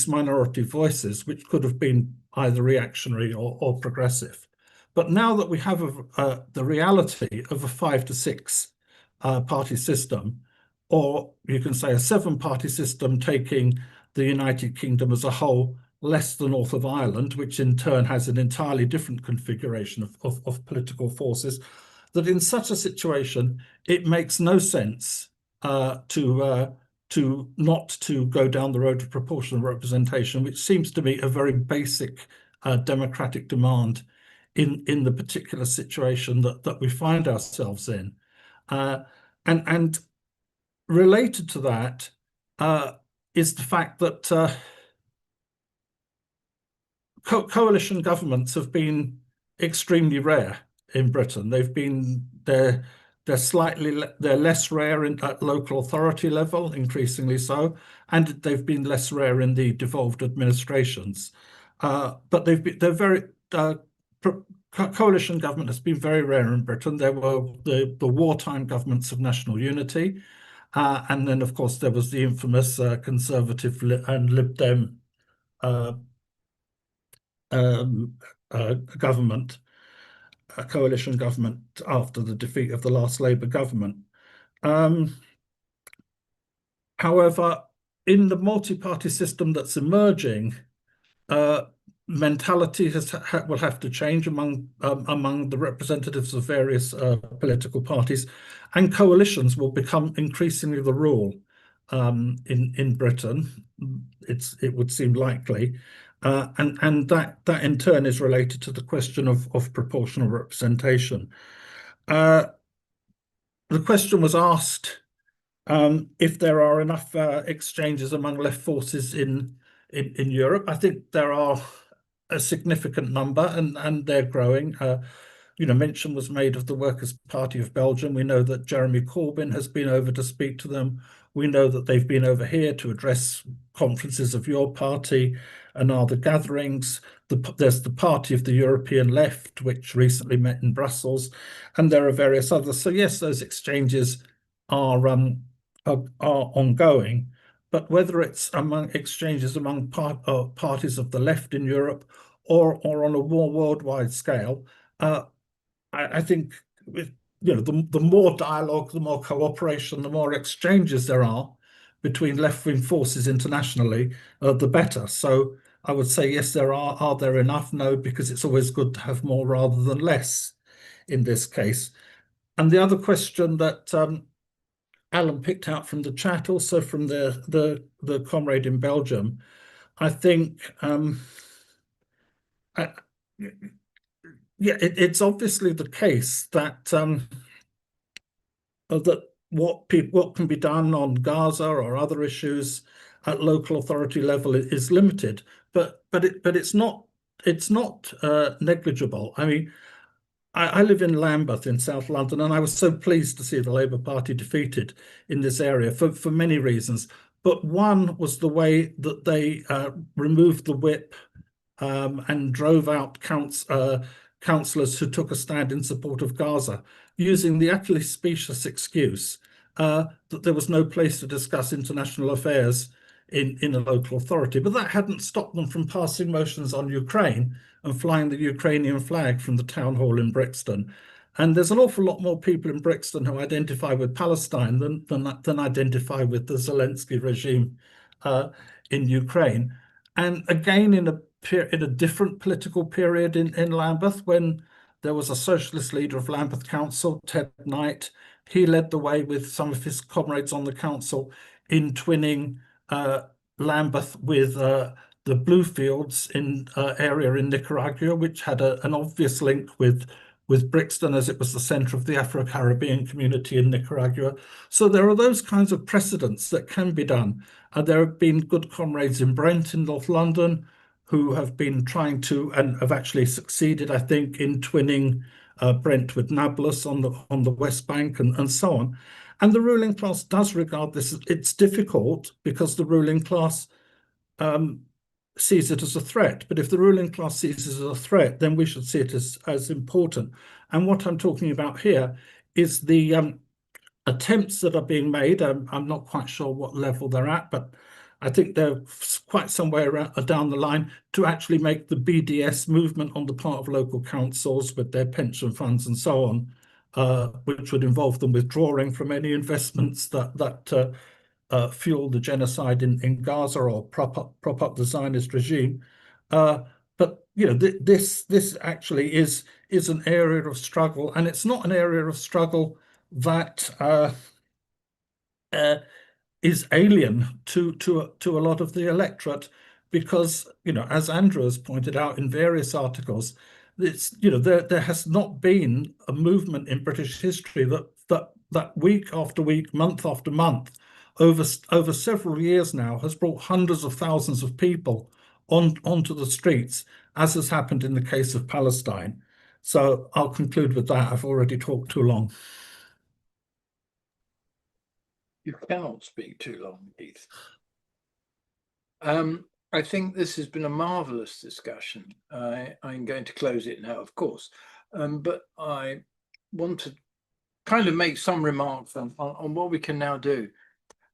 minority voices, which could have been either reactionary or progressive. But now that we have the reality of a 5 to 6 party system, or you can say a 7-party system taking the United Kingdom as a whole, less the north of Ireland, which in turn has an entirely different configuration of political forces, that in such a situation, it makes no sense to not to go down the road of proportional representation, which seems to me a very basic democratic demand in the particular situation that we find ourselves in. And related to that is the fact that coalition governments have been extremely rare in Britain. They're less rare at local authority level, increasingly so, and they've been less rare in the devolved administrations. But coalition government has been very rare in Britain. There were the wartime governments of national unity, and then of course there was the infamous Conservative and Lib Dem government, a coalition government after the defeat of the last Labour government. However, in the multi-party system that's emerging, mentality will have to change among the representatives of various political parties, and coalitions will become increasingly the rule in Britain. It would seem likely. And that in turn is related to the question of proportional representation. The question was asked if there are enough exchanges among left forces in Europe. I think there are a significant number, and they're growing. Mention was made of the Workers' Party of Belgium. We know that Jeremy Corbyn has been over to speak to them. We know that they've been over here to address conferences of your party and other gatherings. There's the Party of the European Left, which recently met in Brussels, and there are various others. So yes, those exchanges are ongoing, but whether it's exchanges among parties of the left in Europe or on a more worldwide scale, I think the more dialogue, the more cooperation, the more exchanges there are between left-wing forces internationally, the better. So I would say yes, there are. Are there enough? No, because it's always good to have more rather than less in this case. And the other question that Alan picked out from the chat, also from the comrade in Belgium, I think it's obviously the case that what can be done on Gaza or other issues at local authority level is limited, but it's not negligible. I mean, I live in Lambeth in South London, and I was so pleased to see the Labour Party defeated in this area for many reasons. But one was the way that they removed the whip and drove out councillors who took a stand in support of Gaza, using the utterly specious excuse that there was no place to discuss international affairs in a local authority. But that hadn't stopped them from passing motions on Ukraine and flying the Ukrainian flag from the town hall in Brixton. And there's an awful lot more people in Brixton who identify with Palestine than identify with the Zelensky regime in Ukraine. And again, in a different political period in Lambeth, when there was a socialist leader of Lambeth Council, Ted Knight, he led the way with some of his comrades on the council in twinning Lambeth with the Bluefields area in Nicaragua, which had an obvious link with Brixton, as it was the centre of the Afro-Caribbean community in Nicaragua. So there are those kinds of precedents that can be done. There have been good comrades in Brent in North London who have been trying to, and have actually succeeded, I think, in twinning Brent with Nablus on the West Bank and so on. And the ruling class does regard this. It's difficult because the ruling class sees it as a threat. But if the ruling class sees it as a threat, then we should see it as important. And what I'm talking about here is the attempts that are being made. I'm not quite sure what level they're at, but I think they're quite somewhere down the line to actually make the BDS movement on the part of local councils with their pension funds and so on, which would involve them withdrawing from any investments that fuel the genocide in Gaza or prop up the Zionist regime. But you know, this actually is an area of struggle, and it's not an area of struggle that is alien to a lot of the electorate, because, you know, as Andrew has pointed out in various articles, it's, you know, there has not been a movement in British history that week after week, month after month, over several years now, has brought hundreds of thousands of people onto the streets, as has happened in the case of Palestine. So I'll conclude with that. I've already talked too long. You cannot speak too long, Keith. I think this has been a marvelous discussion. I'm going to close it now, of course, but I want to kind of make some remarks on what we can now do.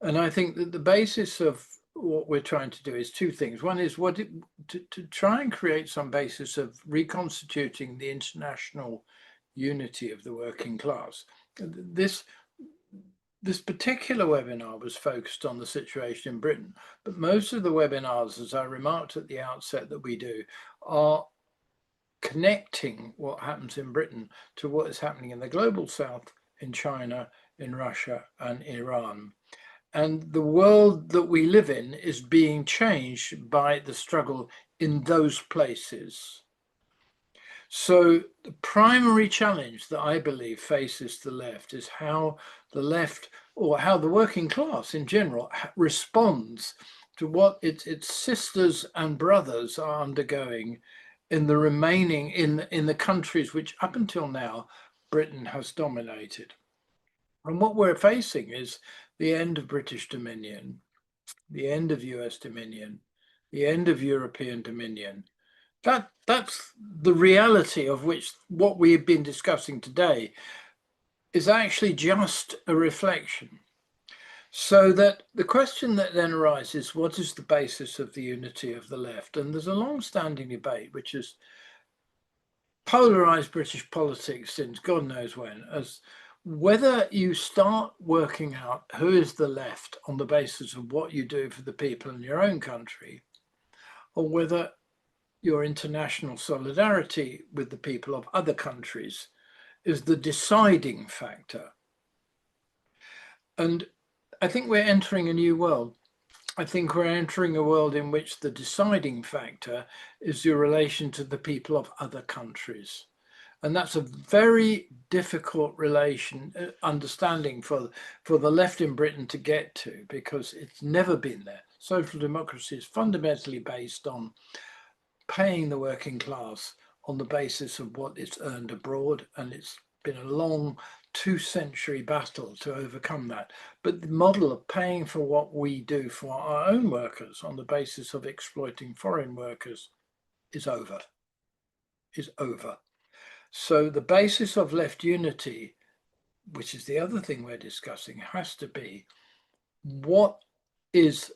And I think that the basis of what we're trying to do is two things. One is to try and create some basis of reconstituting the international unity of the working class. This particular webinar was focused on the situation in Britain, but most of the webinars, as I remarked at the outset that we do, are connecting what happens in Britain to what is happening in the global south, in China, in Russia, and Iran. And the world that we live in is being changed by the struggle in those places. So the primary challenge that I believe faces the left is how the left, or how the working class in general, responds to what its sisters and brothers are undergoing in the remaining, in the countries which up until now Britain has dominated. And what we're facing is the end of British dominion, the end of US dominion, the end of European dominion. That's the reality of which what we've been discussing today is actually just a reflection. So that the question that then arises, what is the basis of the unity of the left? And there's a long-standing debate which has polarized British politics since God knows when, as whether you start working out who is the left on the basis of what you do for the people in your own country, or whether your international solidarity with the people of other countries is the deciding factor. And I think we're entering a new world. I think we're entering a world in which the deciding factor is your relation to the people of other countries. And that's a very difficult understanding for the left in Britain to get to, because it's never been there. Social democracy is fundamentally based on paying the working class on the basis of what it's earned abroad, and it's been a long 2-century battle to overcome that. But the model of paying for what we do for our own workers on the basis of exploiting foreign workers is over. So the basis of left unity, which is the other thing we're discussing, has to be what is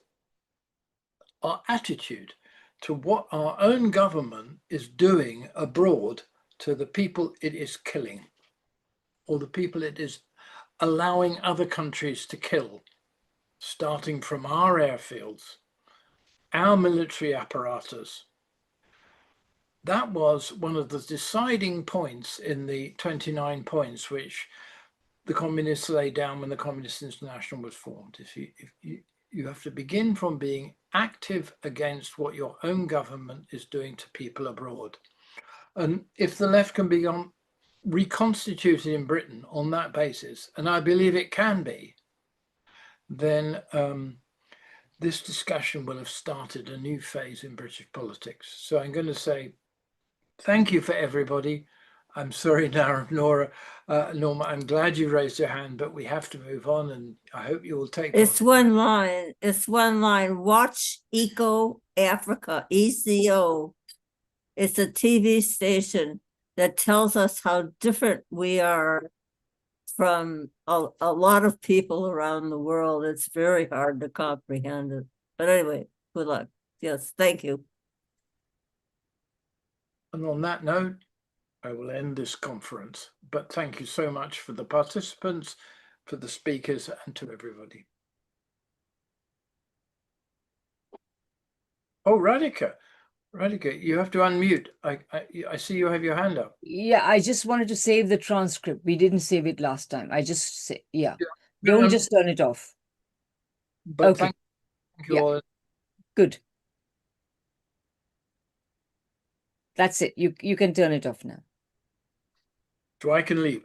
our attitude to what our own government is doing abroad to the people it is killing, or the people it is allowing other countries to kill, starting from our airfields, our military apparatus. That was one of the deciding points in the 29 points which the communists laid down when the Communist International was formed. You have to begin from being active against what your own government is doing to people abroad. And if the left can be reconstituted in Britain on that basis, and I believe it can be, then this discussion will have started a new phase in British politics. So I'm going to say thank you for everybody. I'm sorry, Norma. I'm glad you raised your hand, but we have to move on, and I hope you will take. It's one line. It's one line. Watch Eco Africa, ECO. It's a TV station that tells us how different we are from a lot of people around the world. It's very hard to comprehend it. But anyway, good luck. Yes, thank you. And on that note, I will end this conference. But thank you so much for the participants, for the speakers, and to everybody. Oh, Radhika, you have to unmute. I see you have your hand up. Yeah, I just wanted to save the transcript. We didn't save it last time. I just say, yeah. No, Don't just turn it off. But Okay. thank you Yeah. all. Good. That's it. You can turn it off now. So I can leave.